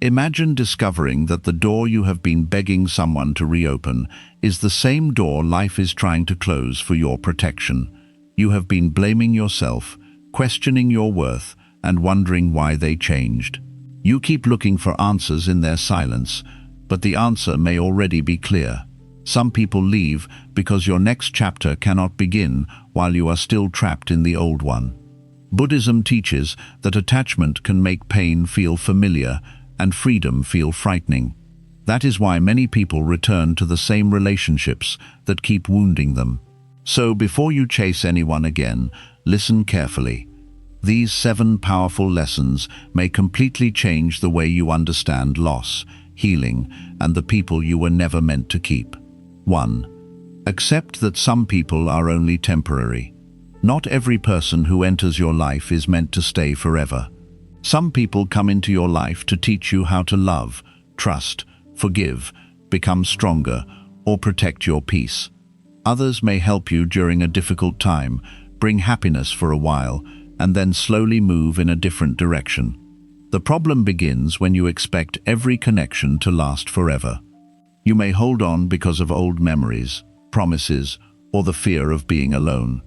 Imagine discovering that the door you have been begging someone to reopen is the same door life is trying to close for your protection. You have been blaming yourself, questioning your worth, and wondering why they changed. You keep looking for answers in their silence, but the answer may already be clear. Some people leave because your next chapter cannot begin while you are still trapped in the old one. Buddhism teaches that attachment can make pain feel familiar and freedom feel frightening. That is why many people return to the same relationships that keep wounding them. So before you chase anyone again, listen carefully. These 7 powerful lessons may completely change the way you understand loss, healing, and the people you were never meant to keep. 1. Accept that some people are only temporary. Not every person who enters your life is meant to stay forever. Some people come into your life to teach you how to love, trust, forgive, become stronger, or protect your peace. Others may help you during a difficult time, bring happiness for a while, and then slowly move in a different direction. The problem begins when you expect every connection to last forever. You may hold on because of old memories, promises, or the fear of being alone.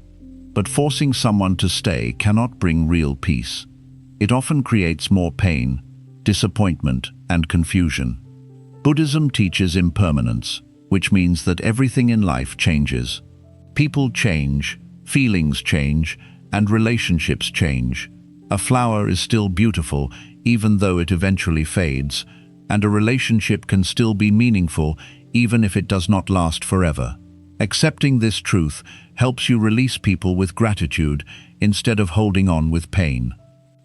But forcing someone to stay cannot bring real peace. It often creates more pain, disappointment, and confusion. Buddhism teaches impermanence, which means that everything in life changes. People change, feelings change, and relationships change. A flower is still beautiful even though it eventually fades, and a relationship can still be meaningful even if it does not last forever. Accepting this truth helps you release people with gratitude instead of holding on with pain.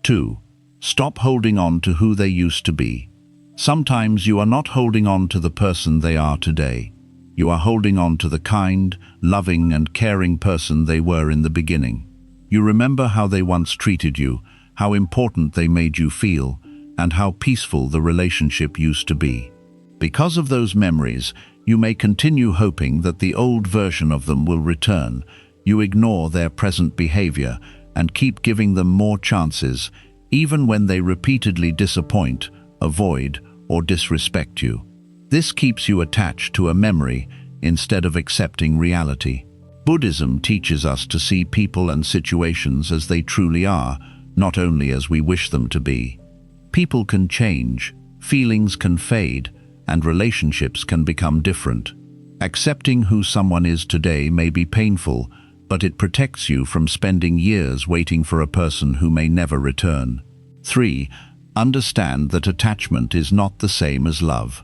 2. Stop holding on to who they used to be. Sometimes you are not holding on to the person they are today. You are holding on to the kind, loving, and caring person they were in the beginning. You remember how they once treated you, how important they made you feel, and how peaceful the relationship used to be. Because of those memories, you may continue hoping that the old version of them will return. You ignore their present behavior and keep giving them more chances, even when they repeatedly disappoint, avoid, or disrespect you. This keeps you attached to a memory instead of accepting reality. Buddhism teaches us to see people and situations as they truly are, not only as we wish them to be. People can change, feelings can fade, and relationships can become different. Accepting who someone is today may be painful, but it protects you from spending years waiting for a person who may never return. 3. Understand that attachment is not the same as love.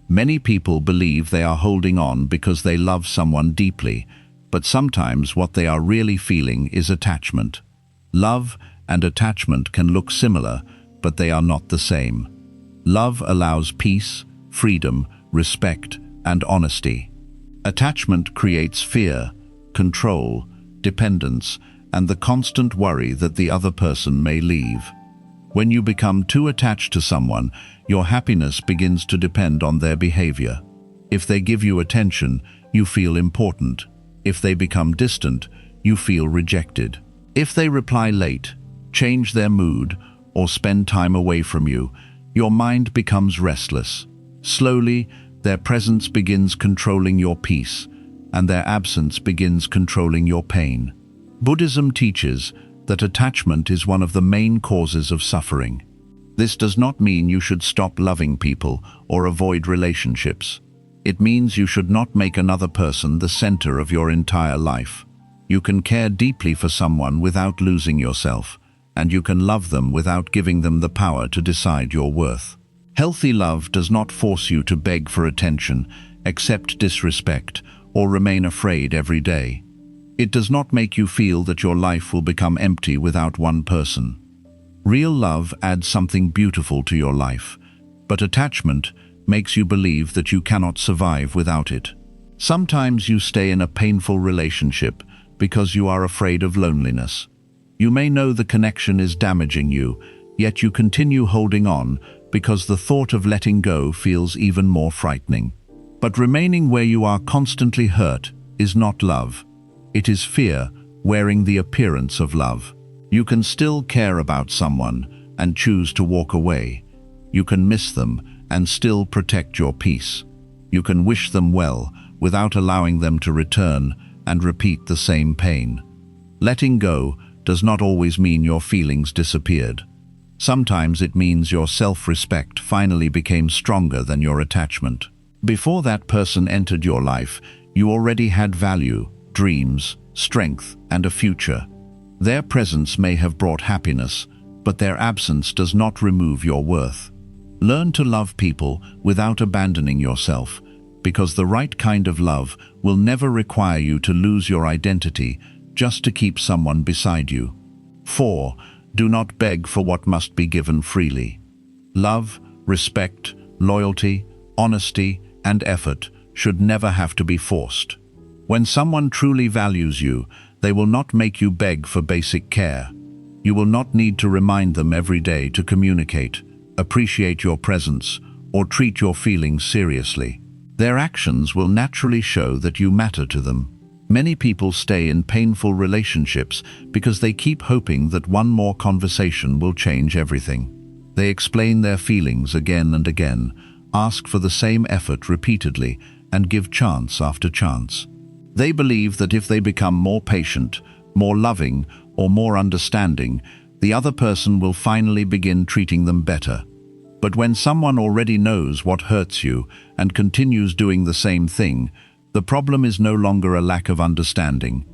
Many people believe they are holding on because they love someone deeply, but sometimes what they are really feeling is attachment. Love and attachment can look similar, but they are not the same. Love allows peace, freedom, respect, and honesty. Attachment creates fear, control, dependence, and the constant worry that the other person may leave. When you become too attached to someone, your happiness begins to depend on their behavior. If they give you attention, you feel important. If they become distant, you feel rejected. If they reply late, change their mood, or spend time away from you, your mind becomes restless. Slowly, their presence begins controlling your peace, and their absence begins controlling your pain. Buddhism teaches that attachment is one of the main causes of suffering. This does not mean you should stop loving people or avoid relationships. It means you should not make another person the center of your entire life. You can care deeply for someone without losing yourself, and you can love them without giving them the power to decide your worth. Healthy love does not force you to beg for attention, accept disrespect, or remain afraid every day. It does not make you feel that your life will become empty without one person. Real love adds something beautiful to your life, but attachment makes you believe that you cannot survive without it. Sometimes you stay in a painful relationship because you are afraid of loneliness. You may know the connection is damaging you, yet you continue holding on because the thought of letting go feels even more frightening. But remaining where you are constantly hurt is not love. It is fear wearing the appearance of love. You can still care about someone and choose to walk away. You can miss them and still protect your peace. You can wish them well without allowing them to return and repeat the same pain. Letting go does not always mean your feelings disappeared. Sometimes it means your self-respect finally became stronger than your attachment. Before that person entered your life, you already had value, dreams, strength, and a future. Their presence may have brought happiness, but their absence does not remove your worth. Learn to love people without abandoning yourself, because the right kind of love will never require you to lose your identity just to keep someone beside you. 4. Do not beg for what must be given freely. Love, respect, loyalty, honesty, and effort should never have to be forced. When someone truly values you, they will not make you beg for basic care. You will not need to remind them every day to communicate, appreciate your presence, or treat your feelings seriously. Their actions will naturally show that you matter to them. Many people stay in painful relationships because they keep hoping that one more conversation will change everything. They explain their feelings again and again, ask for the same effort repeatedly, and give chance after chance. They believe that if they become more patient, more loving, or more understanding, the other person will finally begin treating them better. But when someone already knows what hurts you and continues doing the same thing, the problem is no longer a lack of understanding.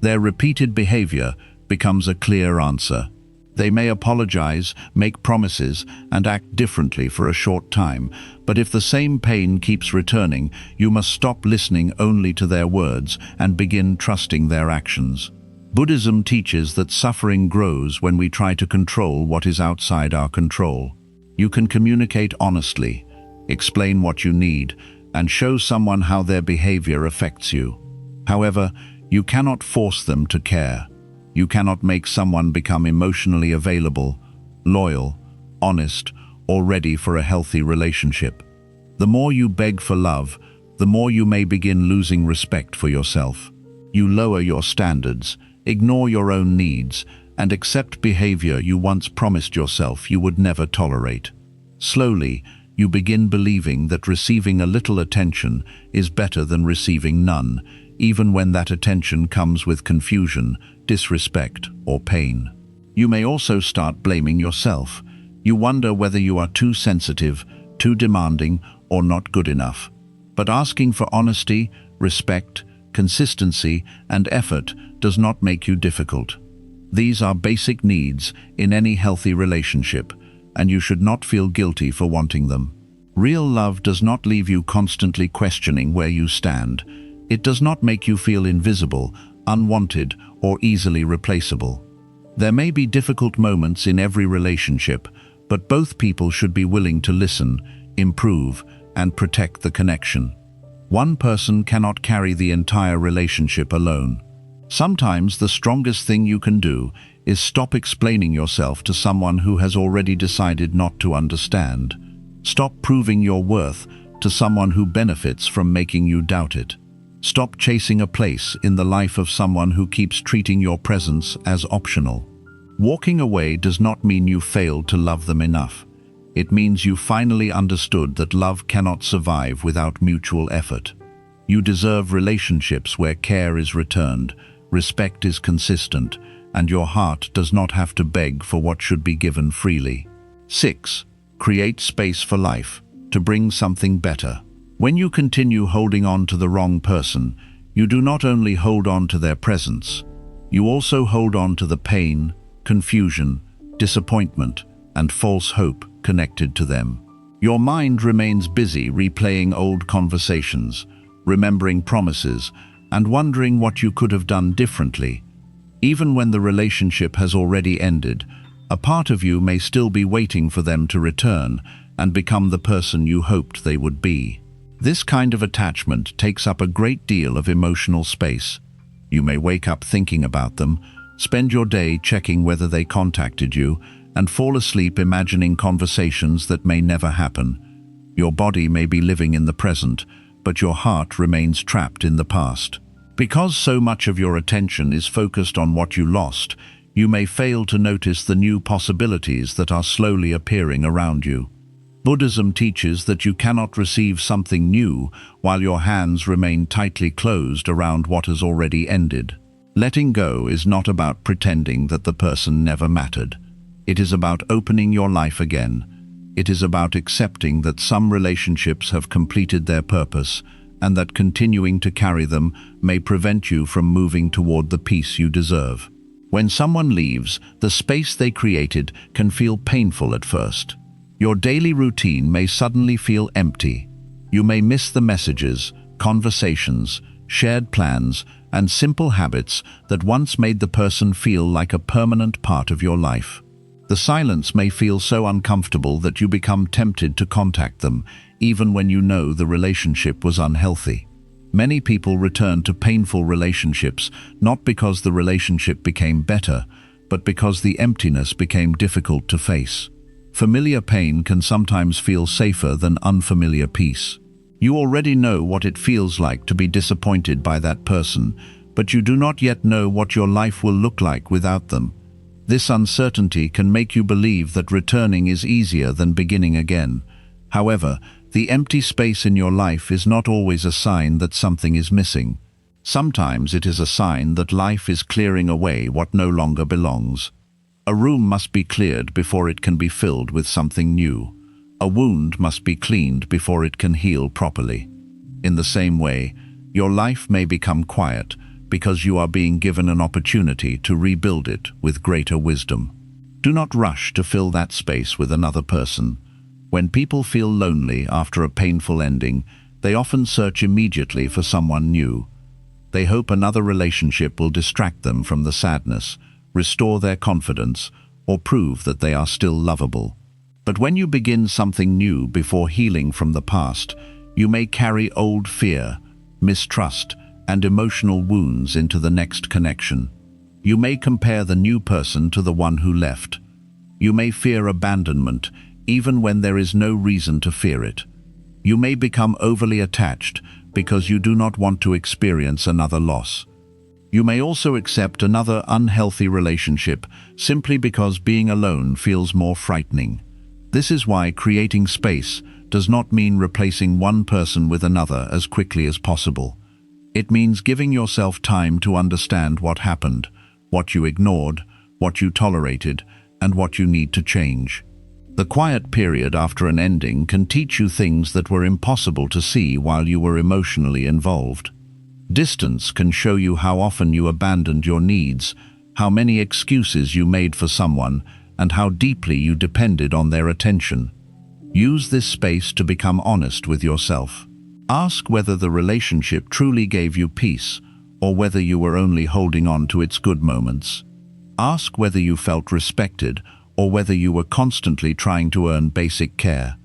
Their repeated behavior becomes a clear answer. They may apologize, make promises, and act differently for a short time, but if the same pain keeps returning, you must stop listening only to their words and begin trusting their actions. Buddhism teaches that suffering grows when we try to control what is outside our control. You can communicate honestly, explain what you need, and show someone how their behavior affects you. However, you cannot force them to care. You cannot make someone become emotionally available, loyal, honest, or ready for a healthy relationship. The more you beg for love, the more you may begin losing respect for yourself. You lower your standards, ignore your own needs, and accept behavior you once promised yourself you would never tolerate. Slowly, you begin believing that receiving a little attention is better than receiving none, even when that attention comes with confusion, disrespect, or pain. You may also start blaming yourself. You wonder whether you are too sensitive, too demanding, or not good enough. But asking for honesty, respect, consistency, and effort does not make you difficult. These are basic needs in any healthy relationship, and you should not feel guilty for wanting them. Real love does not leave you constantly questioning where you stand. It does not make you feel invisible, unwanted, or easily replaceable. There may be difficult moments in every relationship, but both people should be willing to listen, improve, and protect the connection. One person cannot carry the entire relationship alone. Sometimes the strongest thing you can do is stop explaining yourself to someone who has already decided not to understand. Stop proving your worth to someone who benefits from making you doubt it. Stop chasing a place in the life of someone who keeps treating your presence as optional. Walking away does not mean you failed to love them enough. It means you finally understood that love cannot survive without mutual effort. You deserve relationships where care is returned, respect is consistent, and your heart does not have to beg for what should be given freely. 6. Create space for life, to bring something better. When you continue holding on to the wrong person, you do not only hold on to their presence, you also hold on to the pain, confusion, disappointment, and false hope connected to them. Your mind remains busy replaying old conversations, remembering promises, and wondering what you could have done differently. Even when the relationship has already ended, a part of you may still be waiting for them to return and become the person you hoped they would be. This kind of attachment takes up a great deal of emotional space. You may wake up thinking about them, spend your day checking whether they contacted you, and fall asleep imagining conversations that may never happen. Your body may be living in the present, but your heart remains trapped in the past. Because so much of your attention is focused on what you lost, you may fail to notice the new possibilities that are slowly appearing around you. Buddhism teaches that you cannot receive something new while your hands remain tightly closed around what has already ended. Letting go is not about pretending that the person never mattered. It is about opening your life again. It is about accepting that some relationships have completed their purpose and that continuing to carry them may prevent you from moving toward the peace you deserve. When someone leaves, the space they created can feel painful at first. Your daily routine may suddenly feel empty. You may miss the messages, conversations, shared plans, and simple habits that once made the person feel like a permanent part of your life. The silence may feel so uncomfortable that you become tempted to contact them, even when you know the relationship was unhealthy. Many people return to painful relationships not because the relationship became better, but because the emptiness became difficult to face. Familiar pain can sometimes feel safer than unfamiliar peace. You already know what it feels like to be disappointed by that person, but you do not yet know what your life will look like without them. This uncertainty can make you believe that returning is easier than beginning again. However, the empty space in your life is not always a sign that something is missing. Sometimes it is a sign that life is clearing away what no longer belongs. A room must be cleared before it can be filled with something new. A wound must be cleaned before it can heal properly. In the same way, your life may become quiet because you are being given an opportunity to rebuild it with greater wisdom. Do not rush to fill that space with another person. When people feel lonely after a painful ending, they often search immediately for someone new. They hope another relationship will distract them from the sadness, restore their confidence, or prove that they are still lovable. But when you begin something new before healing from the past, you may carry old fear, mistrust, and emotional wounds into the next connection. You may compare the new person to the one who left. You may fear abandonment, even when there is no reason to fear it. You may become overly attached because you do not want to experience another loss. You may also accept another unhealthy relationship simply because being alone feels more frightening. This is why creating space does not mean replacing one person with another as quickly as possible. It means giving yourself time to understand what happened, what you ignored, what you tolerated, and what you need to change. The quiet period after an ending can teach you things that were impossible to see while you were emotionally involved. Distance can show you how often you abandoned your needs, how many excuses you made for someone, and how deeply you depended on their attention. Use this space to become honest with yourself. Ask whether the relationship truly gave you peace, or whether you were only holding on to its good moments. Ask whether you felt respected, or whether you were constantly trying to earn basic care.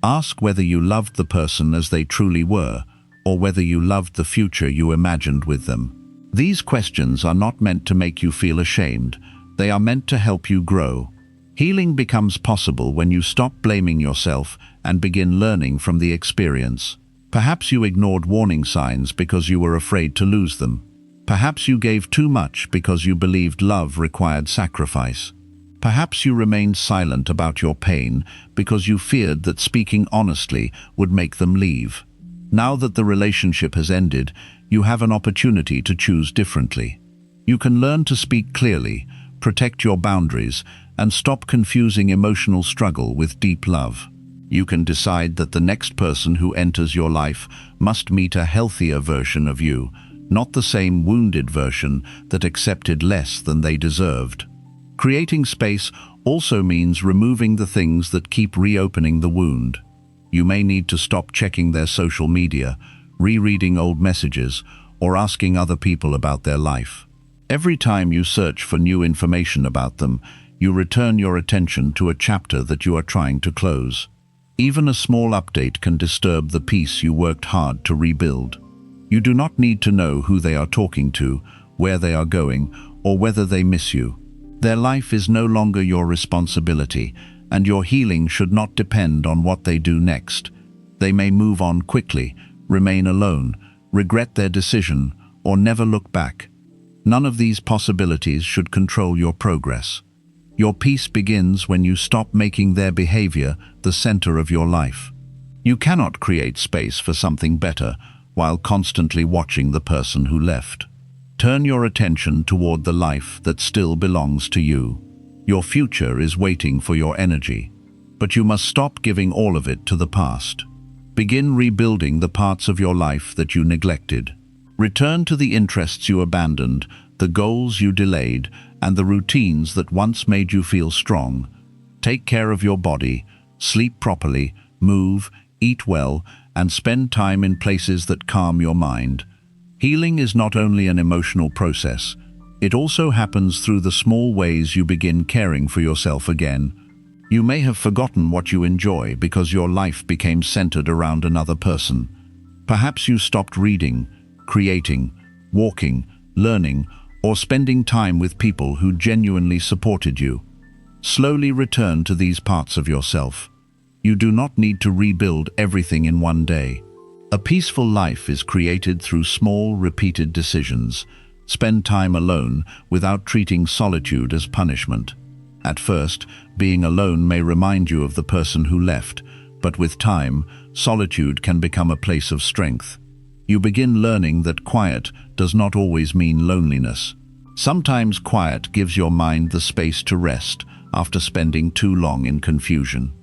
Ask whether you loved the person as they truly were, or whether you loved the future you imagined with them. These questions are not meant to make you feel ashamed. They are meant to help you grow. Healing becomes possible when you stop blaming yourself and begin learning from the experience. Perhaps you ignored warning signs because you were afraid to lose them. Perhaps you gave too much because you believed love required sacrifice. Perhaps you remained silent about your pain because you feared that speaking honestly would make them leave. Now that the relationship has ended, you have an opportunity to choose differently. You can learn to speak clearly, protect your boundaries, and stop confusing emotional struggle with deep love. You can decide that the next person who enters your life must meet a healthier version of you, not the same wounded version that accepted less than they deserved. Creating space also means removing the things that keep reopening the wound. You may need to stop checking their social media, rereading old messages, or asking other people about their life. Every time you search for new information about them, you return your attention to a chapter that you are trying to close. Even a small update can disturb the peace you worked hard to rebuild. You do not need to know who they are talking to, where they are going, or whether they miss you. Their life is no longer your responsibility, and your healing should not depend on what they do next. They may move on quickly, remain alone, regret their decision, or never look back. None of these possibilities should control your progress. Your peace begins when you stop making their behavior the center of your life. You cannot create space for something better while constantly watching the person who left. Turn your attention toward the life that still belongs to you. Your future is waiting for your energy, but you must stop giving all of it to the past. Begin rebuilding the parts of your life that you neglected. Return to the interests you abandoned, the goals you delayed, and the routines that once made you feel strong. Take care of your body, sleep properly, move, eat well, and spend time in places that calm your mind. Healing is not only an emotional process, it also happens through the small ways you begin caring for yourself again. You may have forgotten what you enjoy because your life became centered around another person. Perhaps you stopped reading, creating, walking, learning, or spending time with people who genuinely supported you. Slowly return to these parts of yourself. You do not need to rebuild everything in one day. A peaceful life is created through small, repeated decisions. Spend time alone without treating solitude as punishment. At first, being alone may remind you of the person who left, but with time, solitude can become a place of strength. You begin learning that quiet does not always mean loneliness. Sometimes quiet gives your mind the space to rest after spending too long in confusion.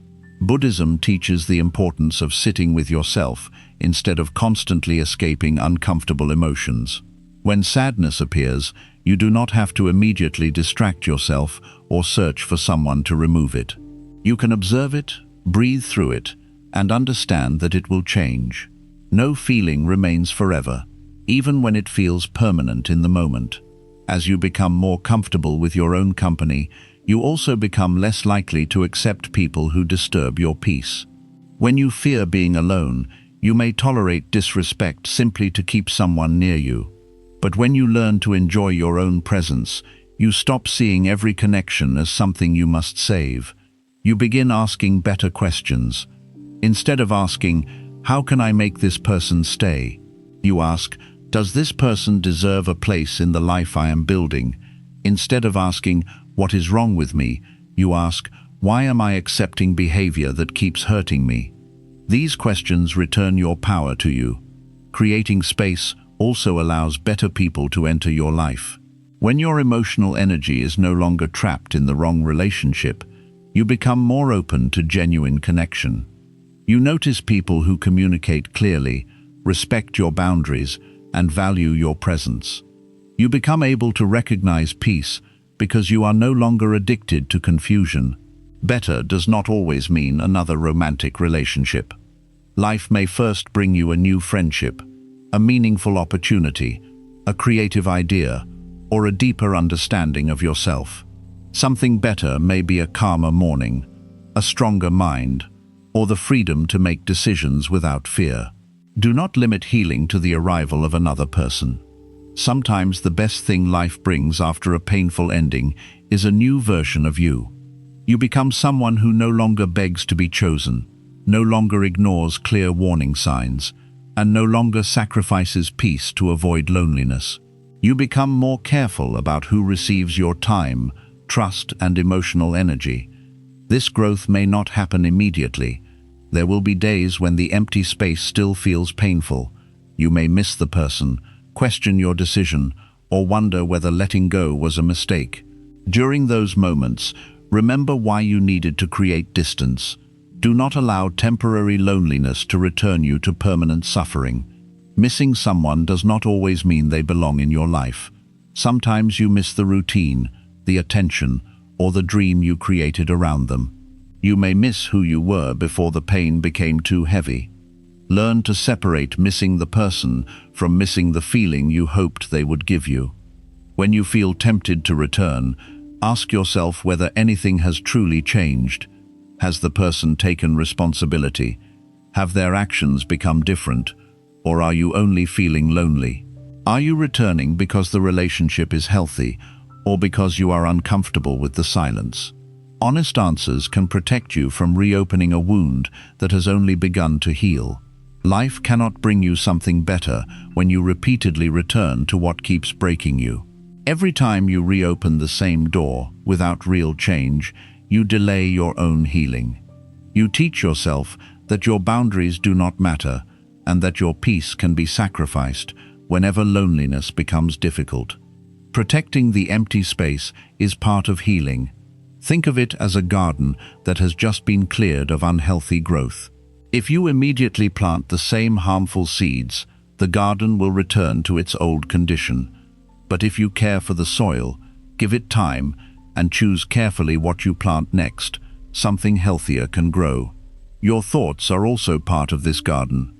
Buddhism teaches the importance of sitting with yourself instead of constantly escaping uncomfortable emotions. When sadness appears, you do not have to immediately distract yourself or search for someone to remove it. You can observe it, breathe through it, and understand that it will change. No feeling remains forever, even when it feels permanent in the moment. As you become more comfortable with your own company, you also become less likely to accept people who disturb your peace. When you fear being alone, you may tolerate disrespect simply to keep someone near you. But when you learn to enjoy your own presence, you stop seeing every connection as something you must save. You begin asking better questions. Instead of asking, "How can I make this person stay?" you ask, "Does this person deserve a place in the life I am building?" Instead of asking, "What is wrong with me?" you ask, "Why am I accepting behavior that keeps hurting me?" These questions return your power to you. Creating space also allows better people to enter your life. When your emotional energy is no longer trapped in the wrong relationship, you become more open to genuine connection. You notice people who communicate clearly, respect your boundaries, and value your presence. You become able to recognize peace because you are no longer addicted to confusion. Better does not always mean another romantic relationship. Life may first bring you a new friendship, a meaningful opportunity, a creative idea, or a deeper understanding of yourself. Something better may be a calmer morning, a stronger mind, or the freedom to make decisions without fear. Do not limit healing to the arrival of another person. Sometimes the best thing life brings after a painful ending is a new version of you. You become someone who no longer begs to be chosen, no longer ignores clear warning signs, and no longer sacrifices peace to avoid loneliness. You become more careful about who receives your time, trust, and emotional energy. This growth may not happen immediately. There will be days when the empty space still feels painful. You may miss the person, question your decision, or wonder whether letting go was a mistake. During those moments, remember why you needed to create distance. Do not allow temporary loneliness to return you to permanent suffering. Missing someone does not always mean they belong in your life. Sometimes you miss the routine, the attention, or the dream you created around them. You may miss who you were before the pain became too heavy. Learn to separate missing the person from missing the feeling you hoped they would give you. When you feel tempted to return, ask yourself whether anything has truly changed. Has the person taken responsibility? Have their actions become different? Or are you only feeling lonely? Are you returning because the relationship is healthy, or because you are uncomfortable with the silence? Honest answers can protect you from reopening a wound that has only begun to heal. Life cannot bring you something better when you repeatedly return to what keeps breaking you. Every time you reopen the same door without real change, you delay your own healing. You teach yourself that your boundaries do not matter and that your peace can be sacrificed whenever loneliness becomes difficult. Protecting the empty space is part of healing. Think of it as a garden that has just been cleared of unhealthy growth. If you immediately plant the same harmful seeds, the garden will return to its old condition. But if you care for the soil, give it time, and choose carefully what you plant next, something healthier can grow. Your thoughts are also part of this garden.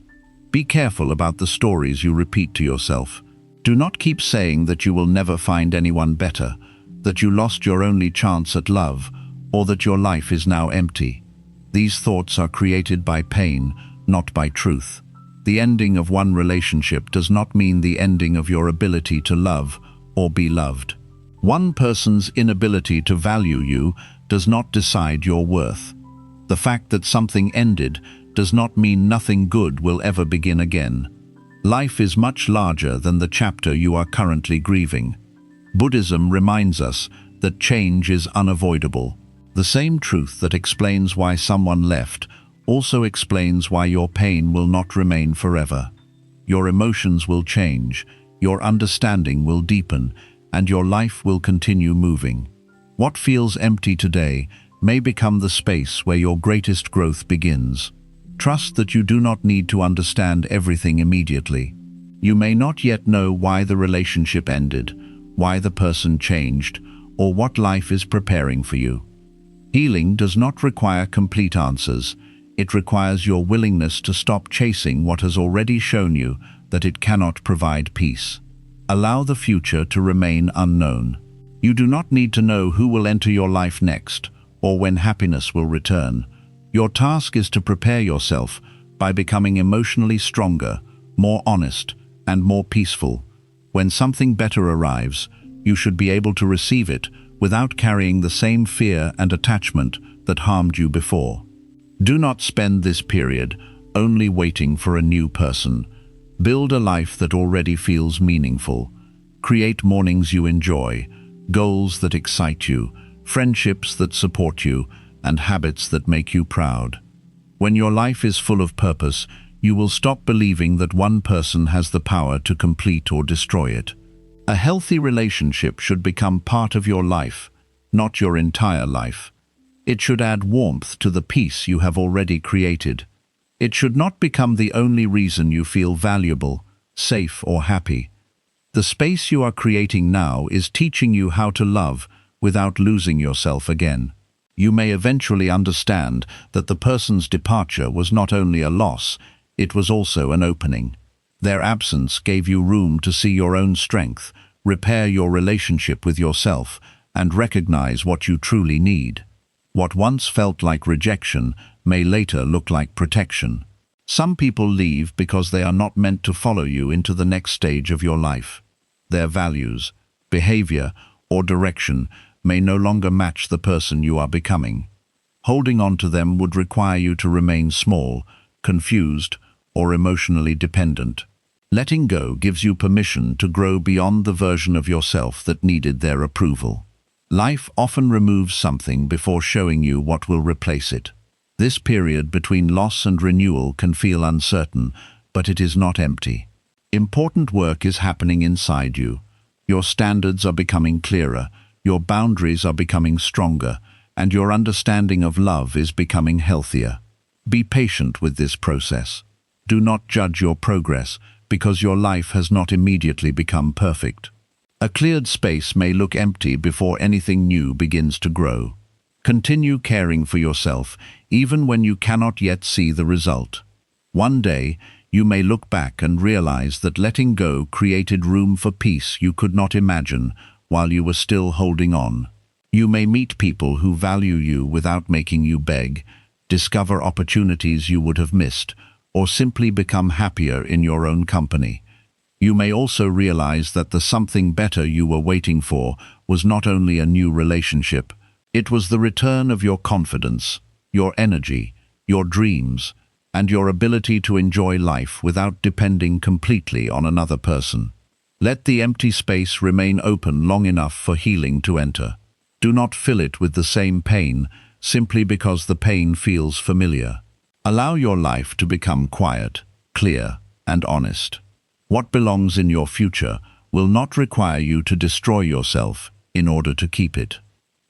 Be careful about the stories you repeat to yourself. Do not keep saying that you will never find anyone better, that you lost your only chance at love, or that your life is now empty. These thoughts are created by pain, not by truth. The ending of one relationship does not mean the ending of your ability to love or be loved. One person's inability to value you does not decide your worth. The fact that something ended does not mean nothing good will ever begin again. Life is much larger than the chapter you are currently grieving. Buddhism reminds us that change is unavoidable. The same truth that explains why someone left also explains why your pain will not remain forever. Your emotions will change, your understanding will deepen, and your life will continue moving. What feels empty today may become the space where your greatest growth begins. Trust that you do not need to understand everything immediately. You may not yet know why the relationship ended, why the person changed, or what life is preparing for you. Healing does not require complete answers. It requires your willingness to stop chasing what has already shown you that it cannot provide peace. Allow the future to remain unknown. You do not need to know who will enter your life next, or when happiness will return. Your task is to prepare yourself by becoming emotionally stronger, more honest, and more peaceful. When something better arrives, you should be able to receive it without carrying the same fear and attachment that harmed you before. Do not spend this period only waiting for a new person. Build a life that already feels meaningful. Create mornings you enjoy, goals that excite you, friendships that support you, and habits that make you proud. When your life is full of purpose, you will stop believing that one person has the power to complete or destroy it. A healthy relationship should become part of your life, not your entire life. It should add warmth to the peace you have already created. It should not become the only reason you feel valuable, safe, or happy. The space you are creating now is teaching you how to love without losing yourself again. You may eventually understand that the person's departure was not only a loss, it was also an opening. Their absence gave you room to see your own strength, repair your relationship with yourself, and recognize what you truly need. What once felt like rejection may later look like protection. Some people leave because they are not meant to follow you into the next stage of your life. Their values, behavior, or direction may no longer match the person you are becoming. Holding on to them would require you to remain small, confused, or emotionally dependent. Letting go gives you permission to grow beyond the version of yourself that needed their approval. Life often removes something before showing you what will replace it. This period between loss and renewal can feel uncertain, but it is not empty. Important work is happening inside you. Your standards are becoming clearer, your boundaries are becoming stronger, and your understanding of love is becoming healthier. Be patient with this process. Do not judge your progress because your life has not immediately become perfect. A cleared space may look empty before anything new begins to grow. Continue caring for yourself even when you cannot yet see the result. One day, you may look back and realize that letting go created room for peace you could not imagine while you were still holding on. You may meet people who value you without making you beg, discover opportunities you would have missed, or simply become happier in your own company. You may also realize that the something better you were waiting for was not only a new relationship, it was the return of your confidence, your energy, your dreams, and your ability to enjoy life without depending completely on another person. Let the empty space remain open long enough for healing to enter. Do not fill it with the same pain simply because the pain feels familiar. Allow your life to become quiet, clear, and honest. What belongs in your future will not require you to destroy yourself in order to keep it.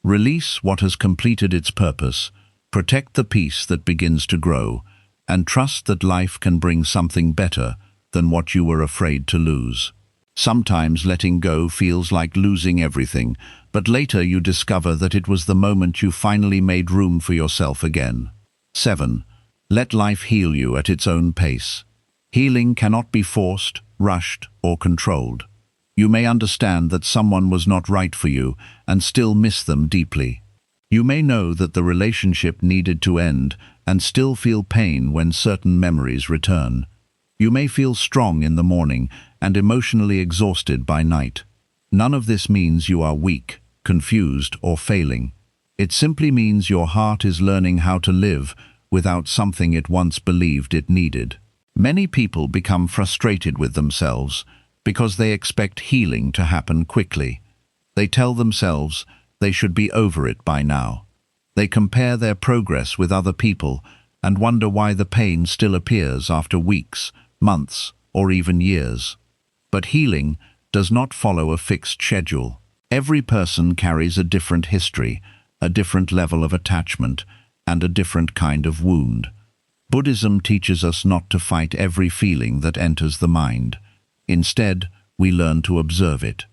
Release what has completed its purpose, protect the peace that begins to grow, and trust that life can bring something better than what you were afraid to lose. Sometimes letting go feels like losing everything, but later you discover that it was the moment you finally made room for yourself again. 7. Let life heal you at its own pace. Healing cannot be forced, rushed, or controlled. You may understand that someone was not right for you and still miss them deeply. You may know that the relationship needed to end and still feel pain when certain memories return. You may feel strong in the morning and emotionally exhausted by night. None of this means you are weak, confused, or failing. It simply means your heart is learning how to live without something it once believed it needed. Many people become frustrated with themselves because they expect healing to happen quickly. They tell themselves they should be over it by now. They compare their progress with other people and wonder why the pain still appears after weeks, months, or even years. But healing does not follow a fixed schedule. Every person carries a different history, a different level of attachment, and a different kind of wound. Buddhism teaches us not to fight every feeling that enters the mind. Instead, we learn to observe it.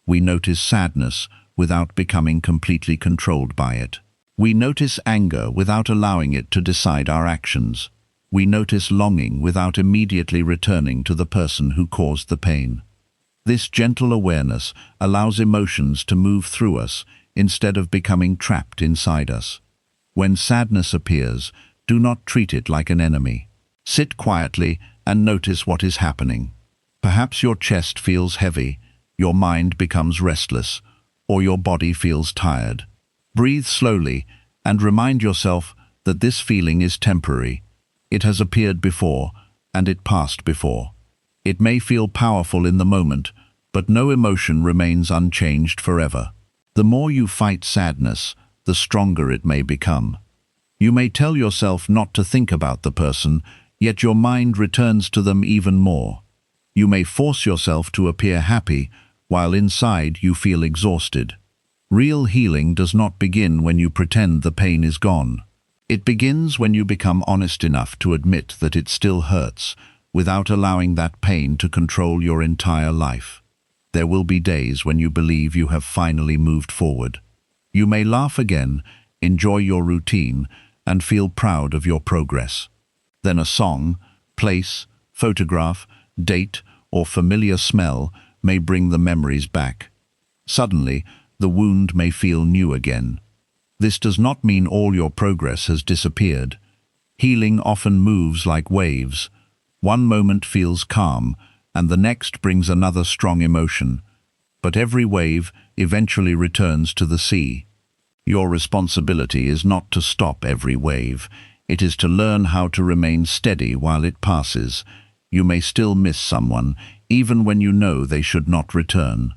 We notice sadness without becoming completely controlled by it. We notice anger without allowing it to decide our actions. We notice longing without immediately returning to the person who caused the pain. This gentle awareness allows emotions to move through us instead of becoming trapped inside us. When sadness appears, do not treat it like an enemy. Sit quietly and notice what is happening. Perhaps your chest feels heavy, your mind becomes restless, or your body feels tired. Breathe slowly and remind yourself that this feeling is temporary. It has appeared before, and it passed before. It may feel powerful in the moment, but no emotion remains unchanged forever. The more you fight sadness, the stronger it may become. You may tell yourself not to think about the person, yet your mind returns to them even more. You may force yourself to appear happy, while inside you feel exhausted. Real healing does not begin when you pretend the pain is gone. It begins when you become honest enough to admit that it still hurts, without allowing that pain to control your entire life. There will be days when you believe you have finally moved forward. You may laugh again, enjoy your routine, and feel proud of your progress. Then a song, place, photograph, date, or familiar smell may bring the memories back. Suddenly, the wound may feel new again. This does not mean all your progress has disappeared. Healing often moves like waves. One moment feels calm, and the next brings another strong emotion. But every wave eventually returns to the sea. Your responsibility is not to stop every wave. It is to learn how to remain steady while it passes. You may still miss someone, even when you know they should not return.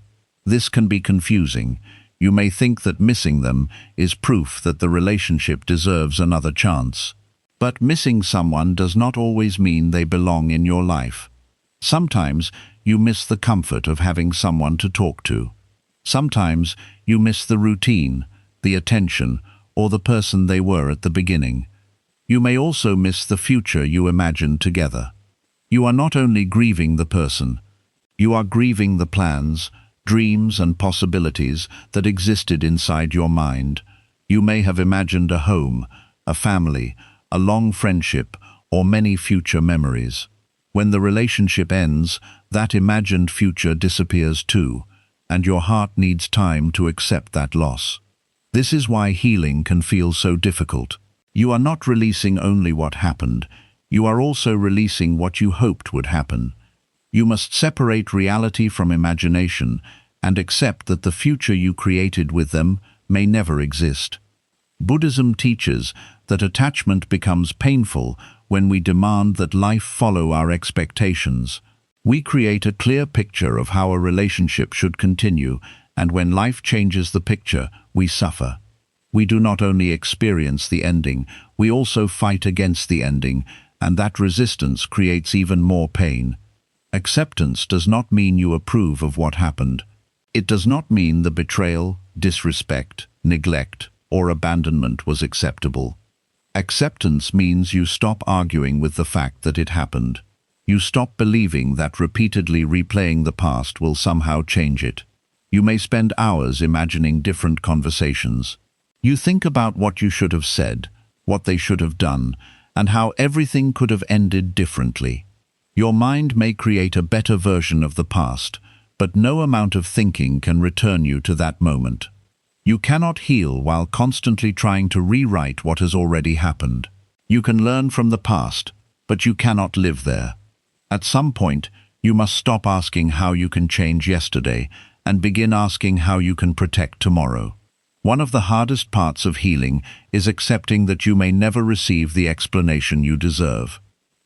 This can be confusing. You may think that missing them is proof that the relationship deserves another chance. But missing someone does not always mean they belong in your life. Sometimes you miss the comfort of having someone to talk to. Sometimes you miss the routine, the attention, or the person they were at the beginning. You may also miss the future you imagined together. You are not only grieving the person, you are grieving the plans, dreams, and possibilities that existed inside your mind. You may have imagined a home, a family, a long friendship, or many future memories. When the relationship ends, that imagined future disappears too, and your heart needs time to accept that loss. This is why healing can feel so difficult. You are not releasing only what happened, you are also releasing what you hoped would happen. You must separate reality from imagination and accept that the future you created with them may never exist. Buddhism teaches that attachment becomes painful when we demand that life follow our expectations. We create a clear picture of how a relationship should continue, and when life changes the picture, we suffer. We do not only experience the ending, we also fight against the ending, and that resistance creates even more pain. Acceptance does not mean you approve of what happened. It does not mean the betrayal, disrespect, neglect, or abandonment was acceptable. Acceptance means you stop arguing with the fact that it happened. You stop believing that repeatedly replaying the past will somehow change it. You may spend hours imagining different conversations. You think about what you should have said, what they should have done, and how everything could have ended differently. Your mind may create a better version of the past, but no amount of thinking can return you to that moment. You cannot heal while constantly trying to rewrite what has already happened. You can learn from the past, but you cannot live there. At some point, you must stop asking how you can change yesterday and begin asking how you can protect tomorrow. One of the hardest parts of healing is accepting that you may never receive the explanation you deserve.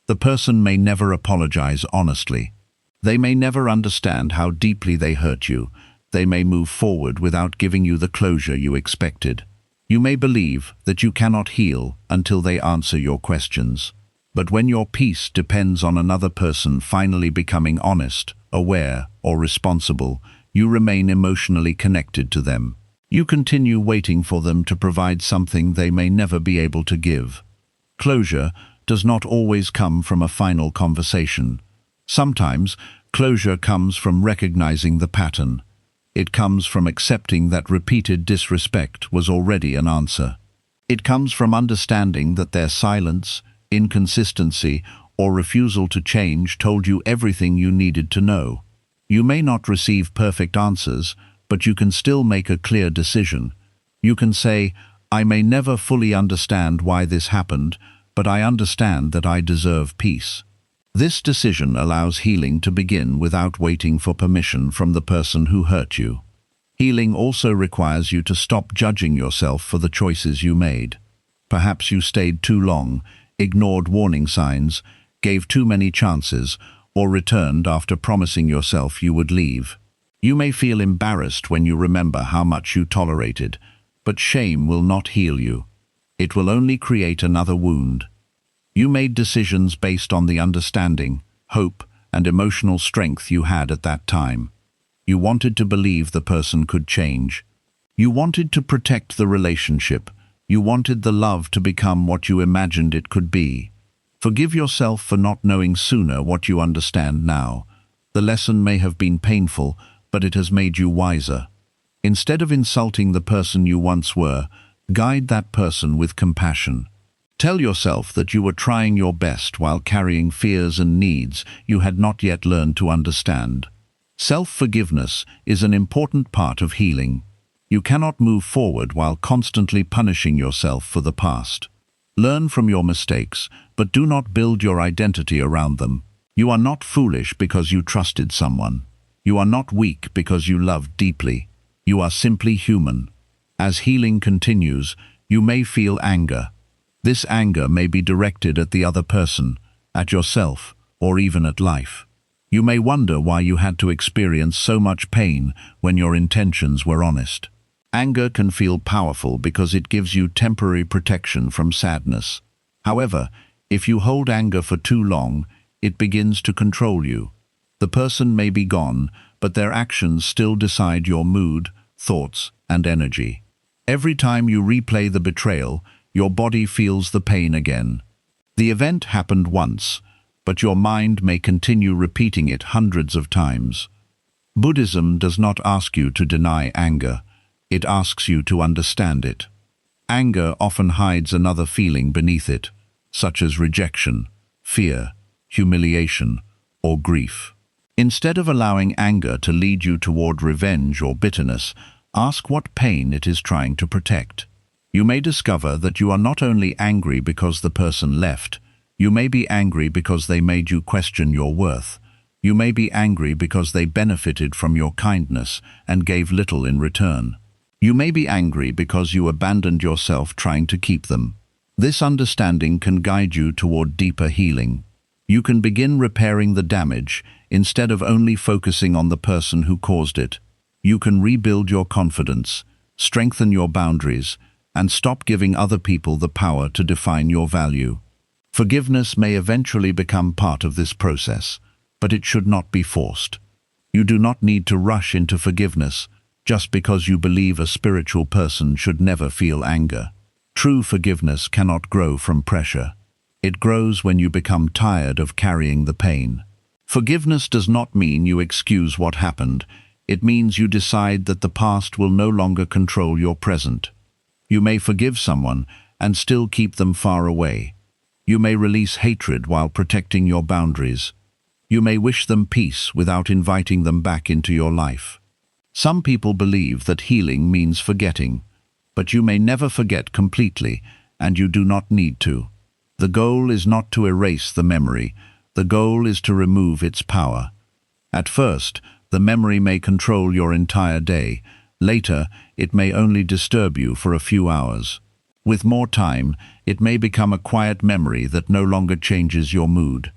The person may never apologize honestly. They may never understand how deeply they hurt you. They may move forward without giving you the closure you expected. You may believe that you cannot heal until they answer your questions. But when your peace depends on another person finally becoming honest, aware, or responsible, you remain emotionally connected to them. You continue waiting for them to provide something they may never be able to give. Closure does not always come from a final conversation. Sometimes, closure comes from recognizing the pattern. It comes from accepting that repeated disrespect was already an answer. It comes from understanding that their silence, inconsistency, or refusal to change told you everything you needed to know. You may not receive perfect answers, but you can still make a clear decision. You can say, "I may never fully understand why this happened, but I understand that I deserve peace." This decision allows healing to begin without waiting for permission from the person who hurt you. Healing also requires you to stop judging yourself for the choices you made. Perhaps you stayed too long, ignored warning signs, gave too many chances, or returned after promising yourself you would leave. You may feel embarrassed when you remember how much you tolerated, but shame will not heal you. It will only create another wound. You made decisions based on the understanding, hope, and emotional strength you had at that time. You wanted to believe the person could change. You wanted to protect the relationship. You wanted the love to become what you imagined it could be. Forgive yourself for not knowing sooner what you understand now. The lesson may have been painful, but it has made you wiser. Instead of insulting the person you once were, guide that person with compassion. Tell yourself that you were trying your best while carrying fears and needs you had not yet learned to understand. Self-forgiveness is an important part of healing. You cannot move forward while constantly punishing yourself for the past. Learn from your mistakes, but do not build your identity around them. You are not foolish because you trusted someone. You are not weak because you loved deeply. You are simply human. As healing continues, you may feel anger. This anger may be directed at the other person, at yourself, or even at life. You may wonder why you had to experience so much pain when your intentions were honest. Anger can feel powerful because it gives you temporary protection from sadness. However, if you hold anger for too long, it begins to control you. The person may be gone, but their actions still decide your mood, thoughts, and energy. Every time you replay the betrayal, your body feels the pain again. The event happened once, but your mind may continue repeating it hundreds of times. Buddhism does not ask you to deny anger. It asks you to understand it. Anger often hides another feeling beneath it, such as rejection, fear, humiliation, or grief. Instead of allowing anger to lead you toward revenge or bitterness, ask what pain it is trying to protect. You may discover that you are not only angry because the person left, you may be angry because they made you question your worth. You may be angry because they benefited from your kindness and gave little in return. You may be angry because you abandoned yourself trying to keep them. This understanding can guide you toward deeper healing. You can begin repairing the damage instead of only focusing on the person who caused it. You can rebuild your confidence, strengthen your boundaries, and stop giving other people the power to define your value. Forgiveness may eventually become part of this process, but it should not be forced. You do not need to rush into forgiveness just because you believe a spiritual person should never feel anger. True forgiveness cannot grow from pressure. It grows when you become tired of carrying the pain. Forgiveness does not mean you excuse what happened. It means you decide that the past will no longer control your present. You may forgive someone and still keep them far away. You may release hatred while protecting your boundaries. You may wish them peace without inviting them back into your life. Some people believe that healing means forgetting, but you may never forget completely, and you do not need to. The goal is not to erase the memory. The goal is to remove its power. At first, the memory may control your entire day. Later, it may only disturb you for a few hours. With more time, it may become a quiet memory that no longer changes your mood.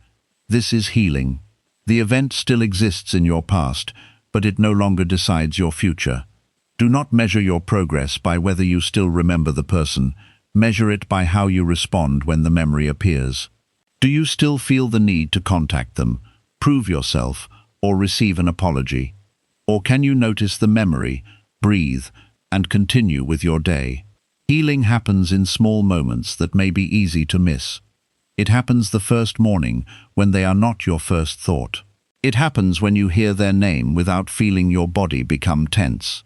This is healing. The event still exists in your past, but it no longer decides your future. Do not measure your progress by whether you still remember the person. Measure it by how you respond when the memory appears. Do you still feel the need to contact them, prove yourself, or receive an apology? Or can you notice the memory, breathe, and continue with your day? Healing happens in small moments that may be easy to miss. It happens the first morning when they are not your first thought. It happens when you hear their name without feeling your body become tense.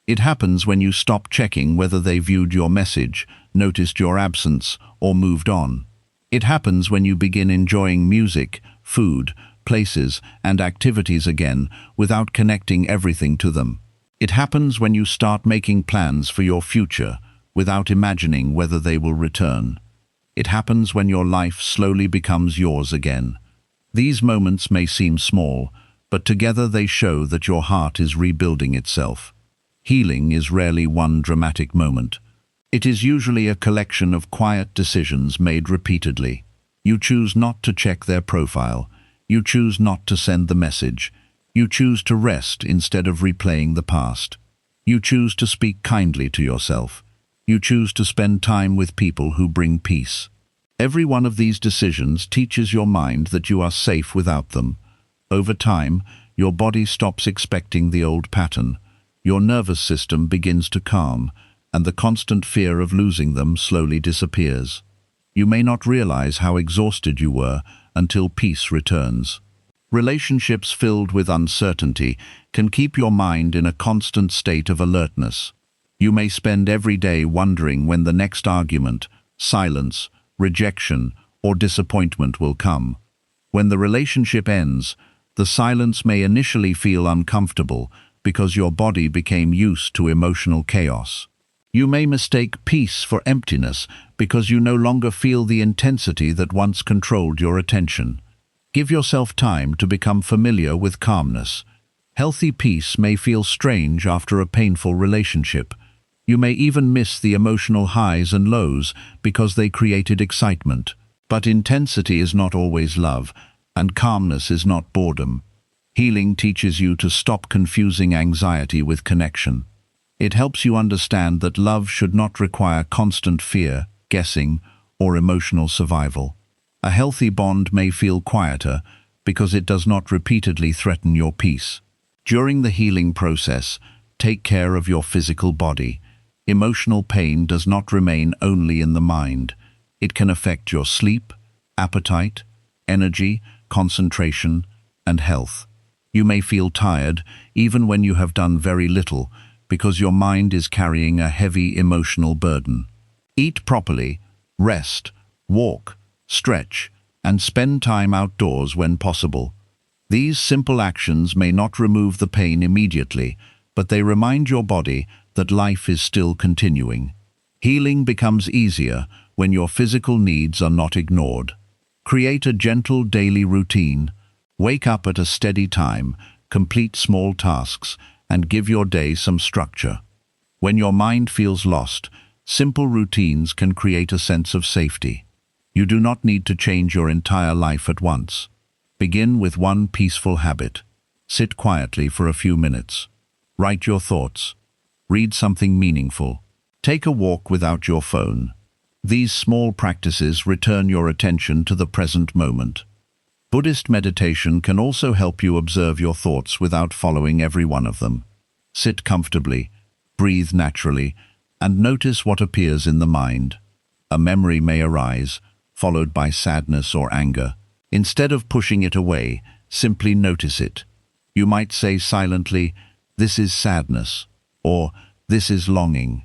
It happens when you stop checking whether they viewed your message, noticed your absence, or moved on. It happens when you begin enjoying music, food, places, and activities again without connecting everything to them. It happens when you start making plans for your future without imagining whether they will return. It happens when your life slowly becomes yours again. These moments may seem small, but together they show that your heart is rebuilding itself. Healing is rarely one dramatic moment. It is usually a collection of quiet decisions made repeatedly. You choose not to check their profile. You choose not to send the message. You choose to rest instead of replaying the past. You choose to speak kindly to yourself. You choose to spend time with people who bring peace. Every one of these decisions teaches your mind that you are safe without them. Over time, your body stops expecting the old pattern. Your nervous system begins to calm, and the constant fear of losing them slowly disappears. You may not realize how exhausted you were until peace returns. Relationships filled with uncertainty can keep your mind in a constant state of alertness. You may spend every day wondering when the next argument, silence, rejection, or disappointment will come. When the relationship ends, the silence may initially feel uncomfortable because your body became used to emotional chaos. You may mistake peace for emptiness because you no longer feel the intensity that once controlled your attention. Give yourself time to become familiar with calmness. Healthy peace may feel strange after a painful relationship. You may even miss the emotional highs and lows because they created excitement. But intensity is not always love, and calmness is not boredom. Healing teaches you to stop confusing anxiety with connection. It helps you understand that love should not require constant fear, guessing, or emotional survival. A healthy bond may feel quieter because it does not repeatedly threaten your peace. During the healing process, take care of your physical body. Emotional pain does not remain only in the mind. It can affect your sleep, appetite, energy, concentration, and health. You may feel tired even when you have done very little because your mind is carrying a heavy emotional burden. Eat properly, rest, walk, stretch, and spend time outdoors when possible. These simple actions may not remove the pain immediately, but they remind your body that life is still continuing. Healing becomes easier when your physical needs are not ignored. Create a gentle daily routine. Wake up at a steady time, complete small tasks, and give your day some structure. When your mind feels lost, simple routines can create a sense of safety. You do not need to change your entire life at once. Begin with one peaceful habit. Sit quietly for a few minutes. Write your thoughts. Read something meaningful. Take a walk without your phone. These small practices return your attention to the present moment. Buddhist meditation can also help you observe your thoughts without following every one of them. Sit comfortably, breathe naturally, and notice what appears in the mind. A memory may arise, followed by sadness or anger. Instead of pushing it away, simply notice it. You might say silently, "This is sadness," or "This is longing."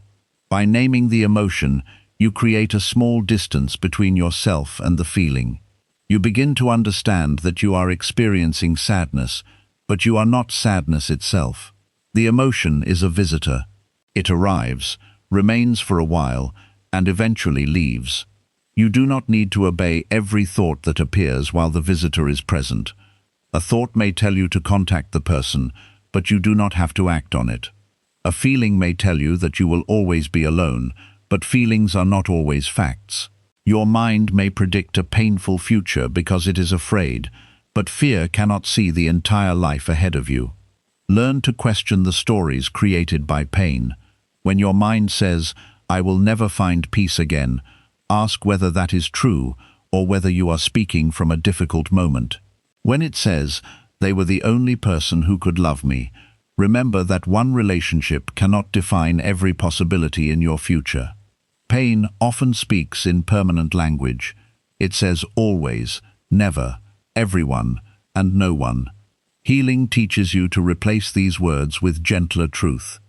By naming the emotion, you create a small distance between yourself and the feeling. You begin to understand that you are experiencing sadness, but you are not sadness itself. The emotion is a visitor. It arrives, remains for a while, and eventually leaves. You do not need to obey every thought that appears while the visitor is present. A thought may tell you to contact the person, but you do not have to act on it. A feeling may tell you that you will always be alone, but feelings are not always facts. Your mind may predict a painful future because it is afraid, but fear cannot see the entire life ahead of you. Learn to question the stories created by pain. When your mind says, "I will never find peace again," ask whether that is true or whether you are speaking from a difficult moment. When it says, "They were the only person who could love me," remember that one relationship cannot define every possibility in your future. Pain often speaks in permanent language. It says always, never, everyone, and no one. Healing teaches you to replace these words with gentler truth.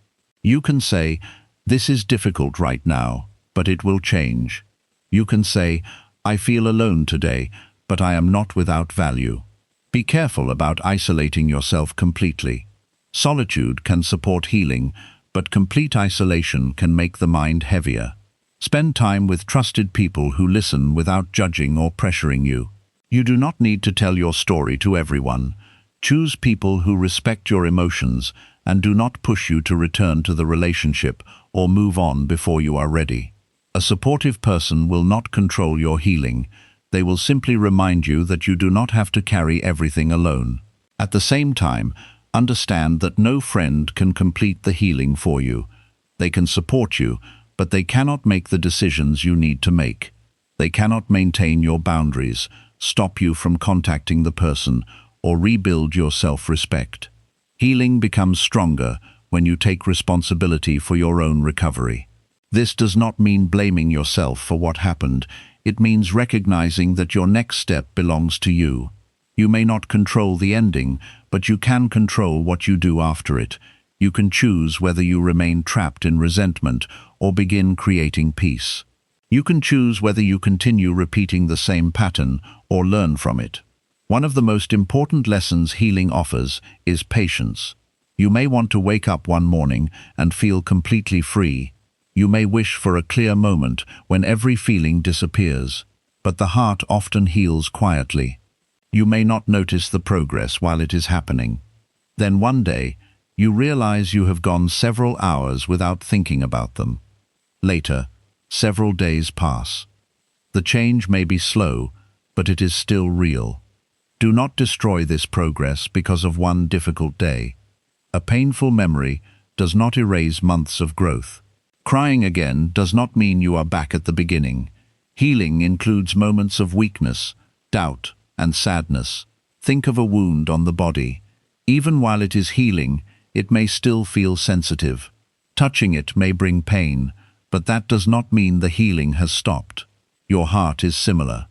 You can say, "This is difficult right now, but it will change." You can say, "I feel alone today, but I am not without value." Be careful about isolating yourself completely. Solitude can support healing, but complete isolation can make the mind heavier. Spend time with trusted people who listen without judging or pressuring you. You do not need to tell your story to everyone. Choose people who respect your emotions and do not push you to return to the relationship or move on before you are ready. A supportive person will not control your healing. They will simply remind you that you do not have to carry everything alone. At the same time, understand that no friend can complete the healing for you. They can support you, but they cannot make the decisions you need to make. They cannot maintain your boundaries, stop you from contacting the person, or rebuild your self-respect. Healing becomes stronger when you take responsibility for your own recovery. This does not mean blaming yourself for what happened. It means recognizing that your next step belongs to you. You may not control the ending, but you can control what you do after it. You can choose whether you remain trapped in resentment or begin creating peace. You can choose whether you continue repeating the same pattern or learn from it. One of the most important lessons healing offers is patience. You may want to wake up one morning and feel completely free. You may wish for a clear moment when every feeling disappears, but the heart often heals quietly. You may not notice the progress while it is happening. Then one day, you realize you have gone several hours without thinking about them. Later, several days pass. The change may be slow, but it is still real. Do not destroy this progress because of one difficult day. A painful memory does not erase months of growth. Crying again does not mean you are back at the beginning. Healing includes moments of weakness, doubt, and sadness. Think of a wound on the body. Even while it is healing, it may still feel sensitive. Touching it may bring pain, but that does not mean the healing has stopped. Your heart is similar.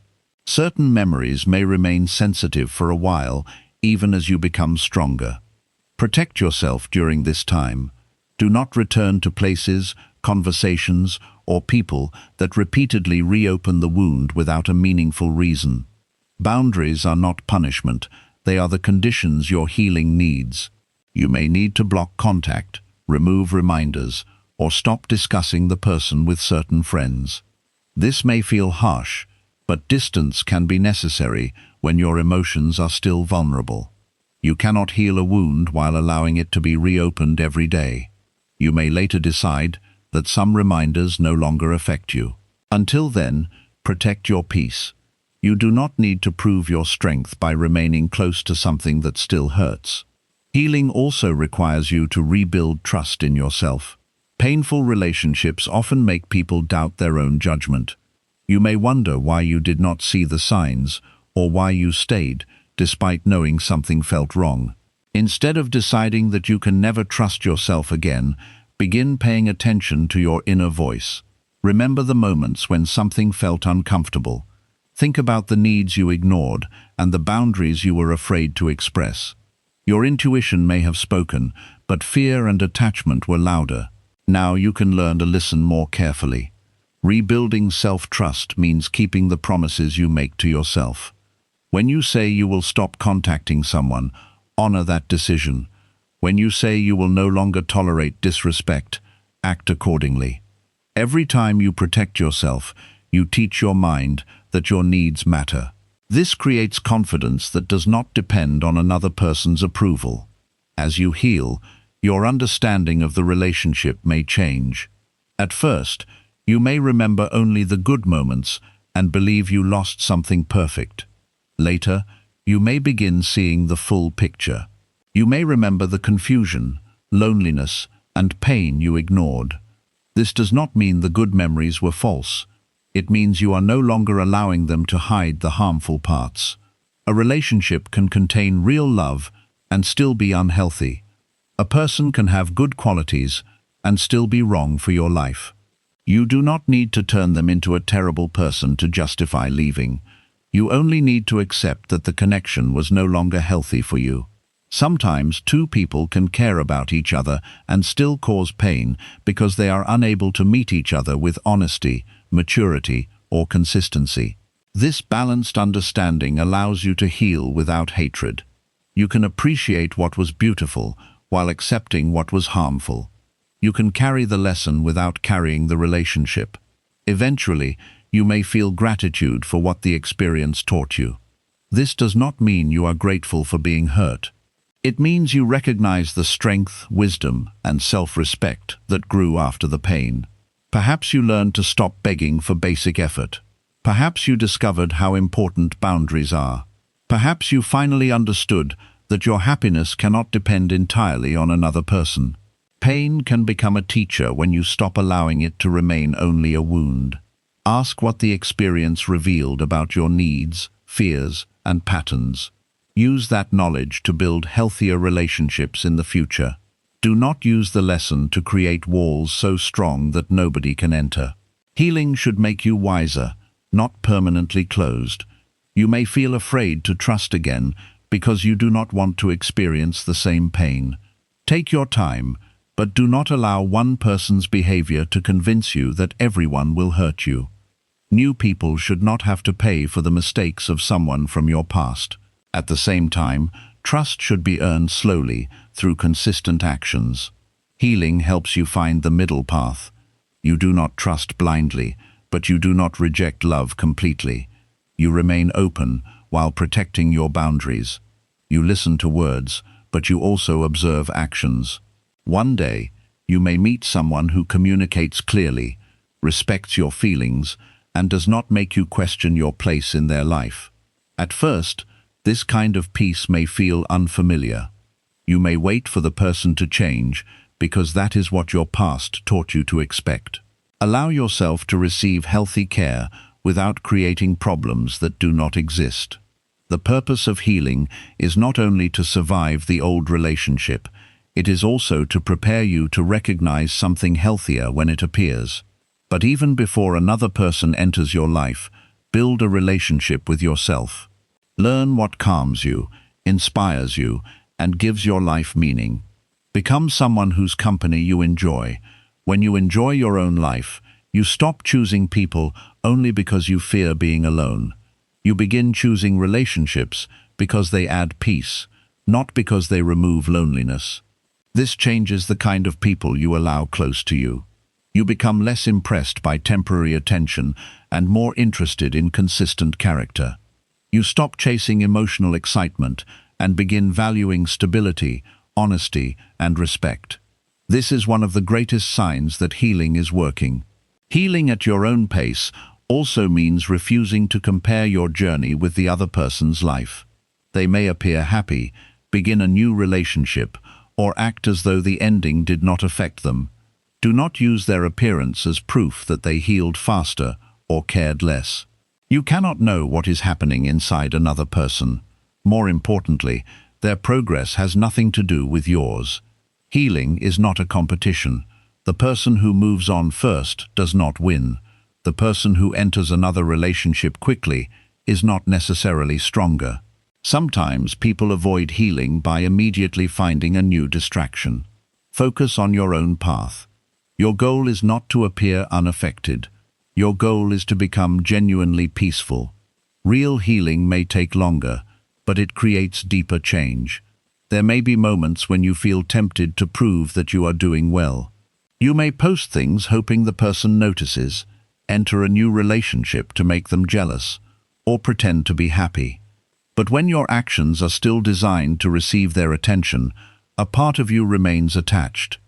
Certain memories may remain sensitive for a while, even as you become stronger. Protect yourself during this time. Do not return to places, conversations, or people that repeatedly reopen the wound without a meaningful reason. Boundaries are not punishment. They are the conditions your healing needs. You may need to block contact, remove reminders, or stop discussing the person with certain friends. This may feel harsh, but distance can be necessary when your emotions are still vulnerable. You cannot heal a wound while allowing it to be reopened every day. You may later decide that some reminders no longer affect you. Until then, protect your peace. You do not need to prove your strength by remaining close to something that still hurts. Healing also requires you to rebuild trust in yourself. Painful relationships often make people doubt their own judgment. You may wonder why you did not see the signs, or why you stayed, despite knowing something felt wrong. Instead of deciding that you can never trust yourself again, begin paying attention to your inner voice. Remember the moments when something felt uncomfortable. Think about the needs you ignored and the boundaries you were afraid to express. Your intuition may have spoken, but fear and attachment were louder. Now you can learn to listen more carefully. Rebuilding self-trust means keeping the promises you make to yourself. When you say you will stop contacting someone, honor that decision. When you say you will no longer tolerate disrespect, act accordingly. Every time you protect yourself, you teach your mind that your needs matter. This creates confidence that does not depend on another person's approval. As you heal, your understanding of the relationship may change. At first, you may remember only the good moments and believe you lost something perfect. Later, you may begin seeing the full picture. You may remember the confusion, loneliness, and pain you ignored. This does not mean the good memories were false. It means you are no longer allowing them to hide the harmful parts. A relationship can contain real love and still be unhealthy. A person can have good qualities and still be wrong for your life. You do not need to turn them into a terrible person to justify leaving. You only need to accept that the connection was no longer healthy for you. Sometimes two people can care about each other and still cause pain because they are unable to meet each other with honesty, maturity, or consistency. This balanced understanding allows you to heal without hatred. You can appreciate what was beautiful while accepting what was harmful. You can carry the lesson without carrying the relationship. Eventually, you may feel gratitude for what the experience taught you. This does not mean you are grateful for being hurt. It means you recognize the strength, wisdom, and self-respect that grew after the pain. Perhaps you learned to stop begging for basic effort. Perhaps you discovered how important boundaries are. Perhaps you finally understood that your happiness cannot depend entirely on another person. Pain can become a teacher when you stop allowing it to remain only a wound. Ask what the experience revealed about your needs, fears, and patterns. Use that knowledge to build healthier relationships in the future. Do not use the lesson to create walls so strong that nobody can enter. Healing should make you wiser, not permanently closed. You may feel afraid to trust again because you do not want to experience the same pain. Take your time, but do not allow one person's behavior to convince you that everyone will hurt you. New people should not have to pay for the mistakes of someone from your past. At the same time, trust should be earned slowly through consistent actions. Healing helps you find the middle path. You do not trust blindly, but you do not reject love completely. You remain open while protecting your boundaries. You listen to words, but you also observe actions. One day, you may meet someone who communicates clearly, respects your feelings, and does not make you question your place in their life. At first, this kind of peace may feel unfamiliar. You may wait for the person to change because that is what your past taught you to expect. Allow yourself to receive healthy care without creating problems that do not exist. The purpose of healing is not only to survive the old relationship, it is also to prepare you to recognize something healthier when it appears. But even before another person enters your life, build a relationship with yourself. Learn what calms you, inspires you, and gives your life meaning. Become someone whose company you enjoy. When you enjoy your own life, you stop choosing people only because you fear being alone. You begin choosing relationships because they add peace, not because they remove loneliness. This changes the kind of people you allow close to you. You become less impressed by temporary attention and more interested in consistent character. You stop chasing emotional excitement and begin valuing stability, honesty, and respect. This is one of the greatest signs that healing is working. Healing at your own pace also means refusing to compare your journey with the other person's life. They may appear happy, begin a new relationship, or act as though the ending did not affect them. Do not use their appearance as proof that they healed faster or cared less. You cannot know what is happening inside another person. More importantly, their progress has nothing to do with yours. Healing is not a competition. The person who moves on first does not win. The person who enters another relationship quickly is not necessarily stronger. Sometimes people avoid healing by immediately finding a new distraction. Focus on your own path. Your goal is not to appear unaffected. Your goal is to become genuinely peaceful. Real healing may take longer, but it creates deeper change. There may be moments when you feel tempted to prove that you are doing well. You may post things hoping the person notices, enter a new relationship to make them jealous, or pretend to be happy. But when your actions are still designed to receive their attention, a part of you remains attached.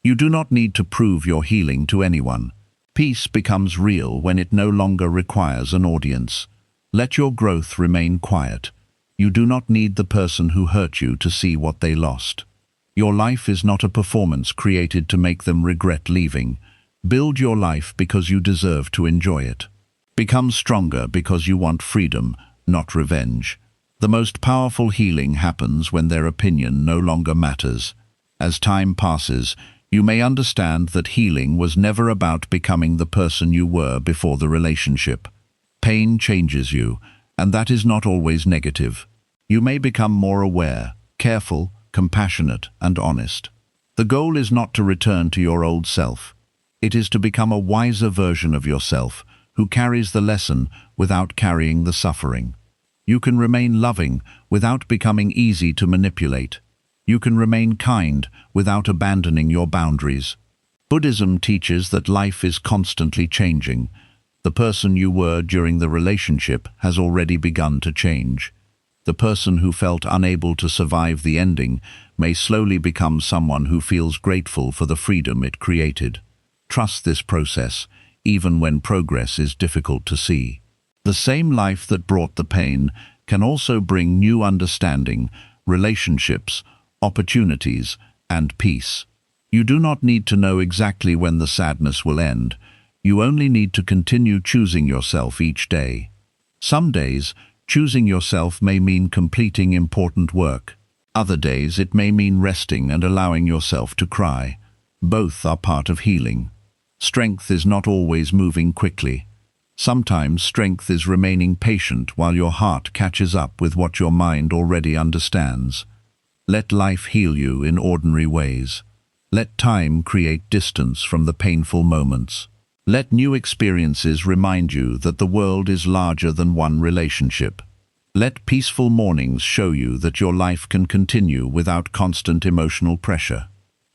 You do not need to prove your healing to anyone. Peace becomes real when it no longer requires an audience. Let your growth remain quiet. You do not need the person who hurt you to see what they lost. Your life is not a performance created to make them regret leaving. Build your life because you deserve to enjoy it. Become stronger because you want freedom, not revenge. The most powerful healing happens when their opinion no longer matters. As time passes, you may understand that healing was never about becoming the person you were before the relationship. Pain changes you, and that is not always negative. You may become more aware, careful, compassionate, and honest. The goal is not to return to your old self. It is to become a wiser version of yourself who carries the lesson without carrying the suffering. You can remain loving without becoming easy to manipulate. You can remain kind without abandoning your boundaries. Buddhism teaches that life is constantly changing. The person you were during the relationship has already begun to change. The person who felt unable to survive the ending may slowly become someone who feels grateful for the freedom it created. Trust this process, even when progress is difficult to see. The same life that brought the pain can also bring new understanding, relationships, opportunities, and peace. You do not need to know exactly when the sadness will end. You only need to continue choosing yourself each day. Some days, choosing yourself may mean completing important work. Other days, it may mean resting and allowing yourself to cry. Both are part of healing. Strength is not always moving quickly. Sometimes strength is remaining patient while your heart catches up with what your mind already understands. Let life heal you in ordinary ways. Let time create distance from the painful moments. Let new experiences remind you that the world is larger than one relationship. Let peaceful mornings show you that your life can continue without constant emotional pressure.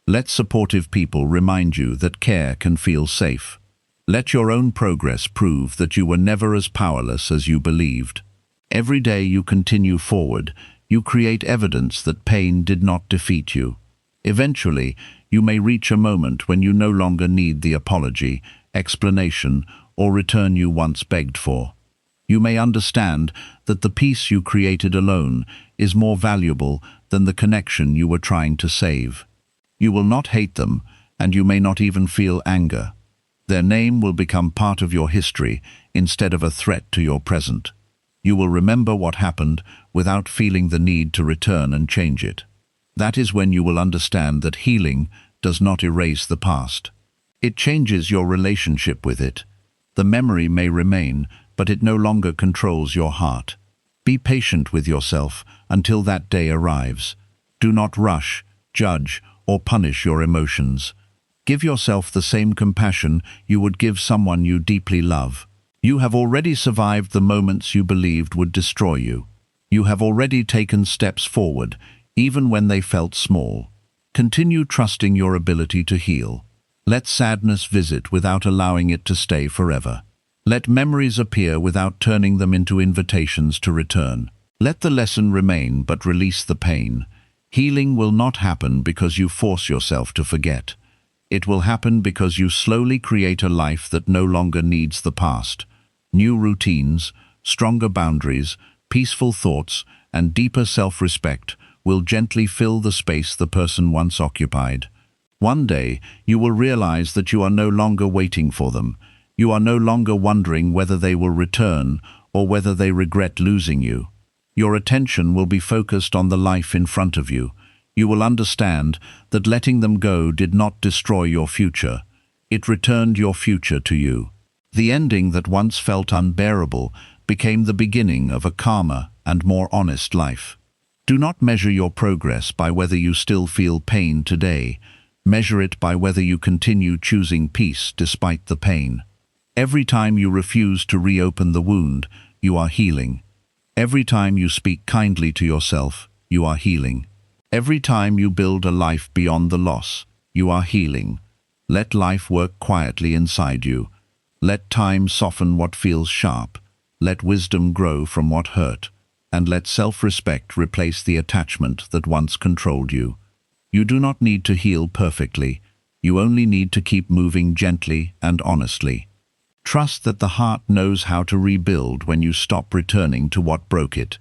Let supportive people remind you that care can feel safe. Let your own progress prove that you were never as powerless as you believed. Every day you continue forward, you create evidence that pain did not defeat you. Eventually, you may reach a moment when you no longer need the apology, explanation, or return you once begged for. You may understand that the peace you created alone is more valuable than the connection you were trying to save. You will not hate them, and you may not even feel anger. Their name will become part of your history instead of a threat to your present. You will remember what happened without feeling the need to return and change it. That is when you will understand that healing does not erase the past. It changes your relationship with it. The memory may remain, but it no longer controls your heart. Be patient with yourself until that day arrives. Do not rush, judge, or punish your emotions. Give yourself the same compassion you would give someone you deeply love. You have already survived the moments you believed would destroy you. You have already taken steps forward, even when they felt small. Continue trusting your ability to heal. Let sadness visit without allowing it to stay forever. Let memories appear without turning them into invitations to return. Let the lesson remain but release the pain. Healing will not happen because you force yourself to forget. It will happen because you slowly create a life that no longer needs the past. New routines, stronger boundaries, peaceful thoughts, and deeper self-respect will gently fill the space the person once occupied. One day, you will realize that you are no longer waiting for them. You are no longer wondering whether they will return or whether they regret losing you. Your attention will be focused on the life in front of you. You will understand that letting them go did not destroy your future. It returned your future to you. The ending that once felt unbearable became the beginning of a calmer and more honest life. Do not measure your progress by whether you still feel pain today. Measure it by whether you continue choosing peace despite the pain. Every time you refuse to reopen the wound, you are healing. Every time you speak kindly to yourself, you are healing. Every time you build a life beyond the loss, you are healing. Let life work quietly inside you. Let time soften what feels sharp. Let wisdom grow from what hurt. And let self-respect replace the attachment that once controlled you. You do not need to heal perfectly. You only need to keep moving gently and honestly. Trust that the heart knows how to rebuild when you stop returning to what broke it.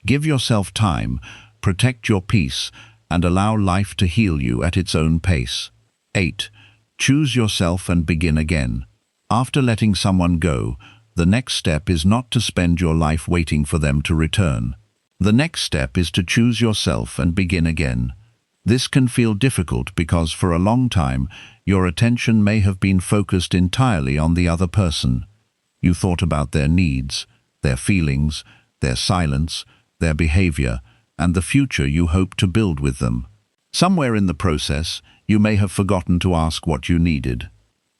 Give yourself time, protect your peace, and allow life to heal you at its own pace. 8. Choose yourself and begin again. After letting someone go, the next step is not to spend your life waiting for them to return. The next step is to choose yourself and begin again. This can feel difficult because for a long time, your attention may have been focused entirely on the other person. You thought about their needs, their feelings, their silence, their behavior, and the future you hope to build with them. Somewhere in the process, you may have forgotten to ask what you needed.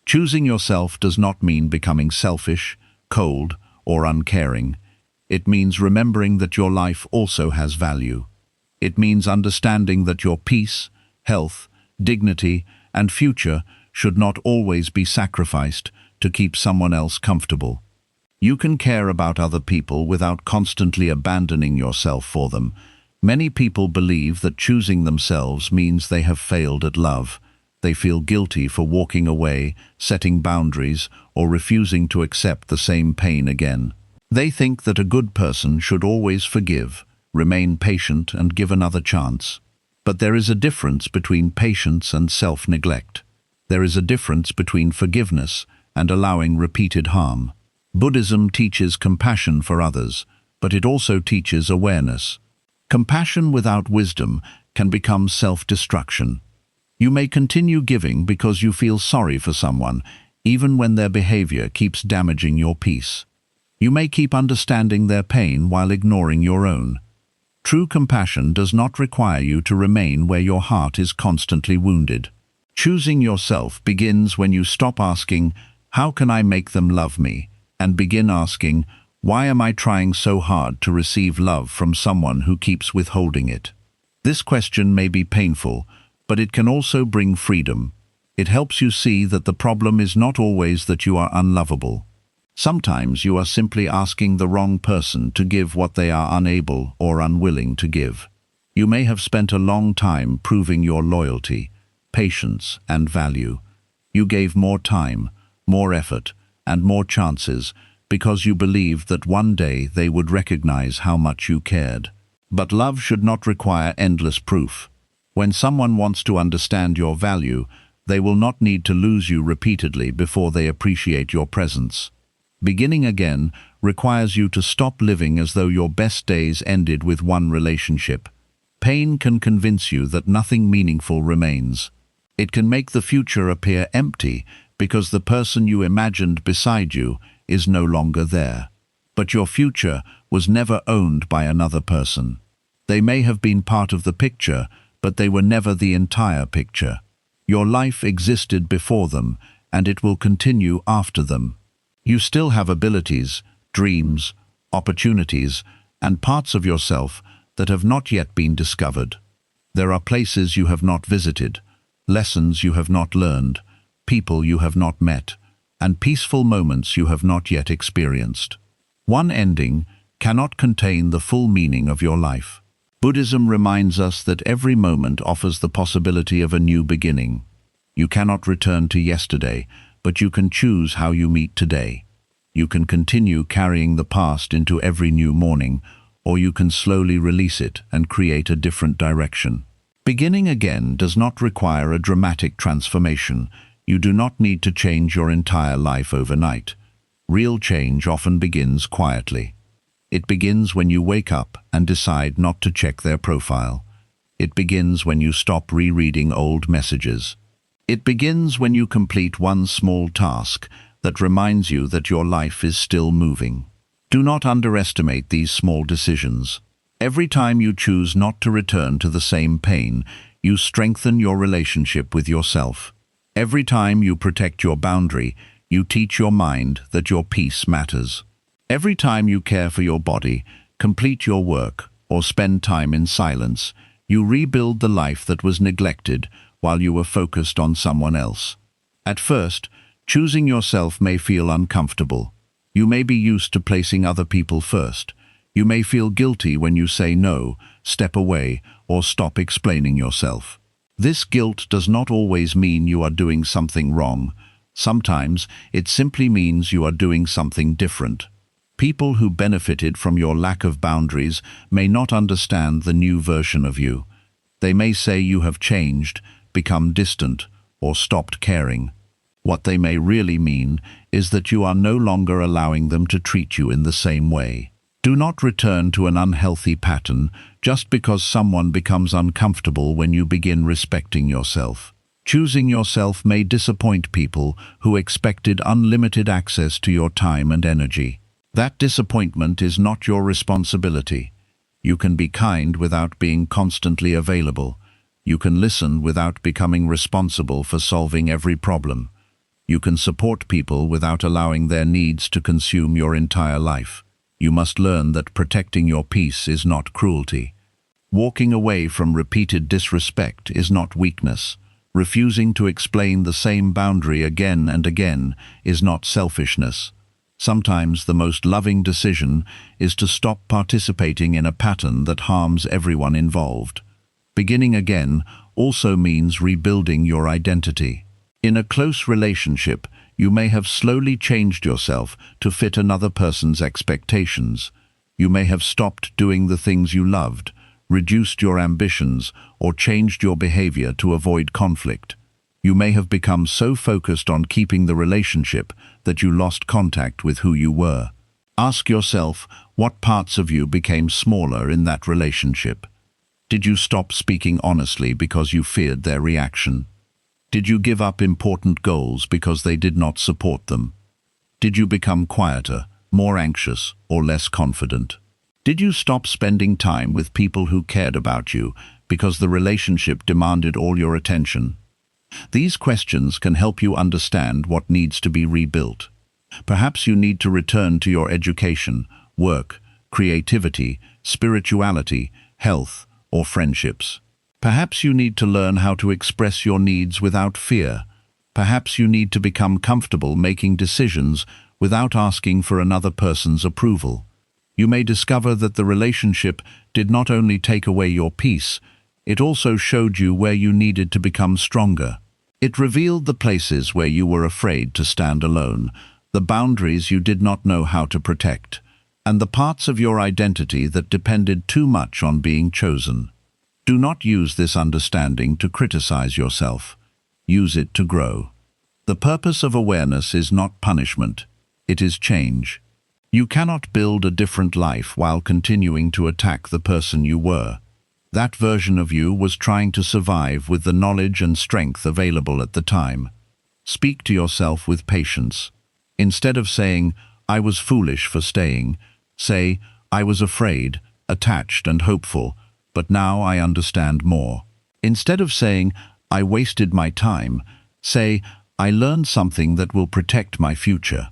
Choosing yourself does not mean becoming selfish, cold, or uncaring. It means remembering that your life also has value. It means understanding that your peace, health, dignity, and future should not always be sacrificed to keep someone else comfortable. You can care about other people without constantly abandoning yourself for them. Many people believe that choosing themselves means they have failed at love. They feel guilty for walking away, setting boundaries, or refusing to accept the same pain again. They think that a good person should always forgive, remain patient, and give another chance. But there is a difference between patience and self-neglect. There is a difference between forgiveness and allowing repeated harm. Buddhism teaches compassion for others, but it also teaches awareness. Compassion without wisdom can become self-destruction. You may continue giving because you feel sorry for someone, even when their behavior keeps damaging your peace. You may keep understanding their pain while ignoring your own. True compassion does not require you to remain where your heart is constantly wounded. Choosing yourself begins when you stop asking, "How can I make them love me?" and begin asking, "Why am I trying so hard to receive love from someone who keeps withholding it?" This question may be painful, but it can also bring freedom. It helps you see that the problem is not always that you are unlovable. Sometimes you are simply asking the wrong person to give what they are unable or unwilling to give. You may have spent a long time proving your loyalty, patience, and value. You gave more time, more effort, and more chances because you believed that one day they would recognize how much you cared. But love should not require endless proof. When someone wants to understand your value, they will not need to lose you repeatedly before they appreciate your presence. Beginning again requires you to stop living as though your best days ended with one relationship. Pain can convince you that nothing meaningful remains. It can make the future appear empty because the person you imagined beside you is no longer there. But your future was never owned by another person. They may have been part of the picture, but they were never the entire picture. Your life existed before them, and it will continue after them. You still have abilities, dreams, opportunities, and parts of yourself that have not yet been discovered. There are places you have not visited, lessons you have not learned, people you have not met, and peaceful moments you have not yet experienced. One ending cannot contain the full meaning of your life. Buddhism reminds us that every moment offers the possibility of a new beginning. You cannot return to yesterday, but you can choose how you meet today. You can continue carrying the past into every new morning, or you can slowly release it and create a different direction. Beginning again does not require a dramatic transformation. You do not need to change your entire life overnight. Real change often begins quietly. It begins when you wake up and decide not to check their profile. It begins when you stop rereading old messages. It begins when you complete one small task that reminds you that your life is still moving. Do not underestimate these small decisions. Every time you choose not to return to the same pain, you strengthen your relationship with yourself. Every time you protect your boundary, you teach your mind that your peace matters. Every time you care for your body, complete your work, or spend time in silence, you rebuild the life that was neglected while you were focused on someone else. At first, choosing yourself may feel uncomfortable. You may be used to placing other people first. You may feel guilty when you say no, step away, or stop explaining yourself. This guilt does not always mean you are doing something wrong. Sometimes it simply means you are doing something different. People who benefited from your lack of boundaries may not understand the new version of you. They may say you have changed, become distant, or stopped caring. What they may really mean is that you are no longer allowing them to treat you in the same way. Do not return to an unhealthy pattern just because someone becomes uncomfortable when you begin respecting yourself. Choosing yourself may disappoint people who expected unlimited access to your time and energy. That disappointment is not your responsibility. You can be kind without being constantly available. You can listen without becoming responsible for solving every problem. You can support people without allowing their needs to consume your entire life. You must learn that protecting your peace is not cruelty. Walking away from repeated disrespect is not weakness. Refusing to explain the same boundary again and again is not selfishness. Sometimes the most loving decision is to stop participating in a pattern that harms everyone involved. Beginning again also means rebuilding your identity. In a close relationship, you may have slowly changed yourself to fit another person's expectations. You may have stopped doing the things you loved, reduced your ambitions, or changed your behavior to avoid conflict. You may have become so focused on keeping the relationship that you lost contact with who you were. Ask yourself what parts of you became smaller in that relationship. Did you stop speaking honestly because you feared their reaction? Did you give up important goals because they did not support them? Did you become quieter, more anxious, or less confident? Did you stop spending time with people who cared about you because the relationship demanded all your attention? These questions can help you understand what needs to be rebuilt. Perhaps you need to return to your education, work, creativity, spirituality, health, or friendships. Perhaps you need to learn how to express your needs without fear. Perhaps you need to become comfortable making decisions without asking for another person's approval. You may discover that the relationship did not only take away your peace, it also showed you where you needed to become stronger. It revealed the places where you were afraid to stand alone, the boundaries you did not know how to protect, and the parts of your identity that depended too much on being chosen. Do not use this understanding to criticize yourself. Use it to grow. The purpose of awareness is not punishment. It is change. You cannot build a different life while continuing to attack the person you were. That version of you was trying to survive with the knowledge and strength available at the time. Speak to yourself with patience. Instead of saying, "I was foolish for staying," say, "I was afraid, attached and hopeful, but now I understand more." Instead of saying, "I wasted my time," say, "I learned something that will protect my future."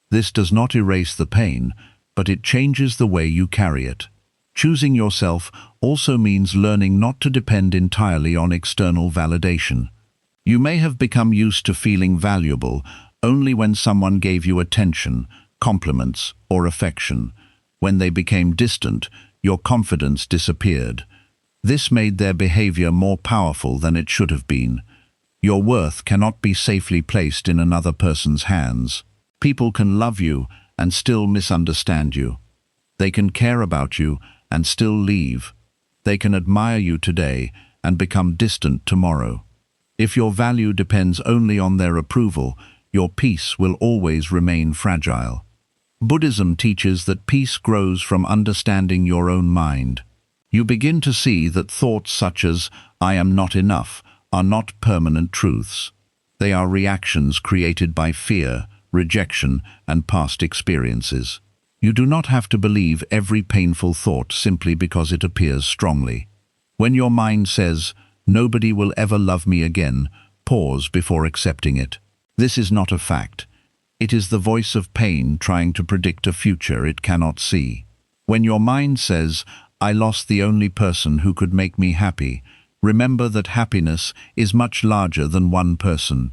This does not erase the pain, but it changes the way you carry it. Choosing yourself also means learning not to depend entirely on external validation. You may have become used to feeling valuable only when someone gave you attention, compliments, or affection. When they became distant, your confidence disappeared. This made their behavior more powerful than it should have been. Your worth cannot be safely placed in another person's hands. People can love you and still misunderstand you. They can care about you and still leave. They can admire you today and become distant tomorrow. If your value depends only on their approval, your peace will always remain fragile. Buddhism teaches that peace grows from understanding your own mind. You begin to see that thoughts such as, "I am not enough," are not permanent truths. They are reactions created by fear, rejection, and past experiences. You do not have to believe every painful thought simply because it appears strongly. When your mind says, "Nobody will ever love me again," pause before accepting it. This is not a fact. It is the voice of pain trying to predict a future it cannot see. When your mind says, "I lost the only person who could make me happy," remember that happiness is much larger than one person.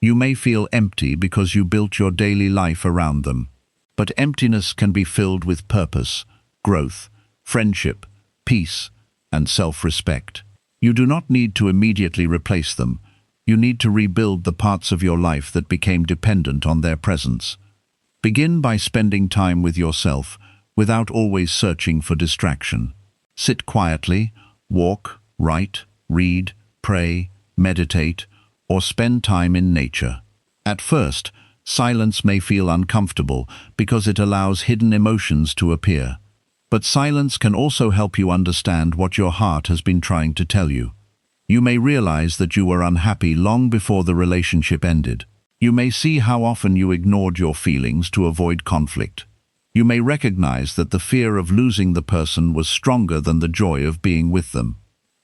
You may feel empty because you built your daily life around them. But emptiness can be filled with purpose, growth, friendship, peace, and self-respect. You do not need to immediately replace them. You need to rebuild the parts of your life that became dependent on their presence. Begin by spending time with yourself without always searching for distraction. Sit quietly, walk, write, read, pray, meditate, or spend time in nature. At first, silence may feel uncomfortable because it allows hidden emotions to appear. But silence can also help you understand what your heart has been trying to tell you. You may realize that you were unhappy long before the relationship ended. You may see how often you ignored your feelings to avoid conflict. You may recognize that the fear of losing the person was stronger than the joy of being with them.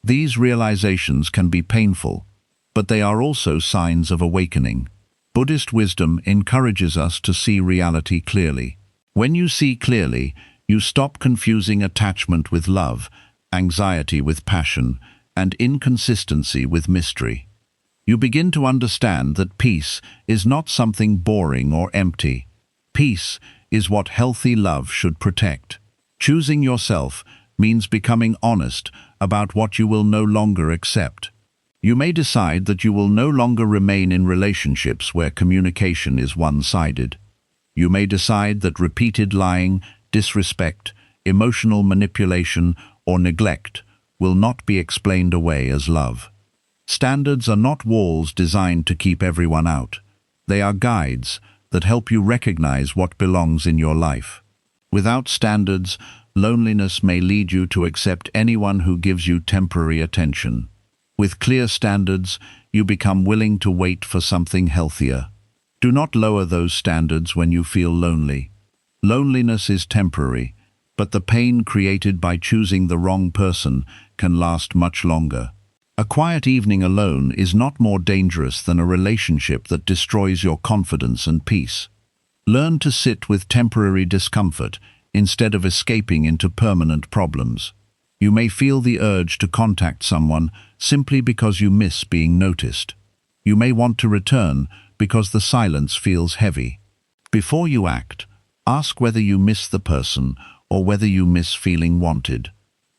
These realizations can be painful, but they are also signs of awakening. Buddhist wisdom encourages us to see reality clearly. When you see clearly, you stop confusing attachment with love, anxiety with passion, and inconsistency with mystery. You begin to understand that peace is not something boring or empty. Peace is what healthy love should protect. Choosing yourself means becoming honest about what you will no longer accept. You may decide that you will no longer remain in relationships where communication is one-sided. You may decide that repeated lying, disrespect, emotional manipulation, or neglect will not be explained away as love. Standards are not walls designed to keep everyone out. They are guides that help you recognize what belongs in your life. Without standards, loneliness may lead you to accept anyone who gives you temporary attention. With clear standards, you become willing to wait for something healthier. Do not lower those standards when you feel lonely. Loneliness is temporary, but the pain created by choosing the wrong person can last much longer. A quiet evening alone is not more dangerous than a relationship that destroys your confidence and peace. Learn to sit with temporary discomfort instead of escaping into permanent problems. You may feel the urge to contact someone simply because you miss being noticed. You may want to return because the silence feels heavy. Before you act, ask whether you miss the person or whether you miss feeling wanted.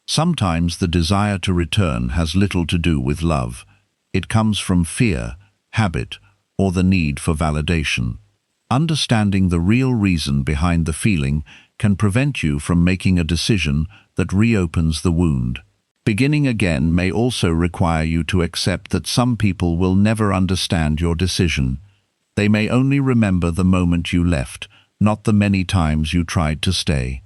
Sometimes the desire to return has little to do with love. It comes from fear, habit, or the need for validation. Understanding the real reason behind the feeling can prevent you from making a decision that reopens the wound. Beginning again may also require you to accept that some people will never understand your decision. They may only remember the moment you left, not the many times you tried to stay.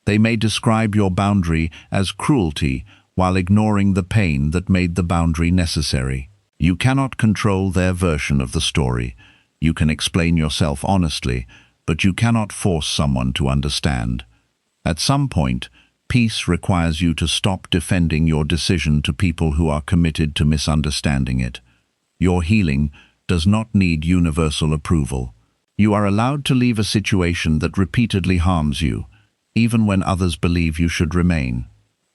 They may describe your boundary as cruelty while ignoring the pain that made the boundary necessary. You cannot control their version of the story. You can explain yourself honestly, but you cannot force someone to understand. At some point, peace requires you to stop defending your decision to people who are committed to misunderstanding it. Your healing does not need universal approval. You are allowed to leave a situation that repeatedly harms you, even when others believe you should remain.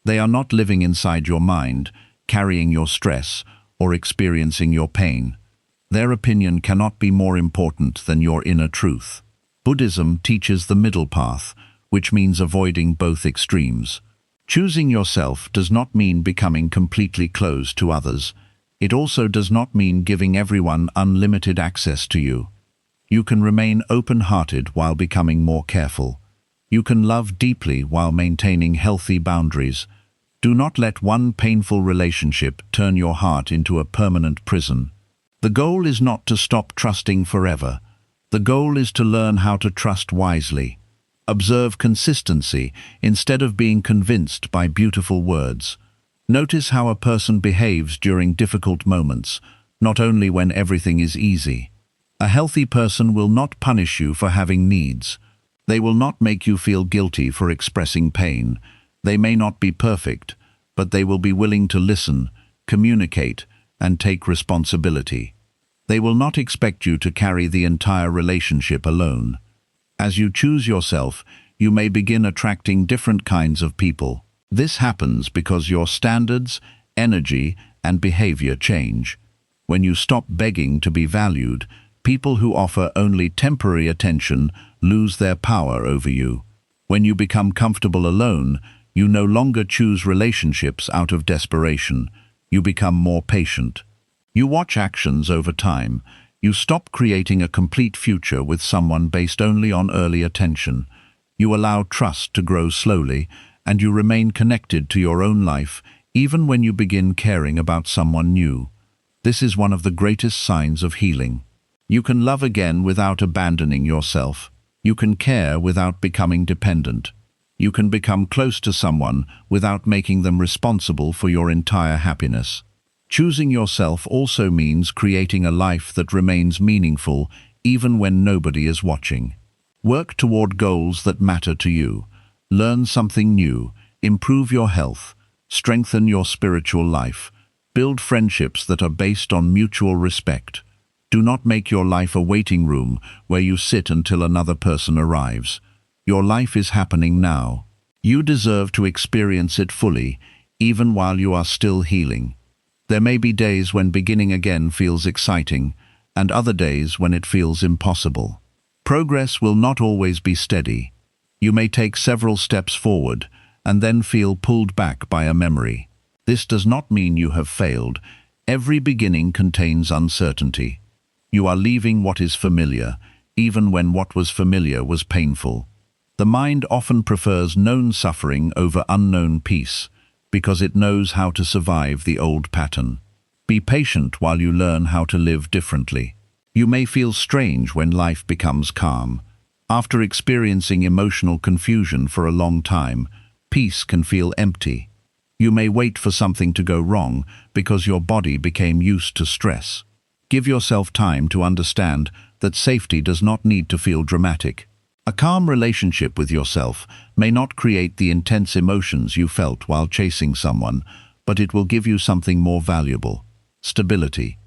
They are not living inside your mind, carrying your stress, or experiencing your pain. Their opinion cannot be more important than your inner truth. Buddhism teaches the middle path, which means avoiding both extremes. Choosing yourself does not mean becoming completely closed to others. It also does not mean giving everyone unlimited access to you. You can remain open-hearted while becoming more careful. You can love deeply while maintaining healthy boundaries. Do not let one painful relationship turn your heart into a permanent prison. The goal is not to stop trusting forever. The goal is to learn how to trust wisely. Observe consistency instead of being convinced by beautiful words. Notice how a person behaves during difficult moments, not only when everything is easy. A healthy person will not punish you for having needs. They will not make you feel guilty for expressing pain. They may not be perfect, but they will be willing to listen, communicate, and take responsibility. They will not expect you to carry the entire relationship alone. As you choose yourself, you may begin attracting different kinds of people. This happens because your standards, energy, and behavior change. When you stop begging to be valued, people who offer only temporary attention lose their power over you. When you become comfortable alone, you no longer choose relationships out of desperation. You become more patient. You watch actions over time. You stop creating a complete future with someone based only on early attention. You allow trust to grow slowly, and you remain connected to your own life even when you begin caring about someone new. This is one of the greatest signs of healing. You can love again without abandoning yourself. You can care without becoming dependent. You can become close to someone without making them responsible for your entire happiness. Choosing yourself also means creating a life that remains meaningful even when nobody is watching. Work toward goals that matter to you. Learn something new, improve your health, strengthen your spiritual life, build friendships that are based on mutual respect. Do not make your life a waiting room where you sit until another person arrives. Your life is happening now. You deserve to experience it fully, even while you are still healing. There may be days when beginning again feels exciting, and other days when it feels impossible. Progress will not always be steady. You may take several steps forward, and then feel pulled back by a memory. This does not mean you have failed. Every beginning contains uncertainty. You are leaving what is familiar, even when what was familiar was painful. The mind often prefers known suffering over unknown peace, because it knows how to survive the old pattern. Be patient while you learn how to live differently. You may feel strange when life becomes calm. After experiencing emotional confusion for a long time, peace can feel empty. You may wait for something to go wrong because your body became used to stress. Give yourself time to understand that safety does not need to feel dramatic. A calm relationship with yourself may not create the intense emotions you felt while chasing someone, but it will give you something more valuable: stability.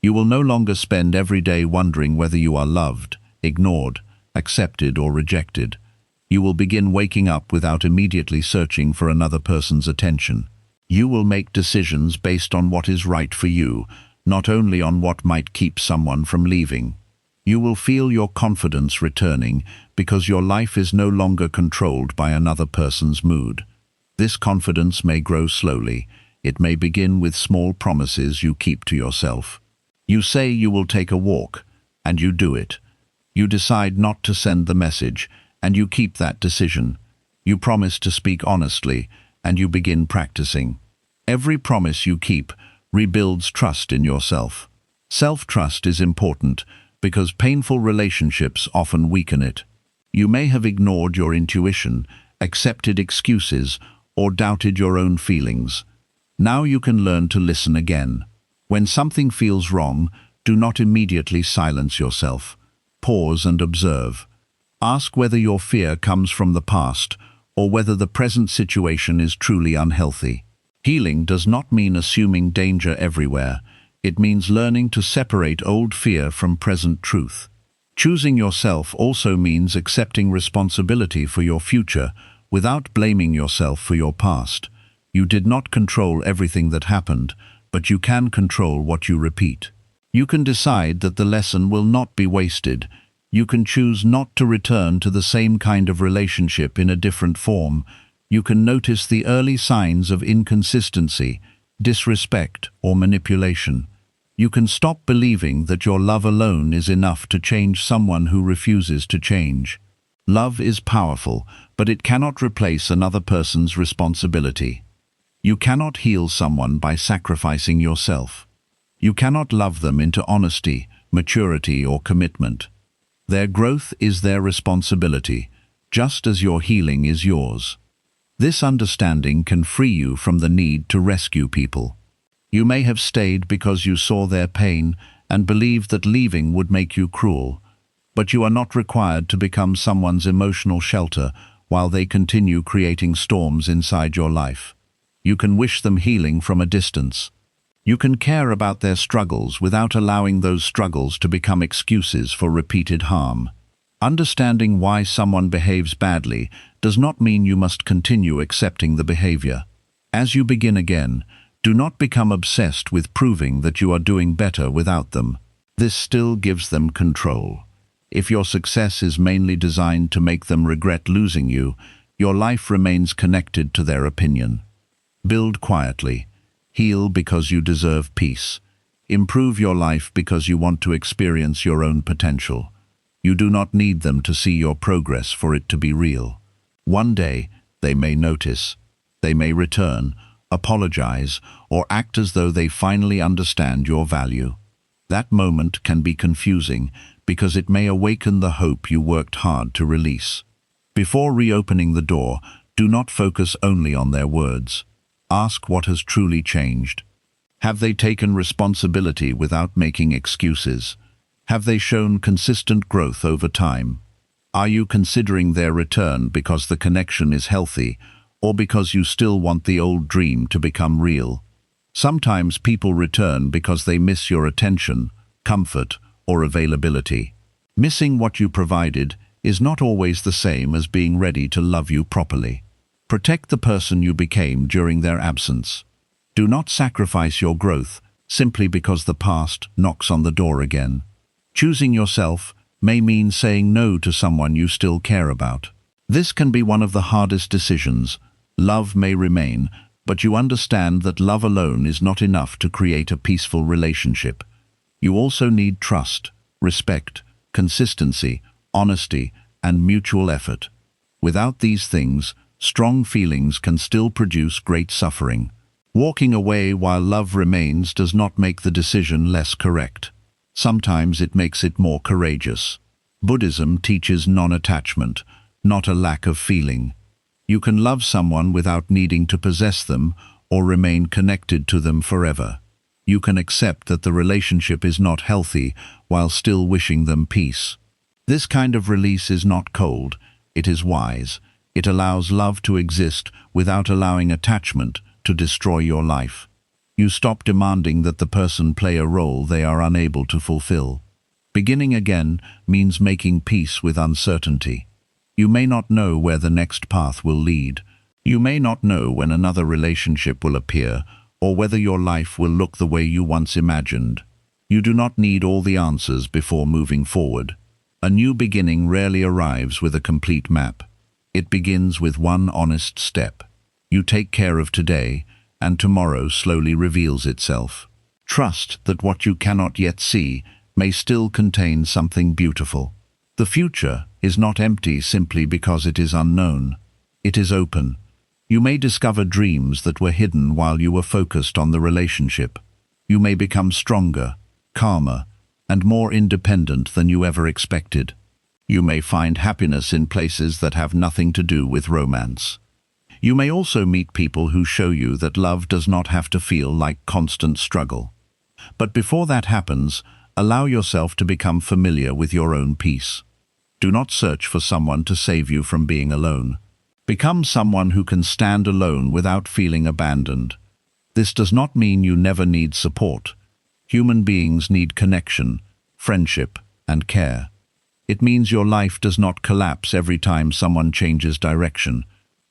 You will no longer spend every day wondering whether you are loved, ignored, accepted, or rejected. You will begin waking up without immediately searching for another person's attention. You will make decisions based on what is right for you, not only on what might keep someone from leaving. You will feel your confidence returning because your life is no longer controlled by another person's mood. This confidence may grow slowly. It may begin with small promises you keep to yourself. You say you will take a walk, and you do it. You decide not to send the message, and you keep that decision. You promise to speak honestly, and you begin practicing. Every promise you keep rebuilds trust in yourself. Self-trust is important because painful relationships often weaken it. You may have ignored your intuition, accepted excuses, or doubted your own feelings. Now you can learn to listen again. When something feels wrong, do not immediately silence yourself. Pause and observe. Ask whether your fear comes from the past or whether the present situation is truly unhealthy. Healing does not mean assuming danger everywhere. It means learning to separate old fear from present truth. Choosing yourself also means accepting responsibility for your future without blaming yourself for your past. You did not control everything that happened, but you can control what you repeat. You can decide that the lesson will not be wasted. You can choose not to return to the same kind of relationship in a different form. You can notice the early signs of inconsistency, disrespect, or manipulation. You can stop believing that your love alone is enough to change someone who refuses to change. Love is powerful, but it cannot replace another person's responsibility. You cannot heal someone by sacrificing yourself. You cannot love them into honesty, maturity, or commitment. Their growth is their responsibility, just as your healing is yours. This understanding can free you from the need to rescue people. You may have stayed because you saw their pain and believed that leaving would make you cruel, but you are not required to become someone's emotional shelter while they continue creating storms inside your life. You can wish them healing from a distance. You can care about their struggles without allowing those struggles to become excuses for repeated harm. Understanding why someone behaves badly does not mean you must continue accepting the behavior. As you begin again, do not become obsessed with proving that you are doing better without them. This still gives them control. If your success is mainly designed to make them regret losing you, your life remains connected to their opinion. Build quietly. Heal because you deserve peace. Improve your life because you want to experience your own potential. You do not need them to see your progress for it to be real. One day, they may notice. They may return, apologize, or act as though they finally understand your value. That moment can be confusing because it may awaken the hope you worked hard to release. Before reopening the door, do not focus only on their words. Ask what has truly changed. Have they taken responsibility without making excuses? Have they shown consistent growth over time? Are you considering their return because the connection is healthy, or because you still want the old dream to become real? Sometimes people return because they miss your attention, comfort, or availability. Missing what you provided is not always the same as being ready to love you properly. Protect the person you became during their absence. Do not sacrifice your growth simply because the past knocks on the door again. Choosing yourself may mean saying no to someone you still care about. This can be one of the hardest decisions. Love may remain, but you understand that love alone is not enough to create a peaceful relationship. You also need trust, respect, consistency, honesty, and mutual effort. Without these things, strong feelings can still produce great suffering. Walking away while love remains does not make the decision less correct. Sometimes it makes it more courageous. Buddhism teaches non-attachment, not a lack of feeling. You can love someone without needing to possess them or remain connected to them forever. You can accept that the relationship is not healthy while still wishing them peace. This kind of release is not cold, it is wise. It allows love to exist without allowing attachment to destroy your life. You stop demanding that the person play a role they are unable to fulfill. Beginning again means making peace with uncertainty. You may not know where the next path will lead. You may not know when another relationship will appear, or whether your life will look the way you once imagined. You do not need all the answers before moving forward. A new beginning rarely arrives with a complete map. It begins with one honest step. You take care of today, and tomorrow slowly reveals itself. Trust that what you cannot yet see may still contain something beautiful. The future is not empty simply because it is unknown. It is open. You may discover dreams that were hidden while you were focused on the relationship. You may become stronger, calmer, and more independent than you ever expected. You may find happiness in places that have nothing to do with romance. You may also meet people who show you that love does not have to feel like constant struggle. But before that happens, allow yourself to become familiar with your own peace. Do not search for someone to save you from being alone. Become someone who can stand alone without feeling abandoned. This does not mean you never need support. Human beings need connection, friendship, and care. It means your life does not collapse every time someone changes direction.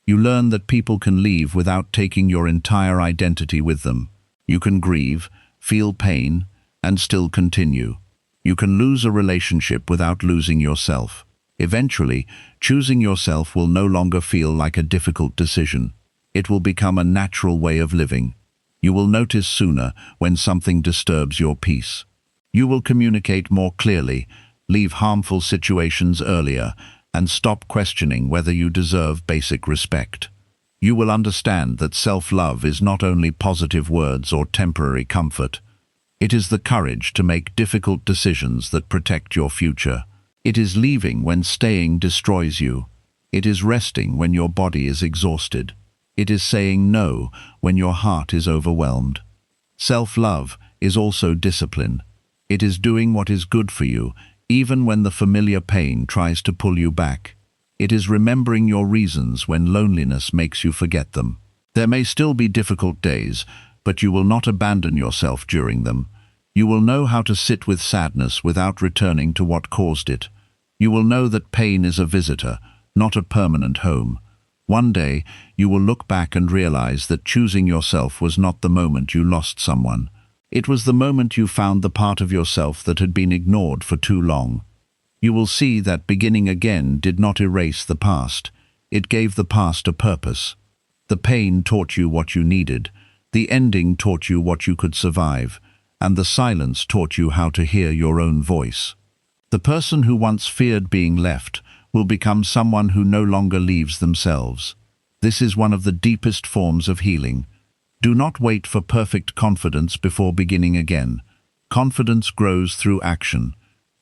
You learn that people can leave without taking your entire identity with them. You can grieve, feel pain, and still continue. You can lose a relationship without losing yourself. Eventually, choosing yourself will no longer feel like a difficult decision. It will become a natural way of living. You will notice sooner when something disturbs your peace. You will communicate more clearly, leave harmful situations earlier, and stop questioning whether you deserve basic respect. You will understand that self-love is not only positive words or temporary comfort. It is the courage to make difficult decisions that protect your future. It is leaving when staying destroys you. It is resting when your body is exhausted. It is saying no when your heart is overwhelmed. Self-love is also discipline. It is doing what is good for you, even when the familiar pain tries to pull you back. It is remembering your reasons when loneliness makes you forget them. There may still be difficult days, but you will not abandon yourself during them. You will know how to sit with sadness without returning to what caused it. You will know that pain is a visitor, not a permanent home. One day, you will look back and realize that choosing yourself was not the moment you lost someone. It was the moment you found the part of yourself that had been ignored for too long. You will see that beginning again did not erase the past. It gave the past a purpose. The pain taught you what you needed. The ending taught you what you could survive. And the silence taught you how to hear your own voice. The person who once feared being left will become someone who no longer leaves themselves. This is one of the deepest forms of healing. Do not wait for perfect confidence before beginning again. Confidence grows through action.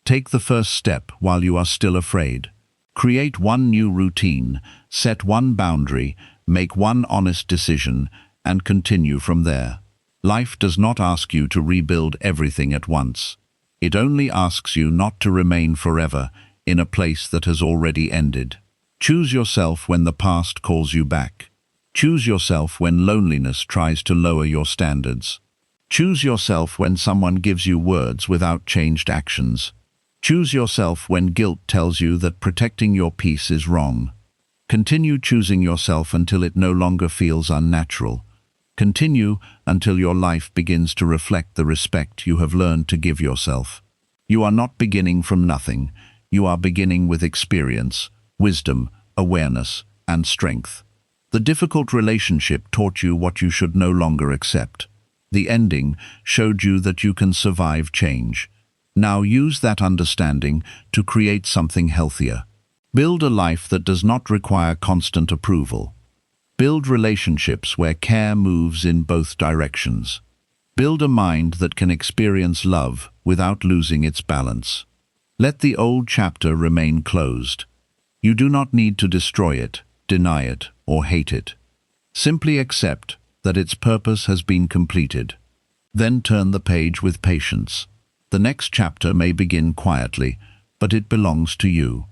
Take the first step while you are still afraid. Create one new routine, set one boundary, make one honest decision, and continue from there. Life does not ask you to rebuild everything at once. It only asks you not to remain forever in a place that has already ended. Choose yourself when the past calls you back. Choose yourself when loneliness tries to lower your standards. Choose yourself when someone gives you words without changed actions. Choose yourself when guilt tells you that protecting your peace is wrong. Continue choosing yourself until it no longer feels unnatural. Continue until your life begins to reflect the respect you have learned to give yourself. You are not beginning from nothing. You are beginning with experience, wisdom, awareness, and strength. The difficult relationship taught you what you should no longer accept. The ending showed you that you can survive change. Now use that understanding to create something healthier. Build a life that does not require constant approval. Build relationships where care moves in both directions. Build a mind that can experience love without losing its balance. Let the old chapter remain closed. You do not need to destroy it, deny it, or hate it. Simply accept that its purpose has been completed. Then turn the page with patience. The next chapter may begin quietly, but it belongs to you.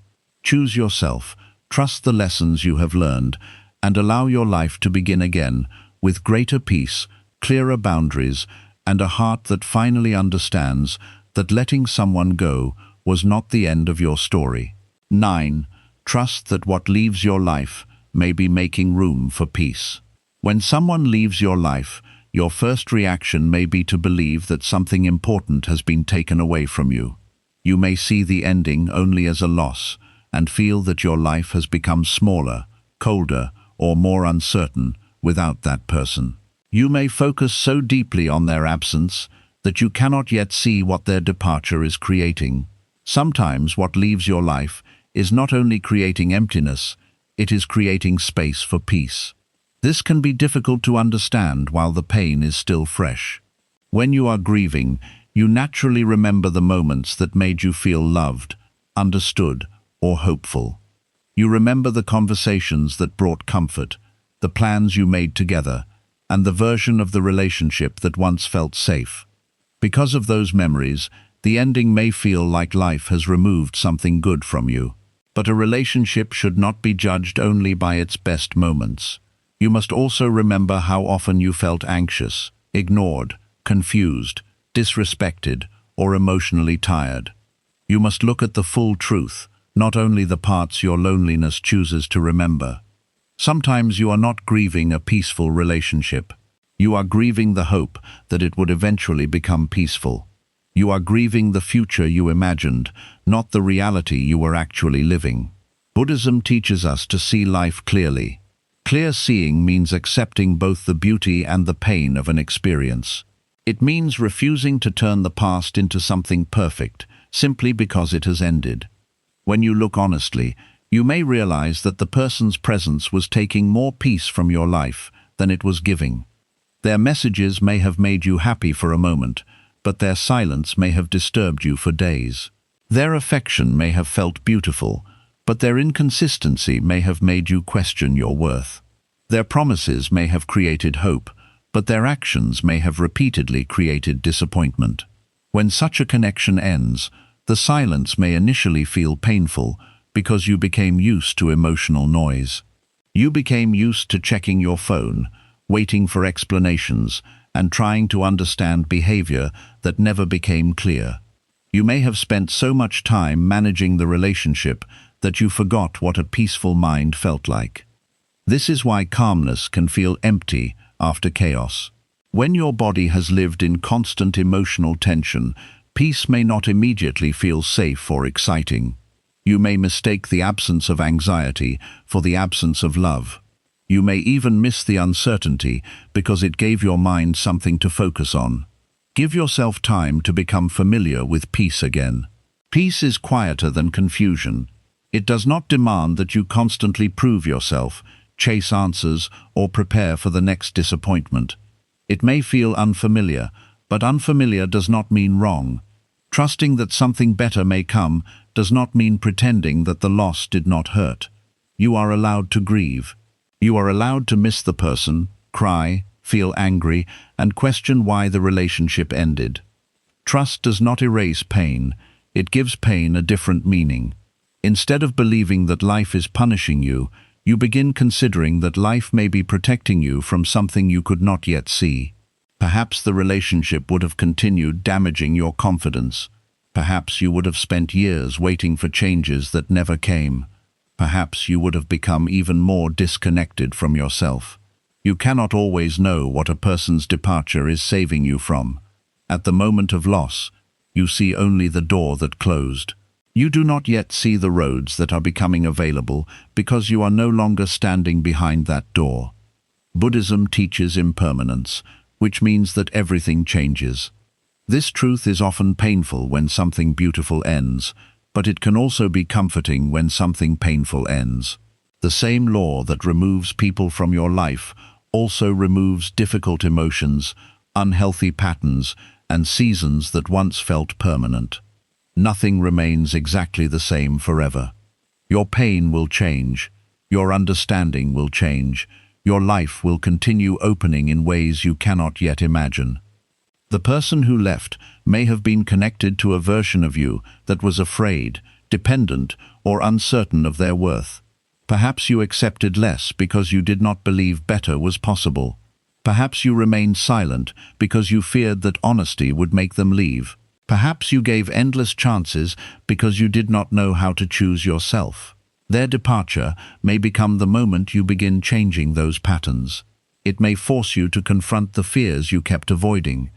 Choose yourself, trust the lessons you have learned, and allow your life to begin again with greater peace, clearer boundaries, and a heart that finally understands that letting someone go was not the end of your story. 9. Trust that what leaves your life may be making room for peace. When someone leaves your life, your first reaction may be to believe that something important has been taken away from you. You may see the ending only as a loss and feel that your life has become smaller, colder, or more uncertain without that person. You may focus so deeply on their absence that you cannot yet see what their departure is creating. Sometimes what leaves your life is not only creating emptiness, it is creating space for peace. This can be difficult to understand while the pain is still fresh. When you are grieving, you naturally remember the moments that made you feel loved, understood, or hopeful. You remember the conversations that brought comfort, the plans you made together, and the version of the relationship that once felt safe. Because of those memories, the ending may feel like life has removed something good from you. But a relationship should not be judged only by its best moments. You must also remember how often you felt anxious, ignored, confused, disrespected, or emotionally tired. You must look at the full truth, not only the parts your loneliness chooses to remember. Sometimes you are not grieving a peaceful relationship. You are grieving the hope that it would eventually become peaceful. You are grieving the future you imagined, not the reality you were actually living. Buddhism teaches us to see life clearly. Clear seeing means accepting both the beauty and the pain of an experience. It means refusing to turn the past into something perfect, simply because it has ended. When you look honestly, you may realize that the person's presence was taking more peace from your life than it was giving. Their messages may have made you happy for a moment, but their silence may have disturbed you for days. Their affection may have felt beautiful, but their inconsistency may have made you question your worth. Their promises may have created hope, but their actions may have repeatedly created disappointment. When such a connection ends, the silence may initially feel painful because you became used to emotional noise. You became used to checking your phone, waiting for explanations, and trying to understand behavior that never became clear. You may have spent so much time managing the relationship that you forgot what a peaceful mind felt like. This is why calmness can feel empty after chaos. When your body has lived in constant emotional tension, peace may not immediately feel safe or exciting. You may mistake the absence of anxiety for the absence of love. You may even miss the uncertainty because it gave your mind something to focus on. Give yourself time to become familiar with peace again. Peace is quieter than confusion. It does not demand that you constantly prove yourself, chase answers, or prepare for the next disappointment. It may feel unfamiliar, but unfamiliar does not mean wrong. Trusting that something better may come does not mean pretending that the loss did not hurt. You are allowed to grieve. You are allowed to miss the person, cry, feel angry, and question why the relationship ended. Trust does not erase pain. It gives pain a different meaning. Instead of believing that life is punishing you, you begin considering that life may be protecting you from something you could not yet see. Perhaps the relationship would have continued damaging your confidence. Perhaps you would have spent years waiting for changes that never came. Perhaps you would have become even more disconnected from yourself. You cannot always know what a person's departure is saving you from. At the moment of loss, you see only the door that closed. You do not yet see the roads that are becoming available because you are no longer standing behind that door. Buddhism teaches impermanence, which means that everything changes. This truth is often painful when something beautiful ends, but it can also be comforting when something painful ends. The same law that removes people from your life also removes difficult emotions, unhealthy patterns, and seasons that once felt permanent. Nothing remains exactly the same forever. Your pain will change. Your understanding will change. Your life will continue opening in ways you cannot yet imagine. The person who left may have been connected to a version of you that was afraid, dependent, or uncertain of their worth. Perhaps you accepted less because you did not believe better was possible. Perhaps you remained silent because you feared that honesty would make them leave. Perhaps you gave endless chances because you did not know how to choose yourself. Their departure may become the moment you begin changing those patterns. It may force you to confront the fears you kept avoiding.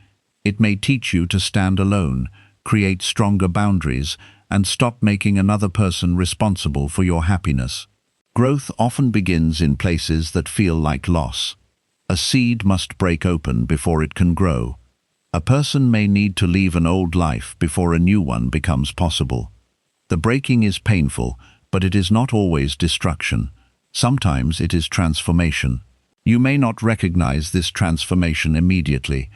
It may teach you to stand alone, create stronger boundaries, and stop making another person responsible for your happiness. Growth often begins in places that feel like loss. A seed must break open before it can grow. A person may need to leave an old life before a new one becomes possible. The breaking is painful, but it is not always destruction. Sometimes it is transformation. You may not recognize this transformation immediately.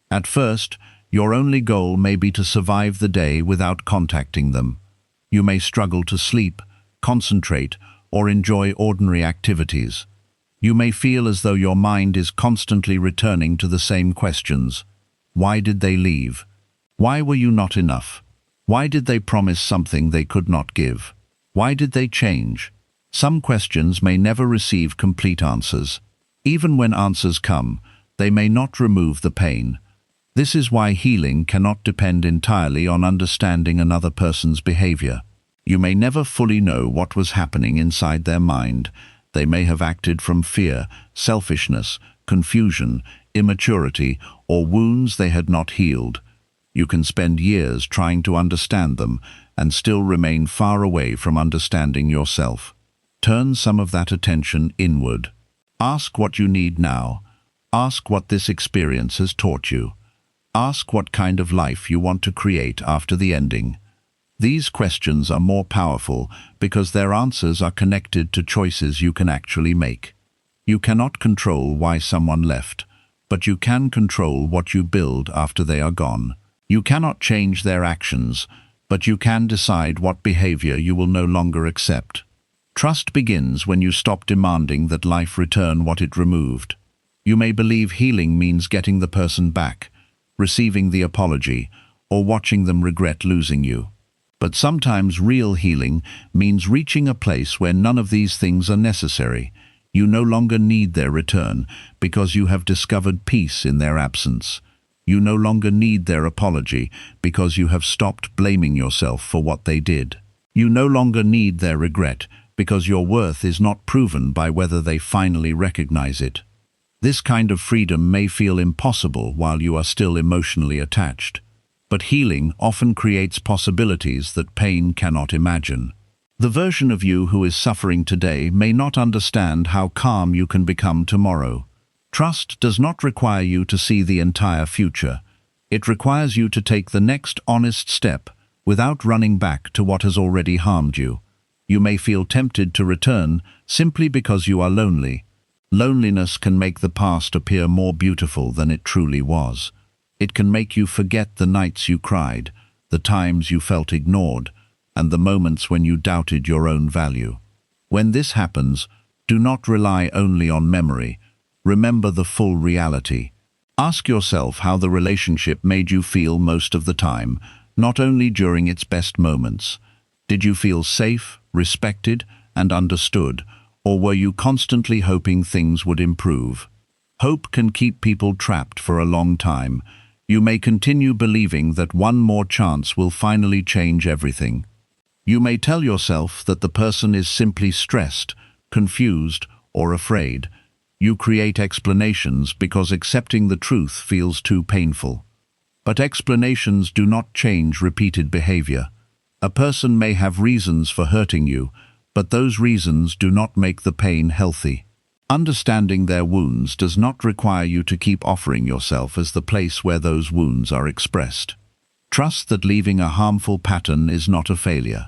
At first, your only goal may be to survive the day without contacting them. You may struggle to sleep, concentrate, or enjoy ordinary activities. You may feel as though your mind is constantly returning to the same questions. Why did they leave? Why were you not enough? Why did they promise something they could not give? Why did they change? Some questions may never receive complete answers. Even when answers come, they may not remove the pain. This is why healing cannot depend entirely on understanding another person's behavior. You may never fully know what was happening inside their mind. They may have acted from fear, selfishness, confusion, immaturity, or wounds they had not healed. You can spend years trying to understand them and still remain far away from understanding yourself. Turn some of that attention inward. Ask what you need now. Ask what this experience has taught you. Ask what kind of life you want to create after the ending. These questions are more powerful because their answers are connected to choices you can actually make. You cannot control why someone left, but you can control what you build after they are gone. You cannot change their actions, but you can decide what behavior you will no longer accept. Trust begins when you stop demanding that life return what it removed. You may believe healing means getting the person back, receiving the apology, or watching them regret losing you. But sometimes real healing means reaching a place where none of these things are necessary. You no longer need their return because you have discovered peace in their absence. You no longer need their apology because you have stopped blaming yourself for what they did. You no longer need their regret because your worth is not proven by whether they finally recognize it. This kind of freedom may feel impossible while you are still emotionally attached, but healing often creates possibilities that pain cannot imagine. The version of you who is suffering today may not understand how calm you can become tomorrow. Trust does not require you to see the entire future. It requires you to take the next honest step without running back to what has already harmed you. You may feel tempted to return simply because you are lonely. Loneliness can make the past appear more beautiful than it truly was. It can make you forget the nights you cried, the times you felt ignored, and the moments when you doubted your own value. When this happens, do not rely only on memory. Remember the full reality. Ask yourself how the relationship made you feel most of the time, not only during its best moments. Did you feel safe, respected, and understood? Or were you constantly hoping things would improve? Hope can keep people trapped for a long time. You may continue believing that one more chance will finally change everything. You may tell yourself that the person is simply stressed, confused, or afraid. You create explanations because accepting the truth feels too painful. But explanations do not change repeated behavior. A person may have reasons for hurting you, but those reasons do not make the pain healthy. Understanding their wounds does not require you to keep offering yourself as the place where those wounds are expressed. Trust that leaving a harmful pattern is not a failure.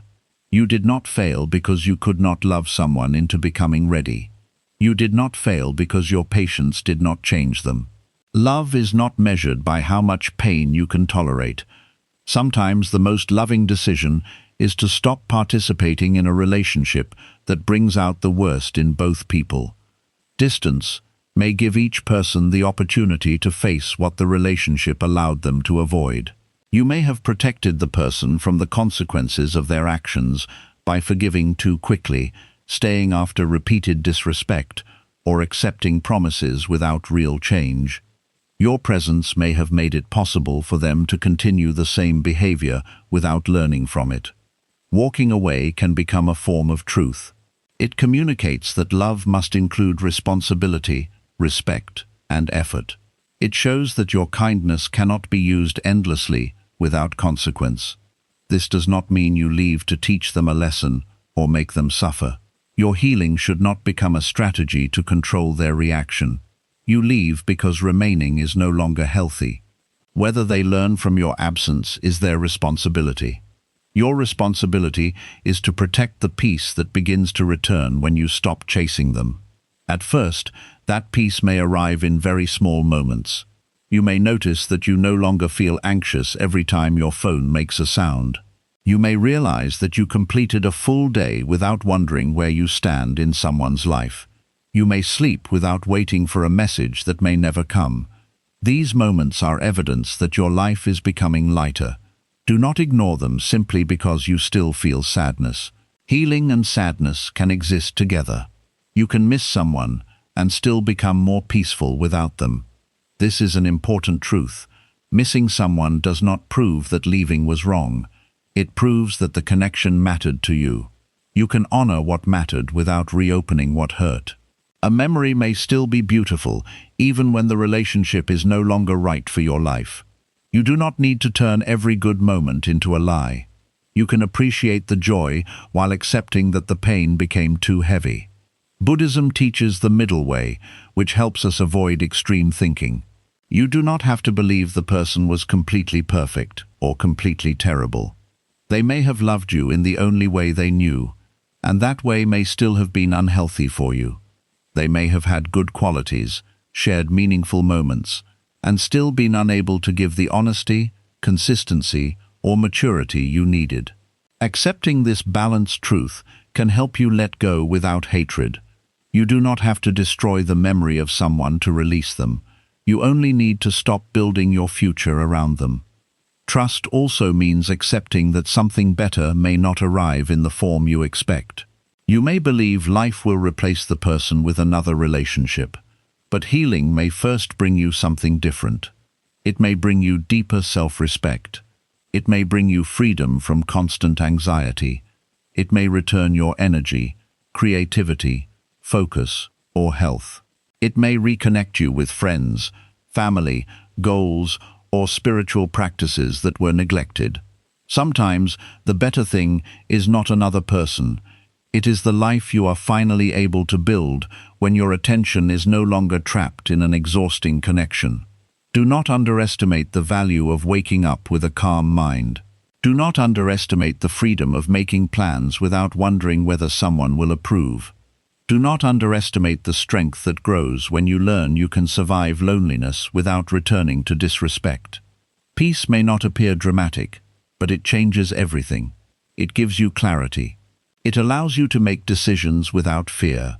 You did not fail because you could not love someone into becoming ready. You did not fail because your patience did not change them. Love is not measured by how much pain you can tolerate. Sometimes the most loving decision is to stop participating in a relationship that brings out the worst in both people. Distance may give each person the opportunity to face what the relationship allowed them to avoid. You may have protected the person from the consequences of their actions by forgiving too quickly, staying after repeated disrespect, or accepting promises without real change. Your presence may have made it possible for them to continue the same behavior without learning from it. Walking away can become a form of truth. It communicates that love must include responsibility, respect, and effort. It shows that your kindness cannot be used endlessly without consequence. This does not mean you leave to teach them a lesson or make them suffer. Your healing should not become a strategy to control their reaction. You leave because remaining is no longer healthy. Whether they learn from your absence is their responsibility. Your responsibility is to protect the peace that begins to return when you stop chasing them. At first, that peace may arrive in very small moments. You may notice that you no longer feel anxious every time your phone makes a sound. You may realize that you completed a full day without wondering where you stand in someone's life. You may sleep without waiting for a message that may never come. These moments are evidence that your life is becoming lighter. Do not ignore them simply because you still feel sadness. Healing and sadness can exist together. You can miss someone and still become more peaceful without them. This is an important truth. Missing someone does not prove that leaving was wrong. It proves that the connection mattered to you. You can honor what mattered without reopening what hurt. A memory may still be beautiful, even when the relationship is no longer right for your life. You do not need to turn every good moment into a lie. You can appreciate the joy while accepting that the pain became too heavy. Buddhism teaches the middle way, which helps us avoid extreme thinking. You do not have to believe the person was completely perfect or completely terrible. They may have loved you in the only way they knew, and that way may still have been unhealthy for you. They may have had good qualities, shared meaningful moments, and still been unable to give the honesty, consistency, or maturity you needed. Accepting this balanced truth can help you let go without hatred. You do not have to destroy the memory of someone to release them. You only need to stop building your future around them. Trust also means accepting that something better may not arrive in the form you expect. You may believe life will replace the person with another relationship, but healing may first bring you something different. It may bring you deeper self-respect. It may bring you freedom from constant anxiety. It may return your energy, creativity, focus, or health. It may reconnect you with friends, family, goals, or spiritual practices that were neglected. Sometimes the better thing is not another person. It is the life you are finally able to build when your attention is no longer trapped in an exhausting connection. Do not underestimate the value of waking up with a calm mind. Do not underestimate the freedom of making plans without wondering whether someone will approve. Do not underestimate the strength that grows when you learn you can survive loneliness without returning to disrespect. Peace may not appear dramatic, but it changes everything. It gives you clarity. It allows you to make decisions without fear.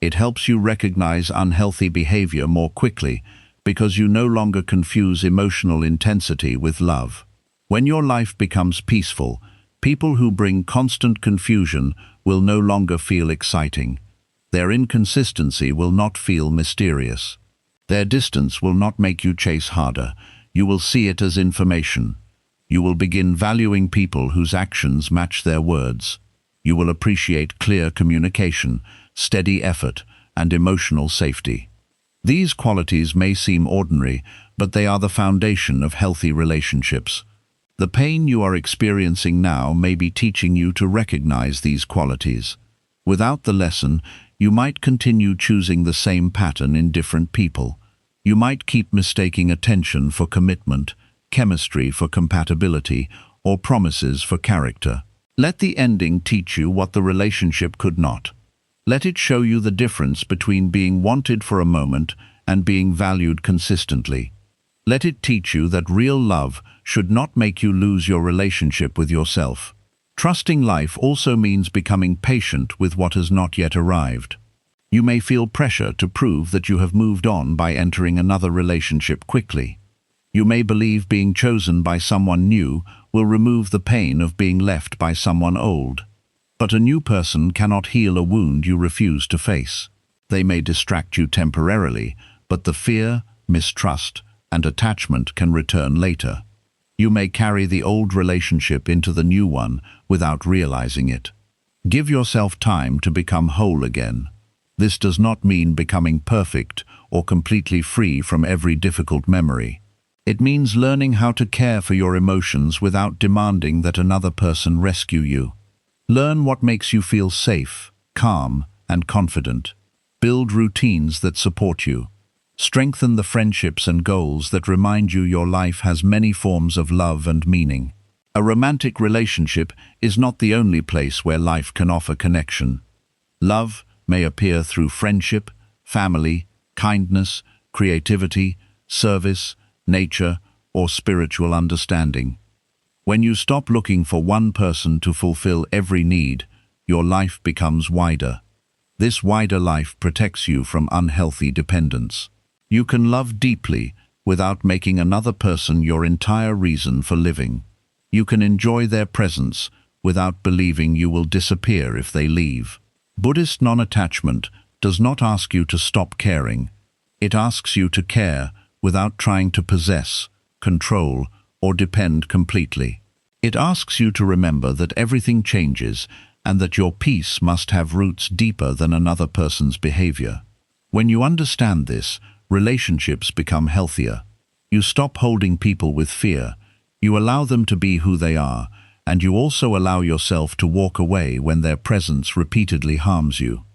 It helps you recognize unhealthy behavior more quickly because you no longer confuse emotional intensity with love. When your life becomes peaceful, people who bring constant confusion will no longer feel exciting. Their inconsistency will not feel mysterious. Their distance will not make you chase harder. You will see it as information. You will begin valuing people whose actions match their words. You will appreciate clear communication, steady effort, and emotional safety. These qualities may seem ordinary, but they are the foundation of healthy relationships. The pain you are experiencing now may be teaching you to recognize these qualities. Without the lesson, you might continue choosing the same pattern in different people. You might keep mistaking attention for commitment, chemistry for compatibility, or promises for character. Let the ending teach you what the relationship could not. Let it show you the difference between being wanted for a moment and being valued consistently. Let it teach you that real love should not make you lose your relationship with yourself. Trusting life also means becoming patient with what has not yet arrived. You may feel pressure to prove that you have moved on by entering another relationship quickly. You may believe being chosen by someone new will remove the pain of being left by someone old. But a new person cannot heal a wound you refuse to face. They may distract you temporarily, but the fear, mistrust, and attachment can return later. You may carry the old relationship into the new one without realizing it. Give yourself time to become whole again. This does not mean becoming perfect or completely free from every difficult memory. It means learning how to care for your emotions without demanding that another person rescue you. Learn what makes you feel safe, calm, and confident. Build routines that support you. Strengthen the friendships and goals that remind you your life has many forms of love and meaning. A romantic relationship is not the only place where life can offer connection. Love may appear through friendship, family, kindness, creativity, service, nature, or spiritual understanding. When you stop looking for one person to fulfill every need, your life becomes wider. This wider life protects you from unhealthy dependence. You can love deeply without making another person your entire reason for living. You can enjoy their presence without believing you will disappear if they leave. Buddhist non-attachment does not ask you to stop caring. It asks you to care without trying to possess, control, or depend completely. It asks you to remember that everything changes and that your peace must have roots deeper than another person's behavior. When you understand this, relationships become healthier. You stop holding people with fear. You allow them to be who they are, and you also allow yourself to walk away when their presence repeatedly harms you.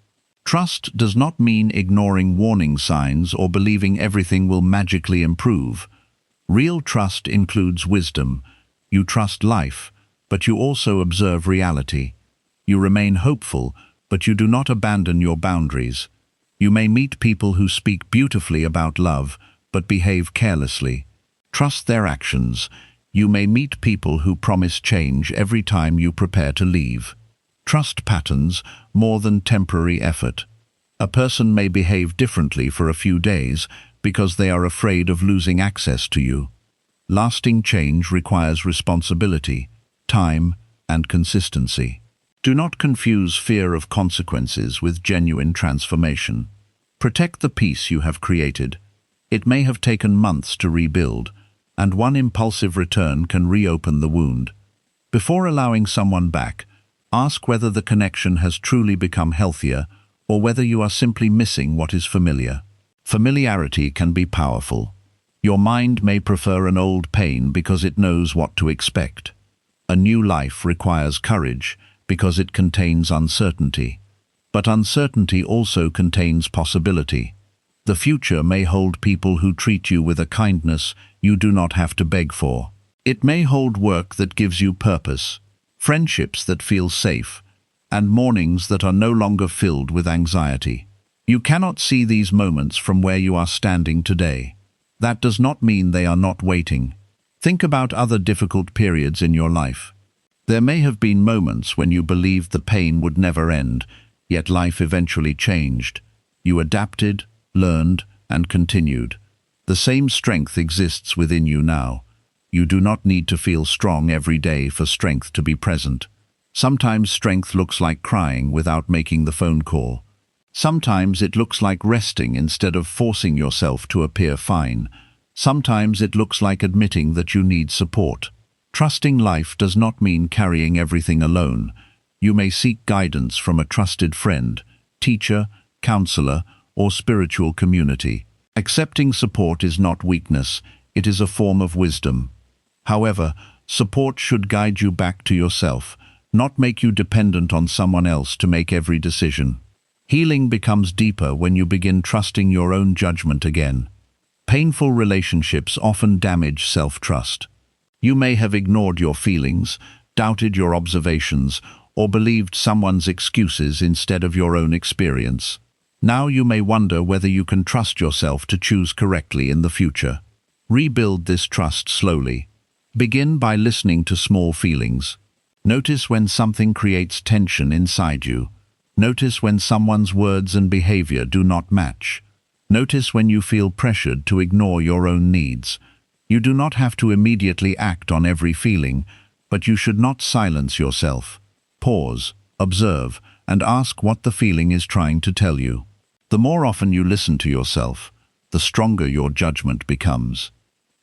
Trust does not mean ignoring warning signs or believing everything will magically improve. Real trust includes wisdom. You trust life, but you also observe reality. You remain hopeful, but you do not abandon your boundaries. You may meet people who speak beautifully about love, but behave carelessly. Trust their actions. You may meet people who promise change every time you prepare to leave. Trust patterns more than temporary effort. A person may behave differently for a few days because they are afraid of losing access to you. Lasting change requires responsibility, time, and consistency. Do not confuse fear of consequences with genuine transformation. Protect the peace you have created. It may have taken months to rebuild, and one impulsive return can reopen the wound. Before allowing someone back, ask whether the connection has truly become healthier or whether you are simply missing what is familiar. Familiarity can be powerful. Your mind may prefer an old pain because it knows what to expect. A new life requires courage because it contains uncertainty. But uncertainty also contains possibility. The future may hold people who treat you with a kindness you do not have to beg for. It may hold work that gives you purpose, friendships that feel safe, and mornings that are no longer filled with anxiety. You cannot see these moments from where you are standing today. That does not mean they are not waiting. Think about other difficult periods in your life. There may have been moments when you believed the pain would never end, yet life eventually changed. You adapted, learned, and continued. The same strength exists within you now. You do not need to feel strong every day for strength to be present. Sometimes strength looks like crying without making the phone call. Sometimes it looks like resting instead of forcing yourself to appear fine. Sometimes it looks like admitting that you need support. Trusting life does not mean carrying everything alone. You may seek guidance from a trusted friend, teacher, counselor, or spiritual community. Accepting support is not weakness, it is a form of wisdom. However, support should guide you back to yourself, not make you dependent on someone else to make every decision. Healing becomes deeper when you begin trusting your own judgment again. Painful relationships often damage self-trust. You may have ignored your feelings, doubted your observations, or believed someone's excuses instead of your own experience. Now you may wonder whether you can trust yourself to choose correctly in the future. Rebuild this trust slowly. Begin by listening to small feelings. Notice when something creates tension inside you. Notice when someone's words and behavior do not match. Notice when you feel pressured to ignore your own needs. You do not have to immediately act on every feeling, but you should not silence yourself. Pause, observe, and ask what the feeling is trying to tell you. The more often you listen to yourself, the stronger your judgment becomes.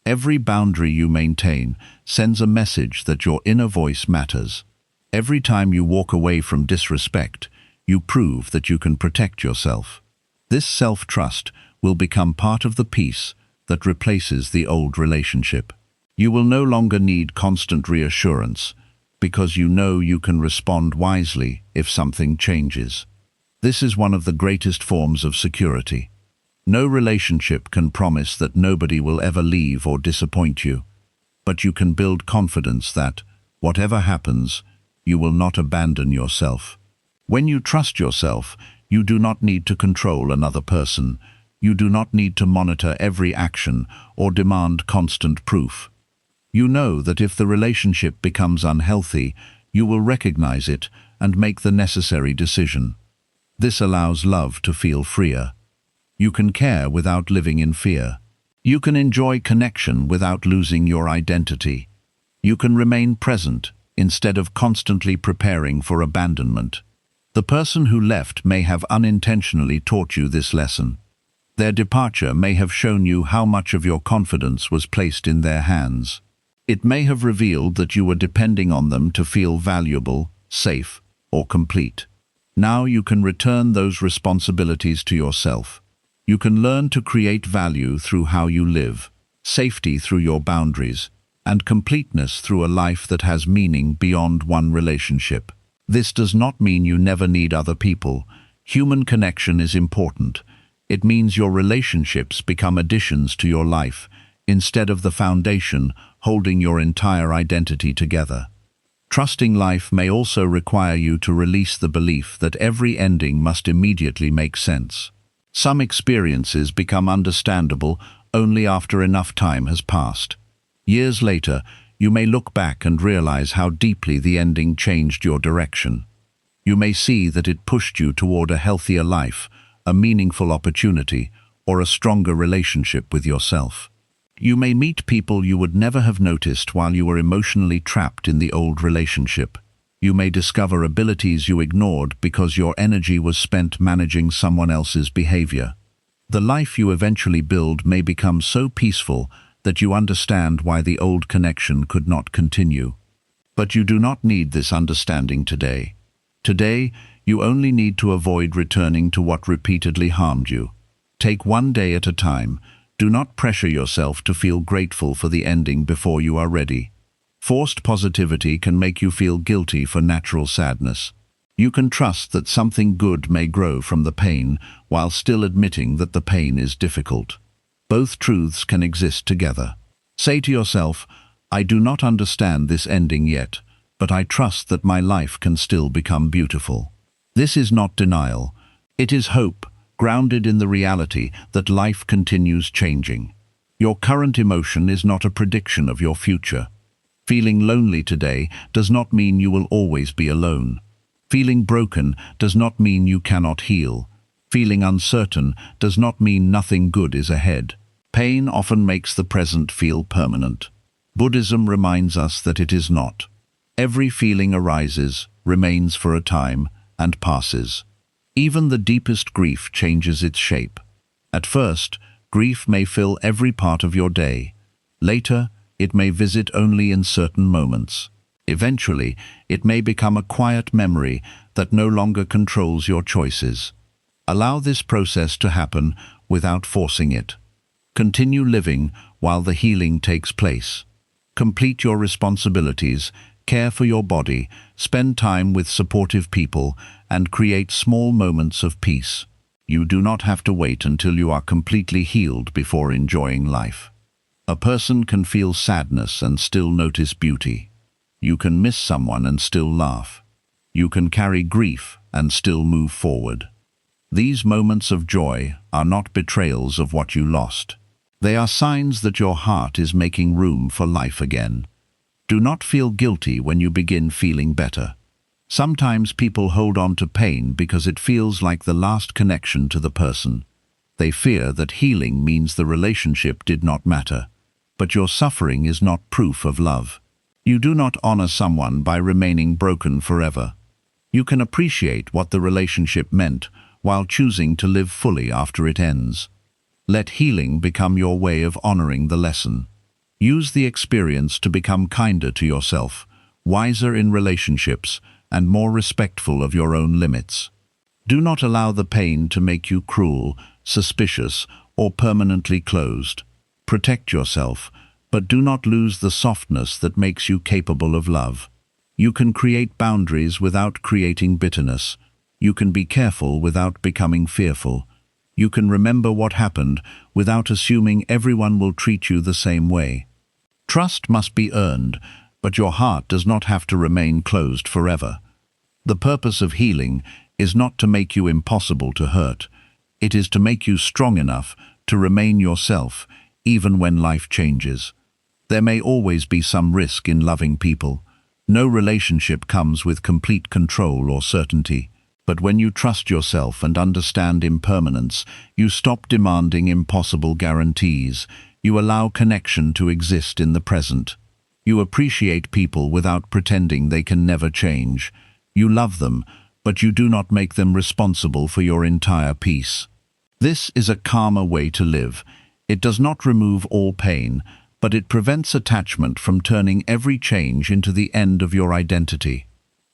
Every boundary you maintain sends a message that your inner voice matters. Every time you walk away from disrespect, you prove that you can protect yourself. This self-trust will become part of the peace that replaces the old relationship. You will no longer need constant reassurance because you know you can respond wisely if something changes. This is one of the greatest forms of security. No relationship can promise that nobody will ever leave or disappoint you, but you can build confidence that, whatever happens, you will not abandon yourself. When you trust yourself, you do not need to control another person. You do not need to monitor every action or demand constant proof. You know that if the relationship becomes unhealthy, you will recognize it and make the necessary decision. This allows love to feel freer. You can care without living in fear. You can enjoy connection without losing your identity. You can remain present instead of constantly preparing for abandonment. The person who left may have unintentionally taught you this lesson. Their departure may have shown you how much of your confidence was placed in their hands. It may have revealed that you were depending on them to feel valuable, safe, or complete. Now you can return those responsibilities to yourself. You can learn to create value through how you live, safety through your boundaries, and completeness through a life that has meaning beyond one relationship. This does not mean you never need other people. Human connection is important. It means your relationships become additions to your life, instead of the foundation holding your entire identity together. Trusting life may also require you to release the belief that every ending must immediately make sense. Some experiences become understandable only after enough time has passed. Years later, you may look back and realize how deeply the ending changed your direction. You may see that it pushed you toward a healthier life, a meaningful opportunity, or a stronger relationship with yourself. You may meet people you would never have noticed while you were emotionally trapped in the old relationship. You may discover abilities you ignored because your energy was spent managing someone else's behavior. The life you eventually build may become so peaceful that you understand why the old connection could not continue. But you do not need this understanding today. Today, you only need to avoid returning to what repeatedly harmed you. Take one day at a time. Do not pressure yourself to feel grateful for the ending before you are ready. Forced positivity can make you feel guilty for natural sadness. You can trust that something good may grow from the pain while still admitting that the pain is difficult. Both truths can exist together. Say to yourself, I do not understand this ending yet, but I trust that my life can still become beautiful. This is not denial. It is hope, grounded in the reality that life continues changing. Your current emotion is not a prediction of your future. Feeling lonely today does not mean you will always be alone. Feeling broken does not mean you cannot heal. Feeling uncertain does not mean nothing good is ahead. Pain often makes the present feel permanent. Buddhism reminds us that it is not. Every feeling arises, remains for a time, and passes. Even the deepest grief changes its shape. At first, grief may fill every part of your day. Later, it may visit only in certain moments. Eventually, it may become a quiet memory that no longer controls your choices. Allow this process to happen without forcing it. Continue living while the healing takes place. Complete your responsibilities, care for your body, spend time with supportive people, and create small moments of peace. You do not have to wait until you are completely healed before enjoying life. A person can feel sadness and still notice beauty. You can miss someone and still laugh. You can carry grief and still move forward. These moments of joy are not betrayals of what you lost. They are signs that your heart is making room for life again. Do not feel guilty when you begin feeling better. Sometimes people hold on to pain because it feels like the last connection to the person. They fear that healing means the relationship did not matter. But your suffering is not proof of love. You do not honor someone by remaining broken forever. You can appreciate what the relationship meant while choosing to live fully after it ends. Let healing become your way of honoring the lesson. Use the experience to become kinder to yourself, wiser in relationships, and more respectful of your own limits. Do not allow the pain to make you cruel, suspicious, or permanently closed. Protect yourself, but do not lose the softness that makes you capable of love. You can create boundaries without creating bitterness. You can be careful without becoming fearful. You can remember what happened without assuming everyone will treat you the same way. Trust must be earned, but your heart does not have to remain closed forever. The purpose of healing is not to make you impossible to hurt. It is to make you strong enough to remain yourself, even when life changes. There may always be some risk in loving people. No relationship comes with complete control or certainty. But when you trust yourself and understand impermanence, you stop demanding impossible guarantees. You allow connection to exist in the present. You appreciate people without pretending they can never change. You love them, but you do not make them responsible for your entire peace. This is a calmer way to live. It does not remove all pain, but it prevents attachment from turning every change into the end of your identity.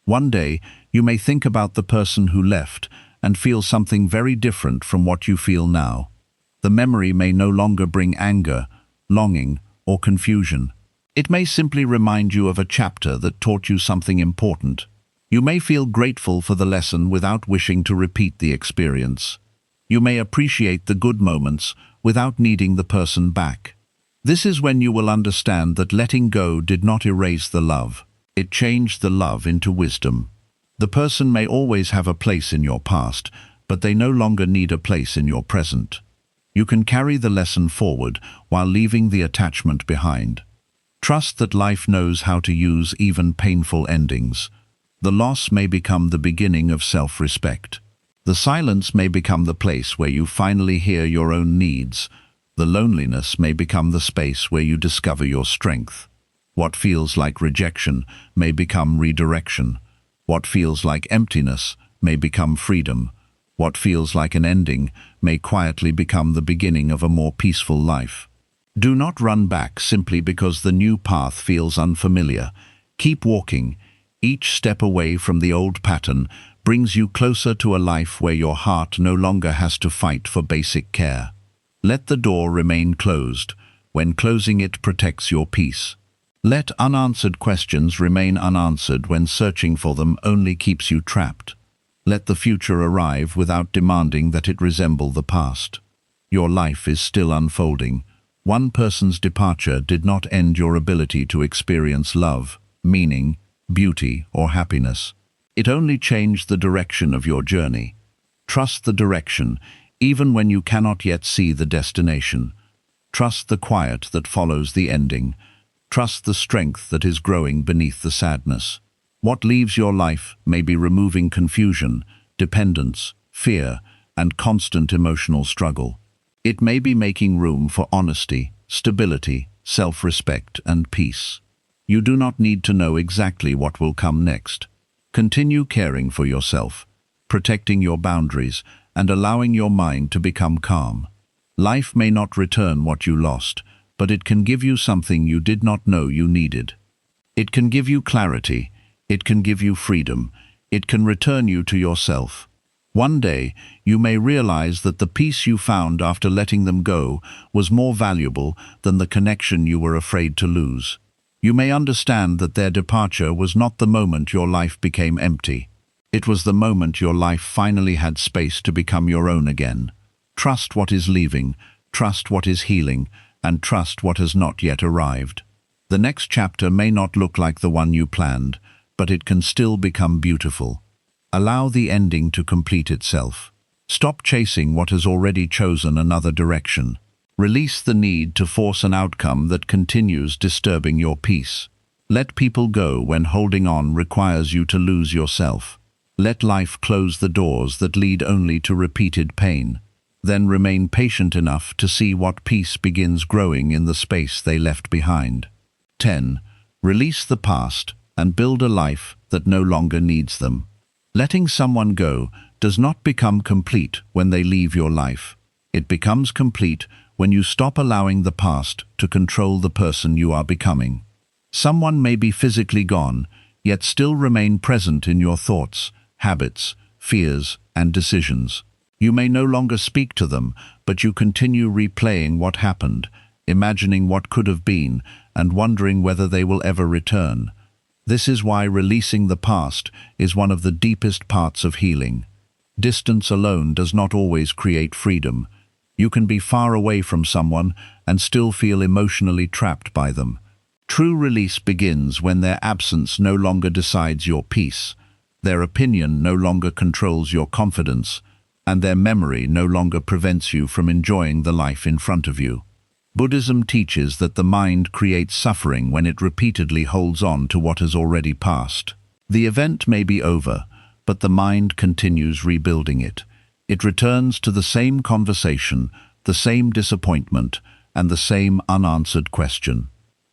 One day, you may think about the person who left and feel something very different from what you feel now. The memory may no longer bring anger, longing, or confusion. It may simply remind you of a chapter that taught you something important. You may feel grateful for the lesson without wishing to repeat the experience. You may appreciate the good moments without needing the person back. This is when you will understand that letting go did not erase the love. It changed the love into wisdom. The person may always have a place in your past, but they no longer need a place in your present. You can carry the lesson forward while leaving the attachment behind. Trust that life knows how to use even painful endings. The loss may become the beginning of self-respect. The silence may become the place where you finally hear your own needs. The loneliness may become the space where you discover your strength. What feels like rejection may become redirection. What feels like emptiness may become freedom. What feels like an ending may quietly become the beginning of a more peaceful life. Do not run back simply because the new path feels unfamiliar. Keep walking. Each step away from the old pattern brings you closer to a life where your heart no longer has to fight for basic care. Let the door remain closed. When closing it protects your peace. Let unanswered questions remain unanswered when searching for them only keeps you trapped. Let the future arrive without demanding that it resemble the past. Your life is still unfolding. One person's departure did not end your ability to experience love, meaning, beauty, or happiness. It only changed the direction of your journey. Trust the direction, even when you cannot yet see the destination. Trust the quiet that follows the ending. Trust the strength that is growing beneath the sadness. What leaves your life may be removing confusion, dependence, fear, and constant emotional struggle. It may be making room for honesty, stability, self-respect, and peace. You do not need to know exactly what will come next. Continue caring for yourself, protecting your boundaries, and allowing your mind to become calm. Life may not return what you lost, but it can give you something you did not know you needed. It can give you clarity. It can give you freedom. It can return you to yourself. One day, you may realize that the peace you found after letting them go was more valuable than the connection you were afraid to lose. You may understand that their departure was not the moment your life became empty. It was the moment your life finally had space to become your own again. Trust what is leaving, trust what is healing, and trust what has not yet arrived. The next chapter may not look like the one you planned, but it can still become beautiful. Allow the ending to complete itself. Stop chasing what has already chosen another direction. Release the need to force an outcome that continues disturbing your peace. Let people go when holding on requires you to lose yourself. Let life close the doors that lead only to repeated pain. Then remain patient enough to see what peace begins growing in the space they left behind. 10. Release the past and build a life that no longer needs them. Letting someone go does not become complete when they leave your life. It becomes complete when you stop allowing the past to control the person you are becoming. Someone may be physically gone, yet still remain present in your thoughts, habits, fears, and decisions. You may no longer speak to them, but you continue replaying what happened, imagining what could have been, and wondering whether they will ever return. This is why releasing the past is one of the deepest parts of healing. Distance alone does not always create freedom. You can be far away from someone and still feel emotionally trapped by them. True release begins when their absence no longer decides your peace, their opinion no longer controls your confidence, and their memory no longer prevents you from enjoying the life in front of you. Buddhism teaches that the mind creates suffering when it repeatedly holds on to what has already passed. The event may be over, but the mind continues rebuilding it. It returns to the same conversation, the same disappointment, and the same unanswered question.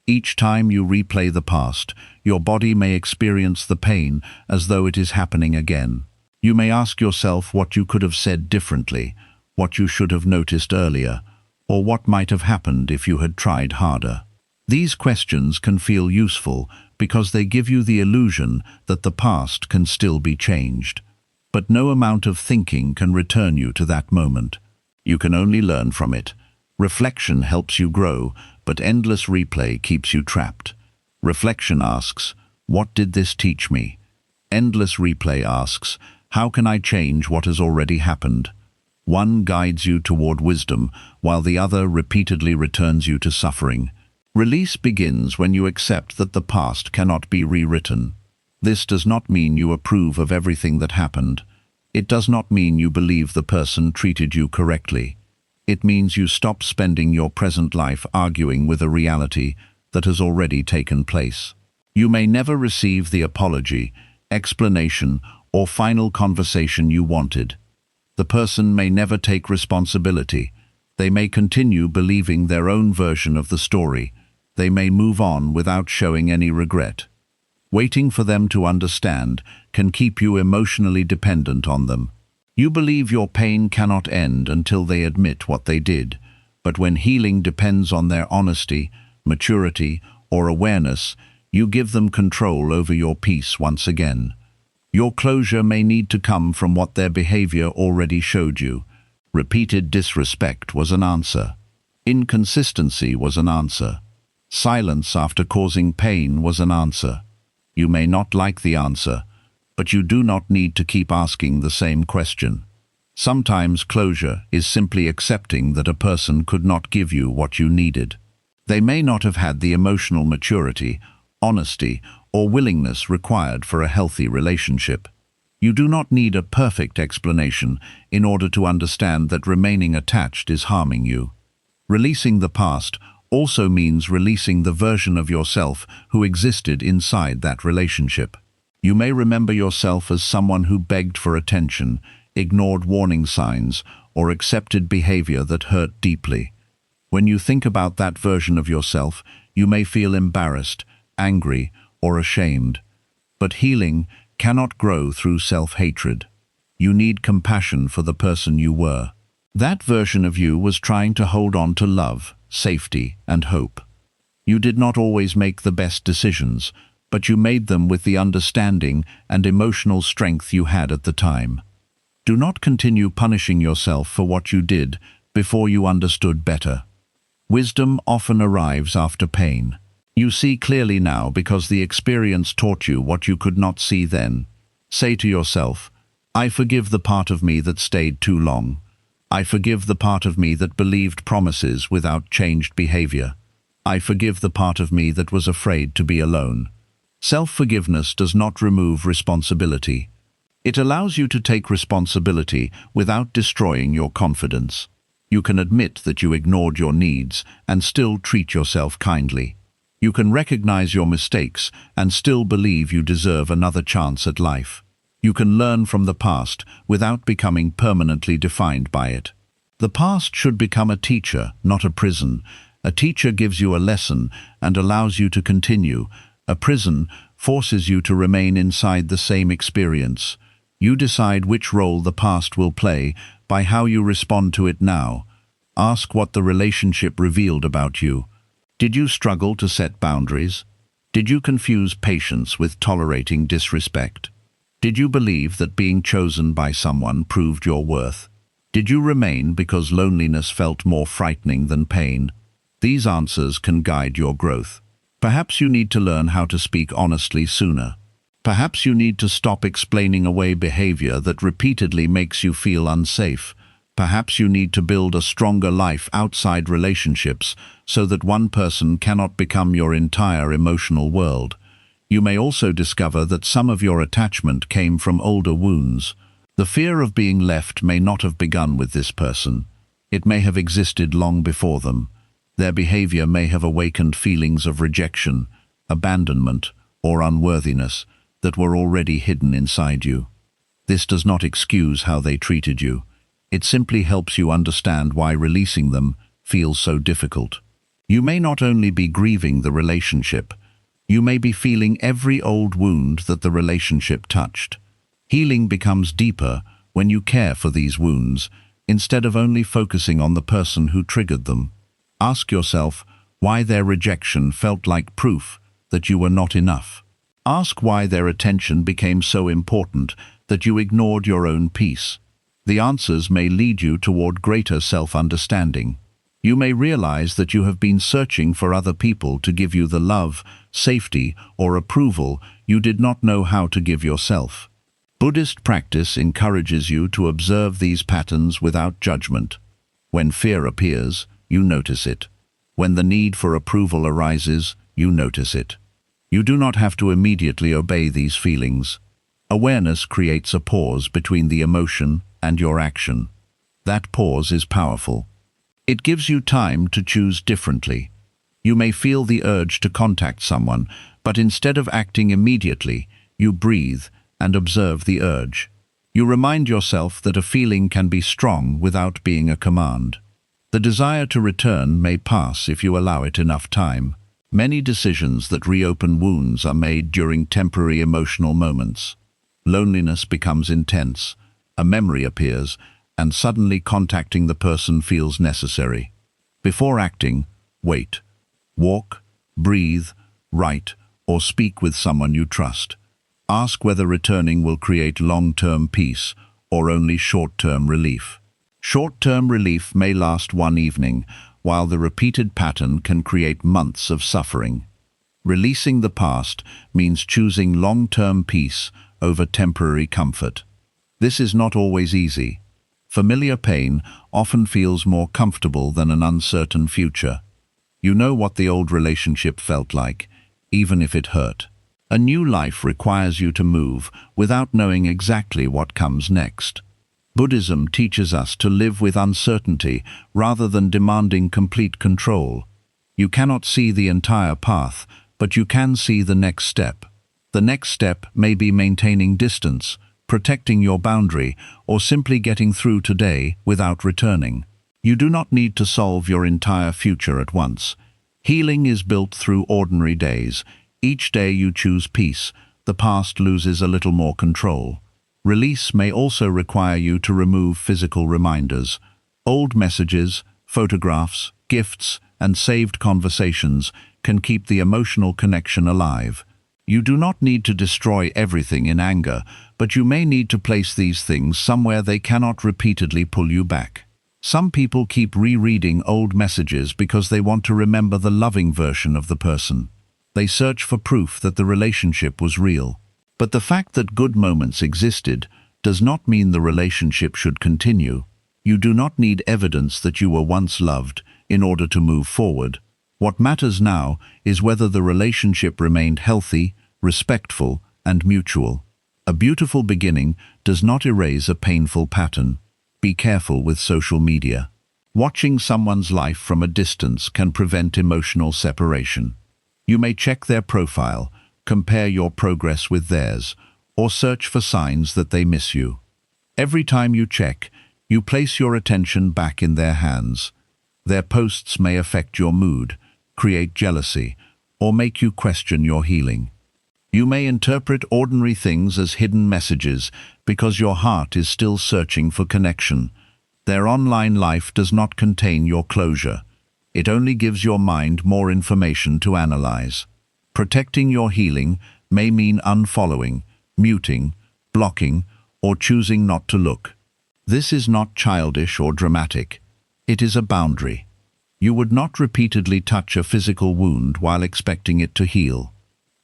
Each time you replay the past, your body may experience the pain as though it is happening again. You may ask yourself what you could have said differently, what you should have noticed earlier, or what might have happened if you had tried harder. These questions can feel useful because they give you the illusion that the past can still be changed. But no amount of thinking can return you to that moment. You can only learn from it. Reflection helps you grow, but endless replay keeps you trapped. Reflection asks, what did this teach me? Endless replay asks, how can I change what has already happened? One guides you toward wisdom, while the other repeatedly returns you to suffering. Release begins when you accept that the past cannot be rewritten. This does not mean you approve of everything that happened. It does not mean you believe the person treated you correctly. It means you stop spending your present life arguing with a reality that has already taken place. You may never receive the apology, explanation, or final conversation you wanted. The person may never take responsibility. They may continue believing their own version of the story. They may move on without showing any regret. Waiting for them to understand can keep you emotionally dependent on them. You believe your pain cannot end until they admit what they did, but when healing depends on their honesty, maturity, or awareness, you give them control over your peace once again. Your closure may need to come from what their behavior already showed you. Repeated disrespect was an answer. Inconsistency was an answer. Silence after causing pain was an answer. You may not like the answer, but you do not need to keep asking the same question. Sometimes closure is simply accepting that a person could not give you what you needed. They may not have had the emotional maturity, honesty, or willingness required for a healthy relationship. You do not need a perfect explanation in order to understand that remaining attached is harming you. Releasing the past also means releasing the version of yourself who existed inside that relationship. You may remember yourself as someone who begged for attention, ignored warning signs, or accepted behavior that hurt deeply. When you think about that version of yourself, you may feel embarrassed, angry, or ashamed. But healing cannot grow through self-hatred. You need compassion for the person you were. That version of you was trying to hold on to love, safety, and hope. You did not always make the best decisions, but you made them with the understanding and emotional strength you had at the time. Do not continue punishing yourself for what you did before you understood better. Wisdom often arrives after pain. You see clearly now because the experience taught you what you could not see then. Say to yourself, I forgive the part of me that stayed too long. I forgive the part of me that believed promises without changed behavior. I forgive the part of me that was afraid to be alone. Self-forgiveness does not remove responsibility. It allows you to take responsibility without destroying your confidence. You can admit that you ignored your needs and still treat yourself kindly. You can recognize your mistakes and still believe you deserve another chance at life. You can learn from the past without becoming permanently defined by it. The past should become a teacher, not a prison. A teacher gives you a lesson and allows you to continue. A prison forces you to remain inside the same experience. You decide which role the past will play by how you respond to it now. Ask what the relationship revealed about you. Did you struggle to set boundaries? Did you confuse patience with tolerating disrespect? Did you believe that being chosen by someone proved your worth? Did you remain because loneliness felt more frightening than pain? These answers can guide your growth. Perhaps you need to learn how to speak honestly sooner. Perhaps you need to stop explaining away behavior that repeatedly makes you feel unsafe. Perhaps you need to build a stronger life outside relationships so that one person cannot become your entire emotional world. You may also discover that some of your attachment came from older wounds. The fear of being left may not have begun with this person. It may have existed long before them. Their behavior may have awakened feelings of rejection, abandonment, or unworthiness that were already hidden inside you. This does not excuse how they treated you. It simply helps you understand why releasing them feels so difficult. You may not only be grieving the relationship, you may be feeling every old wound that the relationship touched. Healing becomes deeper when you care for these wounds, instead of only focusing on the person who triggered them. Ask yourself why their rejection felt like proof that you were not enough. Ask why their attention became so important that you ignored your own peace. The answers may lead you toward greater self-understanding. You may realize that you have been searching for other people to give you the love, safety, or approval you did not know how to give yourself. Buddhist practice encourages you to observe these patterns without judgment. When fear appears, you notice it. When the need for approval arises, you notice it. You do not have to immediately obey these feelings. Awareness creates a pause between the emotion and your action. That pause is powerful. It gives you time to choose differently. You may feel the urge to contact someone, but instead of acting immediately, you breathe and observe the urge. You remind yourself that a feeling can be strong without being a command. The desire to return may pass if you allow it enough time. Many decisions that reopen wounds are made during temporary emotional moments. Loneliness becomes intense, a memory appears, and suddenly contacting the person feels necessary. Before acting, wait. Walk, breathe, write, or speak with someone you trust. Ask whether returning will create long-term peace or only short-term relief. Short-term relief may last one evening, while the repeated pattern can create months of suffering. Releasing the past means choosing long-term peace over temporary comfort. This is not always easy. Familiar pain often feels more comfortable than an uncertain future. You know what the old relationship felt like, even if it hurt. A new life requires you to move without knowing exactly what comes next. Buddhism teaches us to live with uncertainty rather than demanding complete control. You cannot see the entire path, but you can see the next step. The next step may be maintaining distance, protecting your boundary, or simply getting through today without returning. You do not need to solve your entire future at once. Healing is built through ordinary days. Each day you choose peace, the past loses a little more control. Release may also require you to remove physical reminders. Old messages, photographs, gifts, and saved conversations can keep the emotional connection alive. You do not need to destroy everything in anger, but you may need to place these things somewhere they cannot repeatedly pull you back. Some people keep rereading old messages because they want to remember the loving version of the person. They search for proof that the relationship was real. But the fact that good moments existed does not mean the relationship should continue. You do not need evidence that you were once loved in order to move forward. What matters now is whether the relationship remained healthy, respectful, and mutual. A beautiful beginning does not erase a painful pattern. Be careful with social media. Watching someone's life from a distance can prevent emotional separation. You may check their profile, compare your progress with theirs, or search for signs that they miss you. Every time you check, you place your attention back in their hands. Their posts may affect your mood, create jealousy, or make you question your healing. You may interpret ordinary things as hidden messages because your heart is still searching for connection. Their online life does not contain your closure. It only gives your mind more information to analyze. Protecting your healing may mean unfollowing, muting, blocking, or choosing not to look. This is not childish or dramatic. It is a boundary. You would not repeatedly touch a physical wound while expecting it to heal.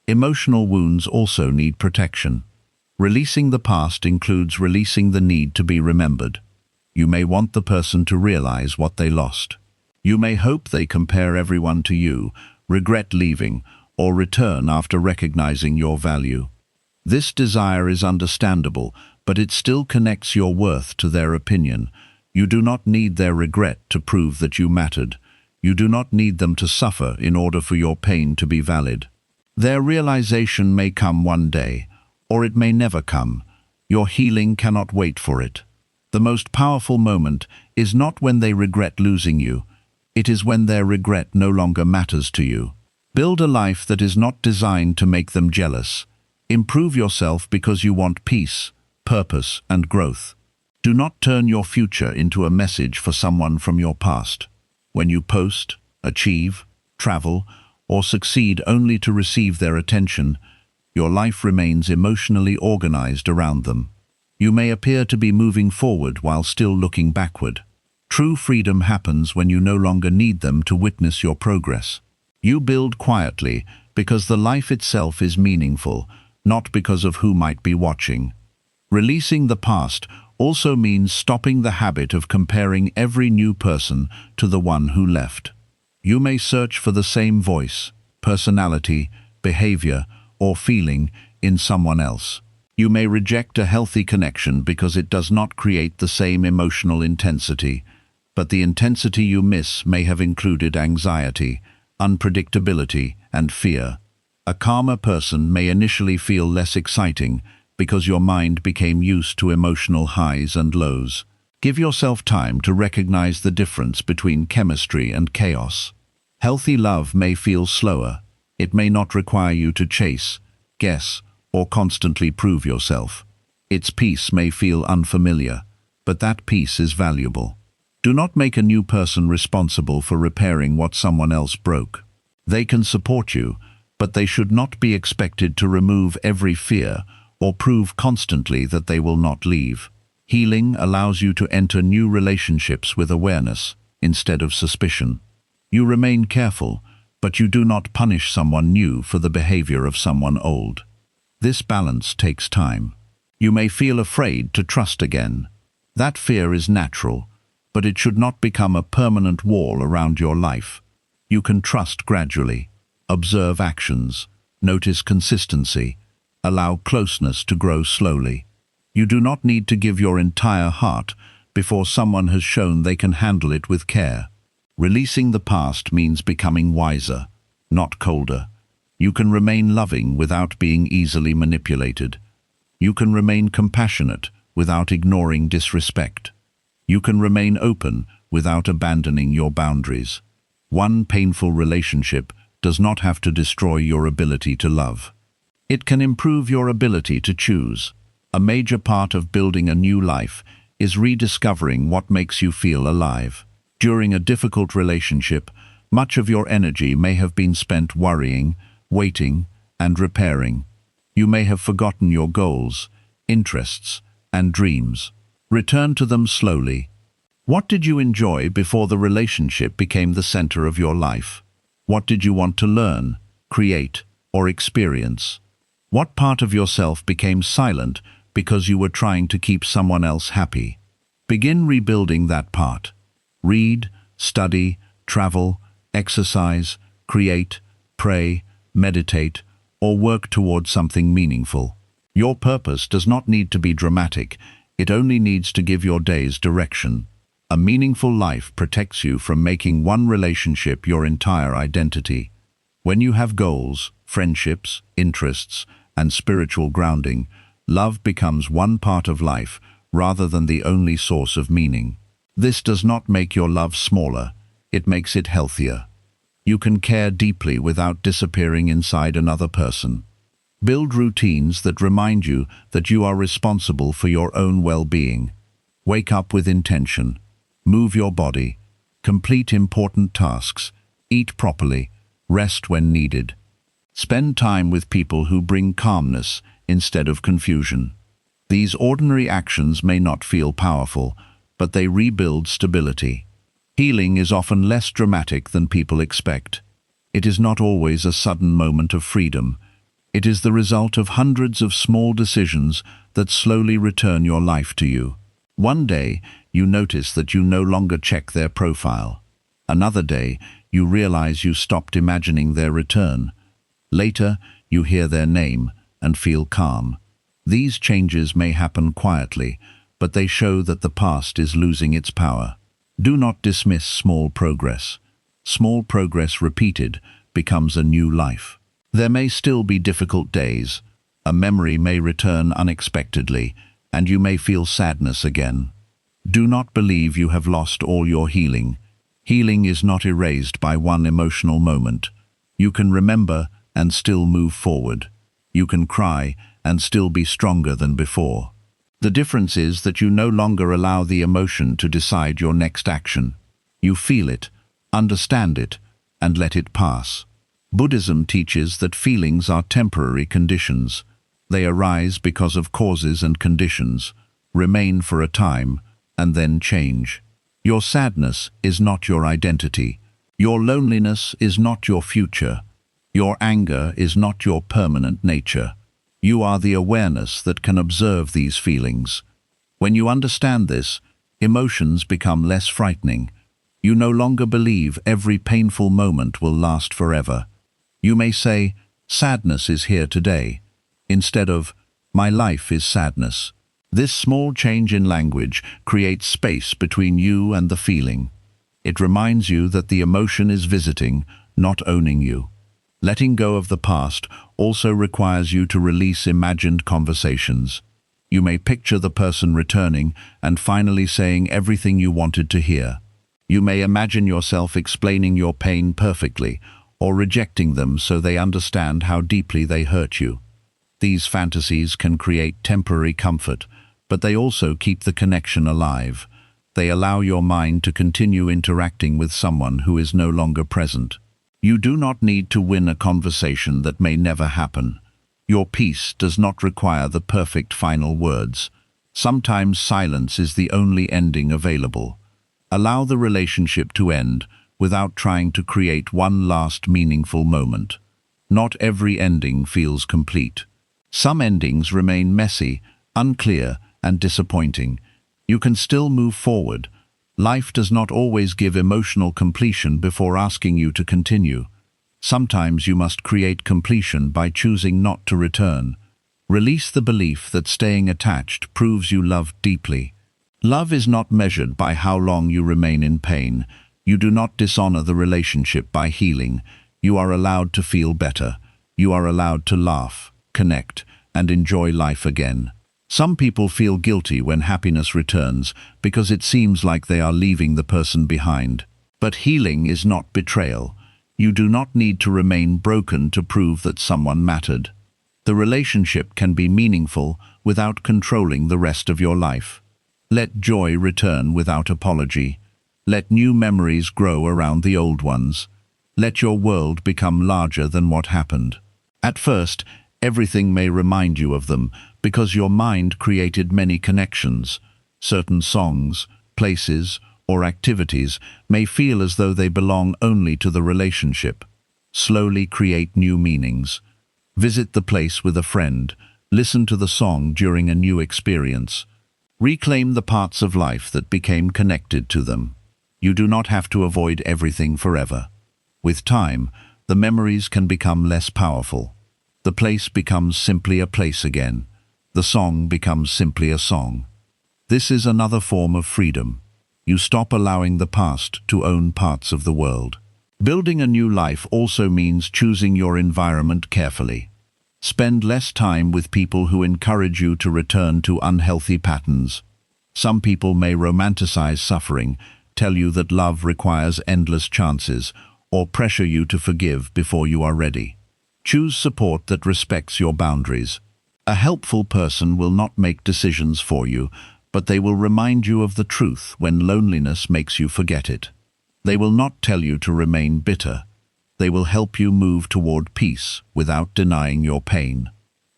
Emotional wounds also need protection. Releasing the past includes releasing the need to be remembered. You may want the person to realize what they lost. You may hope they compare everyone to you, regret leaving, or return after recognizing your value. This desire is understandable, but it still connects your worth to their opinion. You do not need their regret to prove that you mattered. You do not need them to suffer in order for your pain to be valid. Their realization may come one day, or it may never come. Your healing cannot wait for it. The most powerful moment is not when they regret losing you. It is when their regret no longer matters to you. Build a life that is not designed to make them jealous. Improve yourself because you want peace, purpose, and growth. Do not turn your future into a message for someone from your past. When you post, achieve, travel, or succeed only to receive their attention, your life remains emotionally organized around them. You may appear to be moving forward while still looking backward. True freedom happens when you no longer need them to witness your progress. You build quietly because the life itself is meaningful, not because of who might be watching. Releasing the past also means stopping the habit of comparing every new person to the one who left. You may search for the same voice, personality, behavior, or feeling in someone else. You may reject a healthy connection because it does not create the same emotional intensity, but the intensity you miss may have included anxiety, unpredictability, and fear. A calmer person may initially feel less exciting because your mind became used to emotional highs and lows. Give yourself time to recognize the difference between chemistry and chaos. Healthy love may feel slower. It may not require you to chase, guess, or constantly prove yourself. Its peace may feel unfamiliar, but that peace is valuable. Do not make a new person responsible for repairing what someone else broke. They can support you, but they should not be expected to remove every fear or prove constantly that they will not leave. Healing allows you to enter new relationships with awareness instead of suspicion. You remain careful, but you do not punish someone new for the behavior of someone old. This balance takes time. You may feel afraid to trust again. That fear is natural, but it should not become a permanent wall around your life. You can trust gradually, observe actions, notice consistency, allow closeness to grow slowly. You do not need to give your entire heart before someone has shown they can handle it with care. Releasing the past means becoming wiser, not colder. You can remain loving without being easily manipulated. You can remain compassionate without ignoring disrespect. You can remain open without abandoning your boundaries. One painful relationship does not have to destroy your ability to love. It can improve your ability to choose. A major part of building a new life is rediscovering what makes you feel alive. During a difficult relationship, much of your energy may have been spent worrying, waiting, and repairing. You may have forgotten your goals, interests, and dreams. Return to them slowly. What did you enjoy before the relationship became the center of your life? What did you want to learn, create, or experience? What part of yourself became silent because you were trying to keep someone else happy? Begin rebuilding that part. Read, study, travel, exercise, create, pray, meditate, or work toward something meaningful. Your purpose does not need to be dramatic. It only needs to give your days direction. A meaningful life protects you from making one relationship your entire identity. When you have goals, friendships, interests, and spiritual grounding, love becomes one part of life rather than the only source of meaning. This does not make your love smaller, it makes it healthier. You can care deeply without disappearing inside another person. Build routines that remind you that you are responsible for your own well-being. Wake up with intention. Move your body. Complete important tasks. Eat properly. Rest when needed. Spend time with people who bring calmness instead of confusion. These ordinary actions may not feel powerful, but they rebuild stability. Healing is often less dramatic than people expect. It is not always a sudden moment of freedom. It is the result of hundreds of small decisions that slowly return your life to you. One day, you notice that you no longer check their profile. Another day, you realize you stopped imagining their return. Later, you hear their name and feel calm. These changes may happen quietly, but they show that the past is losing its power. Do not dismiss small progress. Small progress repeated becomes a new life. There may still be difficult days. A memory may return unexpectedly, and you may feel sadness again. Do not believe you have lost all your healing. Healing is not erased by one emotional moment. You can remember and still move forward. You can cry and still be stronger than before. The difference is that you no longer allow the emotion to decide your next action. You feel it, understand it, and let it pass. Buddhism teaches that feelings are temporary conditions. They arise because of causes and conditions, remain for a time, and then change. Your sadness is not your identity. Your loneliness is not your future. Your anger is not your permanent nature. You are the awareness that can observe these feelings. When you understand this, emotions become less frightening. You no longer believe every painful moment will last forever. You may say, sadness is here today, instead of, my life is sadness. This small change in language creates space between you and the feeling. It reminds you that the emotion is visiting, not owning you. Letting go of the past also requires you to release imagined conversations. You may picture the person returning and finally saying everything you wanted to hear. You may imagine yourself explaining your pain perfectly, or rejecting them so they understand how deeply they hurt you. These fantasies can create temporary comfort, but they also keep the connection alive. They allow your mind to continue interacting with someone who is no longer present. You do not need to win a conversation that may never happen. Your peace does not require the perfect final words. Sometimes silence is the only ending available. Allow the relationship to end without trying to create one last meaningful moment. Not every ending feels complete. Some endings remain messy, unclear, and disappointing. You can still move forward. Life does not always give emotional completion before asking you to continue. Sometimes you must create completion by choosing not to return. Release the belief that staying attached proves you love deeply. Love is not measured by how long you remain in pain. You do not dishonor the relationship by healing. You are allowed to feel better. You are allowed to laugh, connect, and enjoy life again. Some people feel guilty when happiness returns because it seems like they are leaving the person behind. But healing is not betrayal. You do not need to remain broken to prove that someone mattered. The relationship can be meaningful without controlling the rest of your life. Let joy return without apology. Let new memories grow around the old ones. Let your world become larger than what happened. At first, everything may remind you of them because your mind created many connections. Certain songs, places, or activities may feel as though they belong only to the relationship. Slowly create new meanings. Visit the place with a friend. Listen to the song during a new experience. Reclaim the parts of life that became connected to them. You do not have to avoid everything forever. With time, the memories can become less powerful. The place becomes simply a place again. The song becomes simply a song. This is another form of freedom. You stop allowing the past to own parts of the world. Building a new life also means choosing your environment carefully. Spend less time with people who encourage you to return to unhealthy patterns. Some people may romanticize suffering, tell you that love requires endless chances, or pressure you to forgive before you are ready. Choose support that respects your boundaries. A helpful person will not make decisions for you, but they will remind you of the truth when loneliness makes you forget it. They will not tell you to remain bitter. They will help you move toward peace without denying your pain.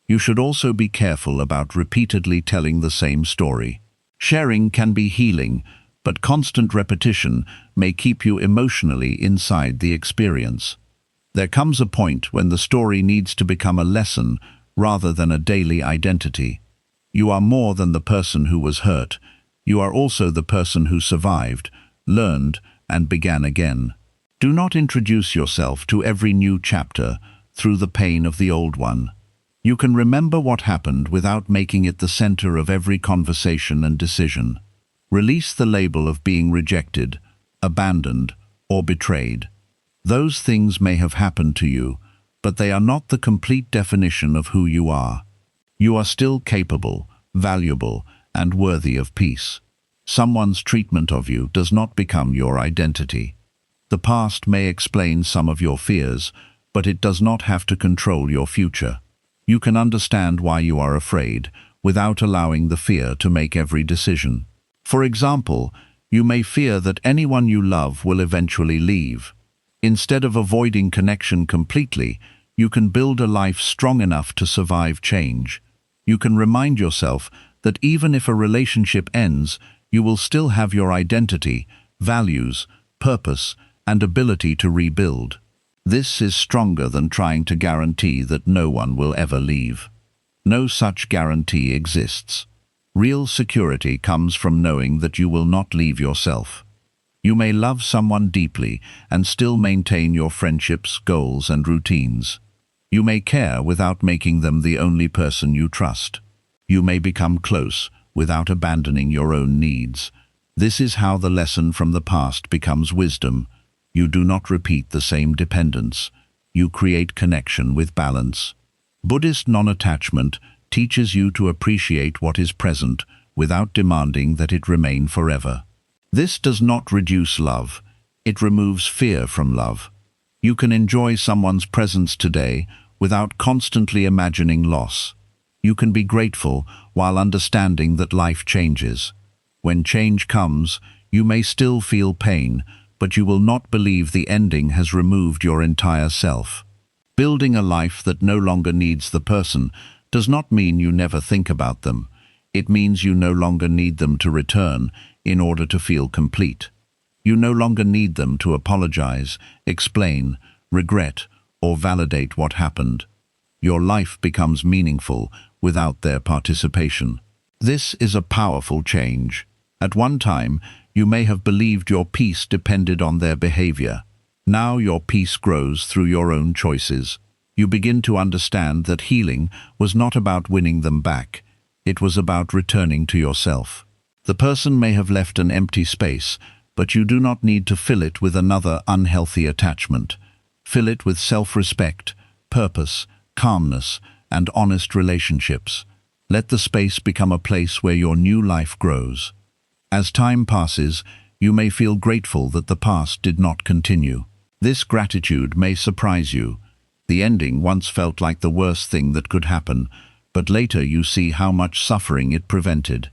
You should also be careful about repeatedly telling the same story. Sharing can be healing, but constant repetition may keep you emotionally inside the experience. There comes a point when the story needs to become a lesson rather than a daily identity. You are more than the person who was hurt. You are also the person who survived, learned, and began again. Do not introduce yourself to every new chapter through the pain of the old one. You can remember what happened without making it the center of every conversation and decision. Release the label of being rejected, abandoned, or betrayed. Those things may have happened to you, but they are not the complete definition of who you are. You are still capable, valuable, and worthy of peace. Someone's treatment of you does not become your identity. The past may explain some of your fears, but it does not have to control your future. You can understand why you are afraid, without allowing the fear to make every decision. For example, you may fear that anyone you love will eventually leave. Instead of avoiding connection completely, you can build a life strong enough to survive change. You can remind yourself that even if a relationship ends, you will still have your identity, values, purpose, and ability to rebuild. This is stronger than trying to guarantee that no one will ever leave. No such guarantee exists. Real security comes from knowing that you will not leave yourself. You may love someone deeply and still maintain your friendships, goals, and routines. You may care without making them the only person you trust. You may become close without abandoning your own needs. This is how the lesson from the past becomes wisdom. You do not repeat the same dependence. You create connection with balance. Buddhist non-attachment teaches you to appreciate what is present without demanding that it remain forever. This does not reduce love. It removes fear from love. You can enjoy someone's presence today without constantly imagining loss. You can be grateful while understanding that life changes. When change comes, you may still feel pain, but you will not believe the ending has removed your entire self. Building a life that no longer needs the person does not mean you never think about them. It means you no longer need them to return in order to feel complete. You no longer need them to apologize, explain, regret, or validate what happened. Your life becomes meaningful without their participation. This is a powerful change. At one time, you may have believed your peace depended on their behavior. Now your peace grows through your own choices. You begin to understand that healing was not about winning them back. It was about returning to yourself. The person may have left an empty space, but you do not need to fill it with another unhealthy attachment. Fill it with self-respect, purpose, calmness, and honest relationships. Let the space become a place where your new life grows. As time passes, you may feel grateful that the past did not continue. This gratitude may surprise you. The ending once felt like the worst thing that could happen, but later you see how much suffering it prevented.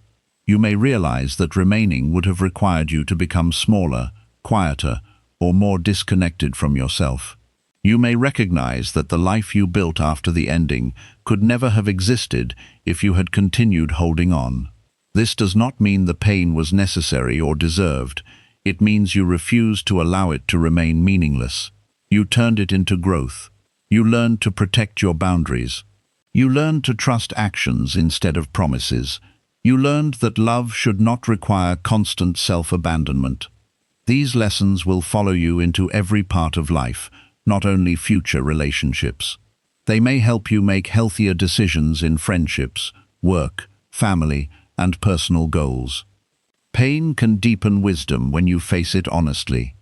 You may realize that remaining would have required you to become smaller, quieter, or more disconnected from yourself. You may recognize that the life you built after the ending could never have existed if you had continued holding on. This does not mean the pain was necessary or deserved. It means you refused to allow it to remain meaningless. You turned it into growth. You learned to protect your boundaries. You learned to trust actions instead of promises. You learned that love should not require constant self-abandonment. These lessons will follow you into every part of life, not only future relationships. They may help you make healthier decisions in friendships, work, family, and personal goals. Pain can deepen wisdom when you face it honestly.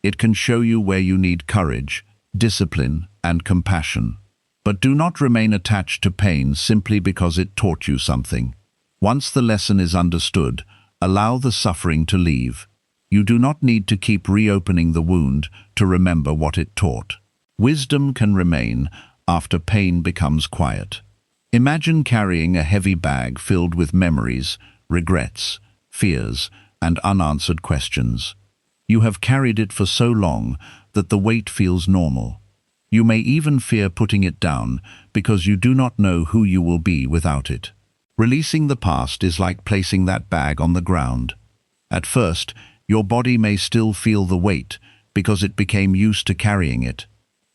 It can show you where you need courage, discipline, and compassion. But do not remain attached to pain simply because it taught you something. Once the lesson is understood, allow the suffering to leave. You do not need to keep reopening the wound to remember what it taught. Wisdom can remain after pain becomes quiet. Imagine carrying a heavy bag filled with memories, regrets, fears, and unanswered questions. You have carried it for so long that the weight feels normal. You may even fear putting it down because you do not know who you will be without it. Releasing the past is like placing that bag on the ground. At first, your body may still feel the weight because it became used to carrying it.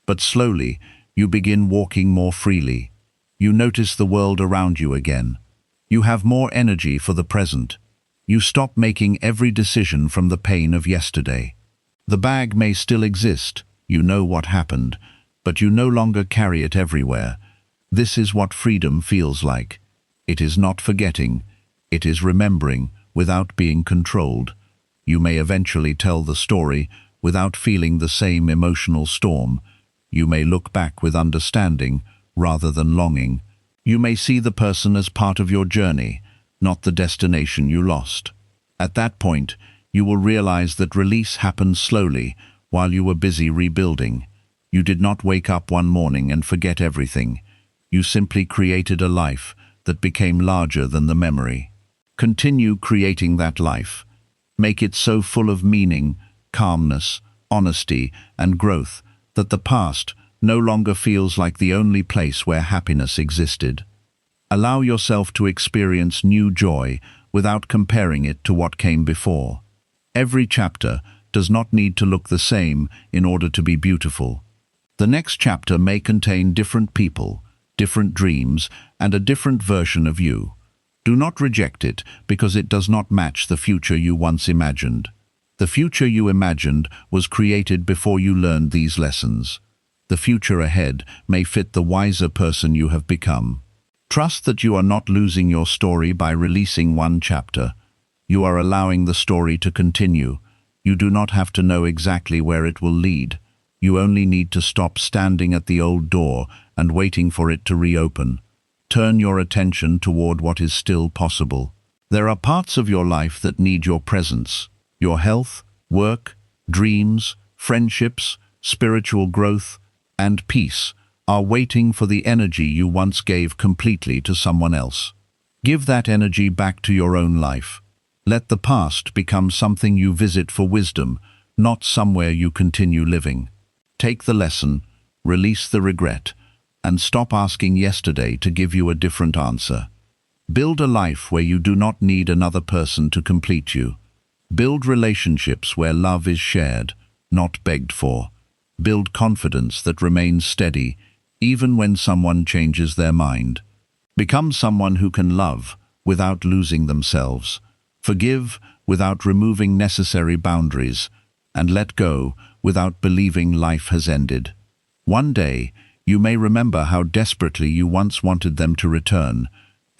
But slowly, you begin walking more freely. You notice the world around you again. You have more energy for the present. You stop making every decision from the pain of yesterday. The bag may still exist, you know what happened, but you no longer carry it everywhere. This is what freedom feels like. It is not forgetting, it is remembering without being controlled. You may eventually tell the story without feeling the same emotional storm. You may look back with understanding rather than longing. You may see the person as part of your journey, not the destination you lost. At that point, you will realize that release happened slowly while you were busy rebuilding. You did not wake up one morning and forget everything. You simply created a life that became larger than the memory. Continue creating that life. Make it so full of meaning, calmness, honesty, and growth that the past no longer feels like the only place where happiness existed. Allow yourself to experience new joy without comparing it to what came before. Every chapter does not need to look the same in order to be beautiful. The next chapter may contain different people, different dreams, and a different version of you. Do not reject it because it does not match the future you once imagined. The future you imagined was created before you learned these lessons. The future ahead may fit the wiser person you have become. Trust that you are not losing your story by releasing one chapter. You are allowing the story to continue. You do not have to know exactly where it will lead. You only need to stop standing at the old door and waiting for it to reopen. Turn your attention toward what is still possible. There are parts of your life that need your presence. Your health, work, dreams, friendships, spiritual growth, and peace are waiting for the energy you once gave completely to someone else. Give that energy back to your own life. Let the past become something you visit for wisdom, not somewhere you continue living. Take the lesson, release the regret, and stop asking yesterday to give you a different answer. Build a life where you do not need another person to complete you. Build relationships where love is shared, not begged for. Build confidence that remains steady, even when someone changes their mind. Become someone who can love without losing themselves. Forgive without removing necessary boundaries, and let go without believing life has ended. One day, you may remember how desperately you once wanted them to return,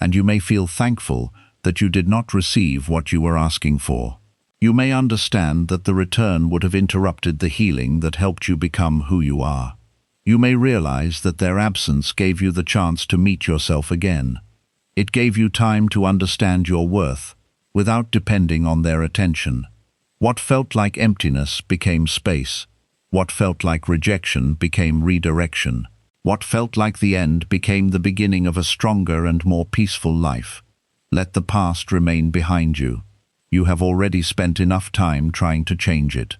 and you may feel thankful that you did not receive what you were asking for. You may understand that the return would have interrupted the healing that helped you become who you are. You may realize that their absence gave you the chance to meet yourself again. It gave you time to understand your worth, without depending on their attention. What felt like emptiness became space. What felt like rejection became redirection. What felt like the end became the beginning of a stronger and more peaceful life. Let the past remain behind you. You have already spent enough time trying to change it.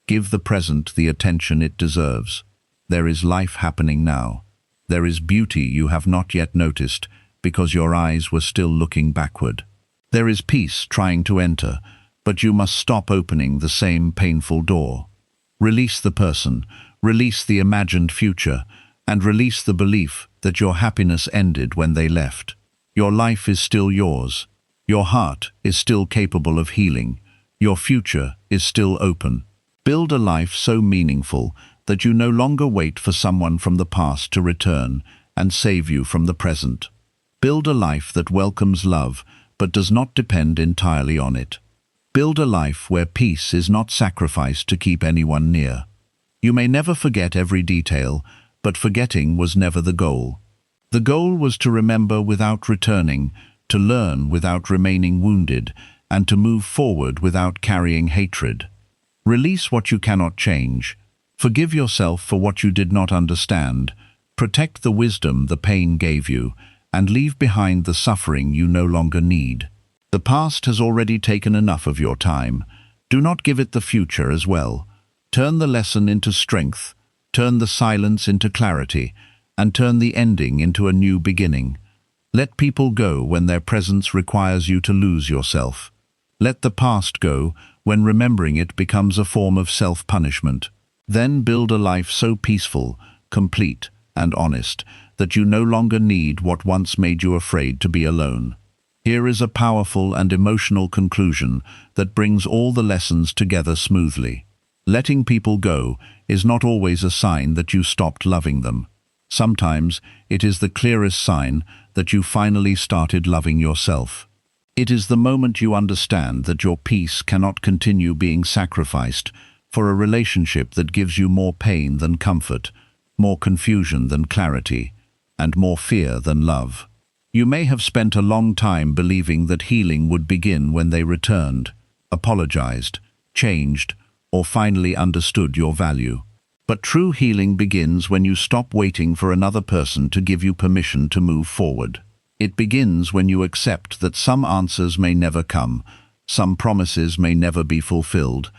Give the present the attention it deserves. There is life happening now. There is beauty you have not yet noticed because your eyes were still looking backward. There is peace trying to enter, but you must stop opening the same painful door. Release the person, release the imagined future, and release the belief that your happiness ended when they left. Your life is still yours. Your heart is still capable of healing. Your future is still open. Build a life so meaningful that you no longer wait for someone from the past to return and save you from the present. Build a life that welcomes love but does not depend entirely on it. Build a life where peace is not sacrificed to keep anyone near. You may never forget every detail, but forgetting was never the goal. The goal was to remember without returning, to learn without remaining wounded, and to move forward without carrying hatred. Release what you cannot change. Forgive yourself for what you did not understand. Protect the wisdom the pain gave you, and leave behind the suffering you no longer need. The past has already taken enough of your time. Do not give it the future as well. Turn the lesson into strength, turn the silence into clarity, and turn the ending into a new beginning. Let people go when their presence requires you to lose yourself. Let the past go when remembering it becomes a form of self-punishment. Then build a life so peaceful, complete, and honest that you no longer need what once made you afraid to be alone. Here is a powerful and emotional conclusion that brings all the lessons together smoothly. Letting people go is not always a sign that you stopped loving them. Sometimes it is the clearest sign that you finally started loving yourself. It is the moment you understand that your peace cannot continue being sacrificed for a relationship that gives you more pain than comfort, more confusion than clarity, and more fear than love. You may have spent a long time believing that healing would begin when they returned, apologized, changed, or finally understood your value. But true healing begins when you stop waiting for another person to give you permission to move forward. It begins when you accept that some answers may never come, some promises may never be fulfilled,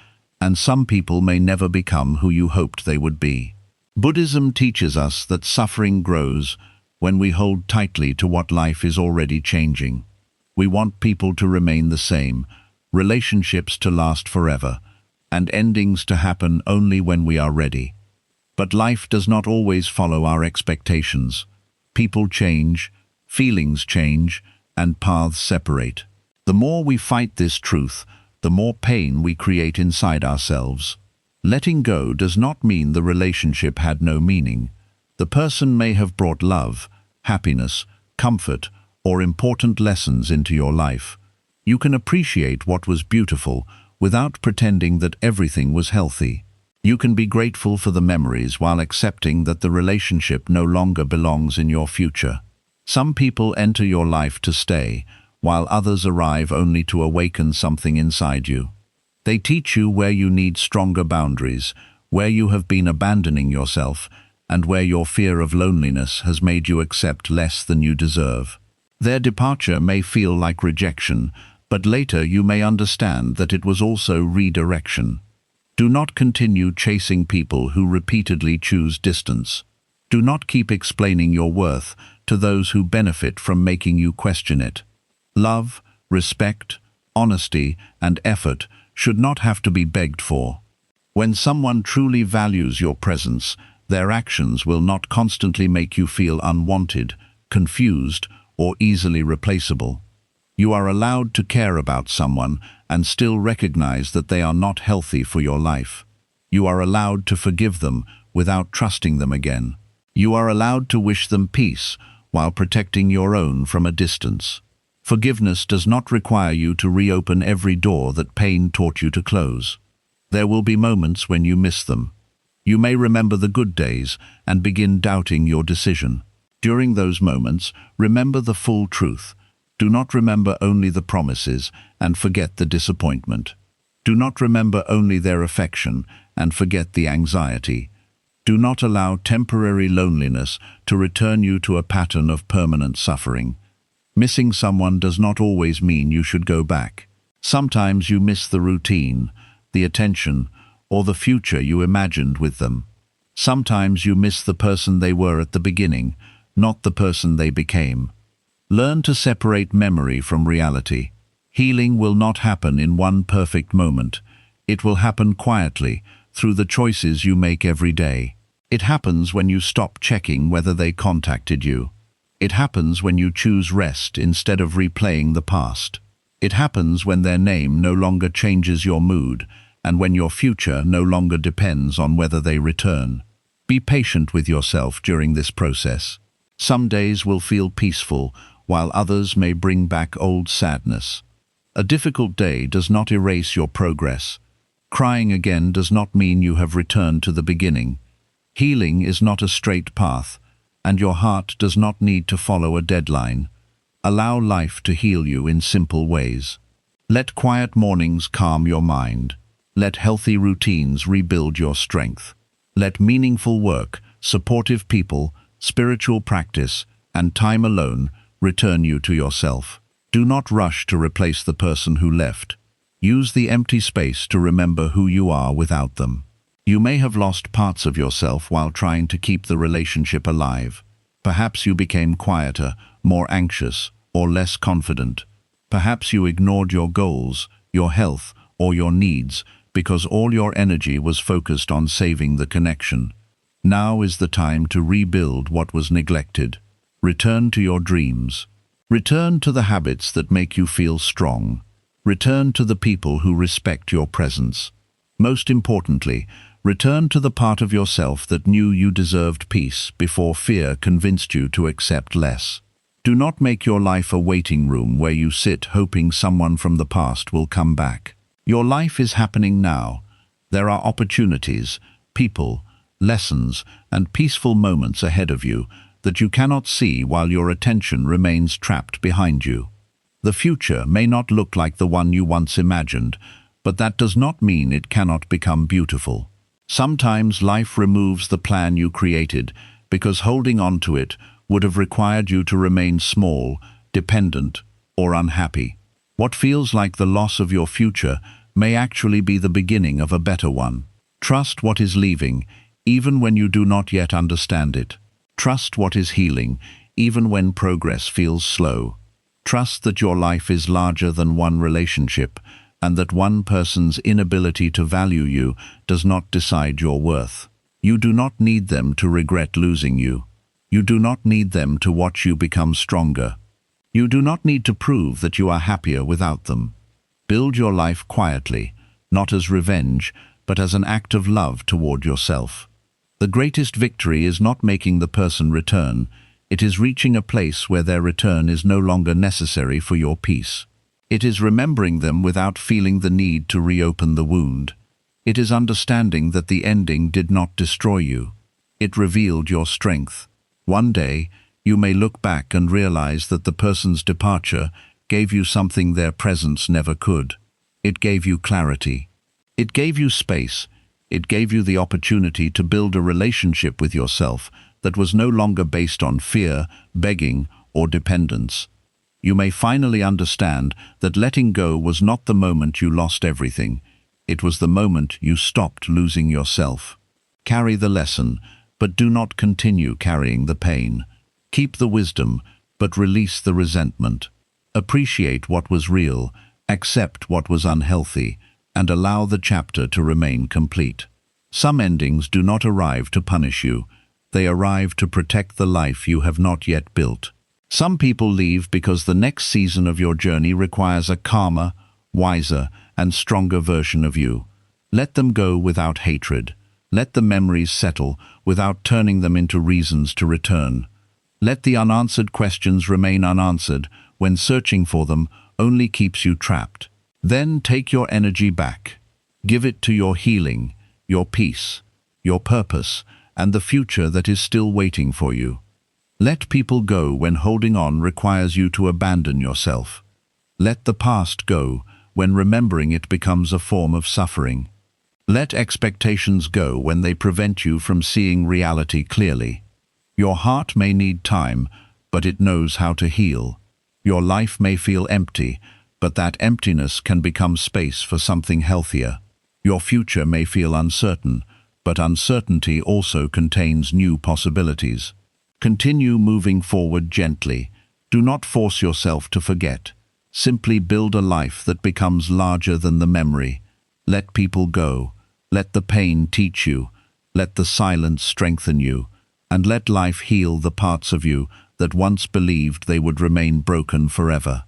and some people may never become who you hoped they would be. Buddhism teaches us that suffering grows when we hold tightly to what life is already changing. We want people to remain the same, relationships to last forever, and endings to happen only when we are ready. But life does not always follow our expectations. People change, feelings change, and paths separate. The more we fight this truth, the more pain we create inside ourselves. Letting go does not mean the relationship had no meaning. The person may have brought love, happiness, comfort, or important lessons into your life. You can appreciate what was beautiful without pretending that everything was healthy. You can be grateful for the memories while accepting that the relationship no longer belongs in your future. Some people enter your life to stay, while others arrive only to awaken something inside you. They teach you where you need stronger boundaries, where you have been abandoning yourself, and where your fear of loneliness has made you accept less than you deserve. Their departure may feel like rejection, but later you may understand that it was also redirection. Do not continue chasing people who repeatedly choose distance. Do not keep explaining your worth to those who benefit from making you question it. Love, respect, honesty, and effort should not have to be begged for. When someone truly values your presence, their actions will not constantly make you feel unwanted, confused, or easily replaceable. You are allowed to care about someone and still recognize that they are not healthy for your life. You are allowed to forgive them without trusting them again. You are allowed to wish them peace while protecting your own from a distance. Forgiveness does not require you to reopen every door that pain taught you to close. There will be moments when you miss them. You may remember the good days and begin doubting your decision. During those moments, remember the full truth. Do not remember only the promises and forget the disappointment. Do not remember only their affection and forget the anxiety. Do not allow temporary loneliness to return you to a pattern of permanent suffering. Missing someone does not always mean you should go back. Sometimes you miss the routine, the attention, or the future you imagined with them. Sometimes you miss the person they were at the beginning, not the person they became. Learn to separate memory from reality. Healing will not happen in one perfect moment. It will happen quietly, through the choices you make every day. It happens when you stop checking whether they contacted you. It happens when you choose rest instead of replaying the past. It happens when their name no longer changes your mood, and when your future no longer depends on whether they return. Be patient with yourself during this process. Some days will feel peaceful, while others may bring back old sadness. A difficult day does not erase your progress. Crying again does not mean you have returned to the beginning. Healing is not a straight path, and your heart does not need to follow a deadline. Allow life to heal you in simple ways. Let quiet mornings calm your mind. Let healthy routines rebuild your strength. Let meaningful work, supportive people, spiritual practice, and time alone return you to yourself. Do not rush to replace the person who left. Use the empty space to remember who you are without them. You may have lost parts of yourself while trying to keep the relationship alive. Perhaps you became quieter, more anxious, or less confident. Perhaps you ignored your goals, your health, or your needs because all your energy was focused on saving the connection. Now is the time to rebuild what was neglected. Return to your dreams. Return to the habits that make you feel strong. Return to the people who respect your presence. Most importantly, return to the part of yourself that knew you deserved peace before fear convinced you to accept less. Do not make your life a waiting room where you sit hoping someone from the past will come back. Your life is happening now. There are opportunities, people, lessons, and peaceful moments ahead of you that you cannot see while your attention remains trapped behind you. The future may not look like the one you once imagined, but that does not mean it cannot become beautiful. Sometimes life removes the plan you created because holding on to it would have required you to remain small, dependent, or unhappy. What feels like the loss of your future may actually be the beginning of a better one. Trust what is leaving, even when you do not yet understand it. Trust what is healing, even when progress feels slow. Trust that your life is larger than one relationship, and that one person's inability to value you does not decide your worth. You do not need them to regret losing you. You do not need them to watch you become stronger. You do not need to prove that you are happier without them. Build your life quietly, not as revenge, but as an act of love toward yourself. The greatest victory is not making the person return. It is reaching a place where their return is no longer necessary for your peace. It is remembering them without feeling the need to reopen the wound. It is understanding that the ending did not destroy you. It revealed your strength. One day, you may look back and realize that the person's departure gave you something their presence never could. It gave you clarity. It gave you space. It gave you the opportunity to build a relationship with yourself that was no longer based on fear, begging, or dependence. You may finally understand that letting go was not the moment you lost everything. It was the moment you stopped losing yourself. Carry the lesson, but do not continue carrying the pain. Keep the wisdom, but release the resentment. Appreciate what was real, accept what was unhealthy, and allow the chapter to remain complete. Some endings do not arrive to punish you. They arrive to protect the life you have not yet built. Some people leave because the next season of your journey requires a calmer, wiser, and stronger version of you. Let them go without hatred. Let the memories settle without turning them into reasons to return. Let the unanswered questions remain unanswered when searching for them only keeps you trapped. Then take your energy back. Give it to your healing, your peace, your purpose, and the future that is still waiting for you. Let people go when holding on requires you to abandon yourself. Let the past go when remembering it becomes a form of suffering. Let expectations go when they prevent you from seeing reality clearly. Your heart may need time, but it knows how to heal. Your life may feel empty, but that emptiness can become space for something healthier. Your future may feel uncertain, but uncertainty also contains new possibilities. Continue moving forward gently. Do not force yourself to forget. Simply build a life that becomes larger than the memory. Let people go. Let the pain teach you. Let the silence strengthen you. And let life heal the parts of you that once believed they would remain broken forever.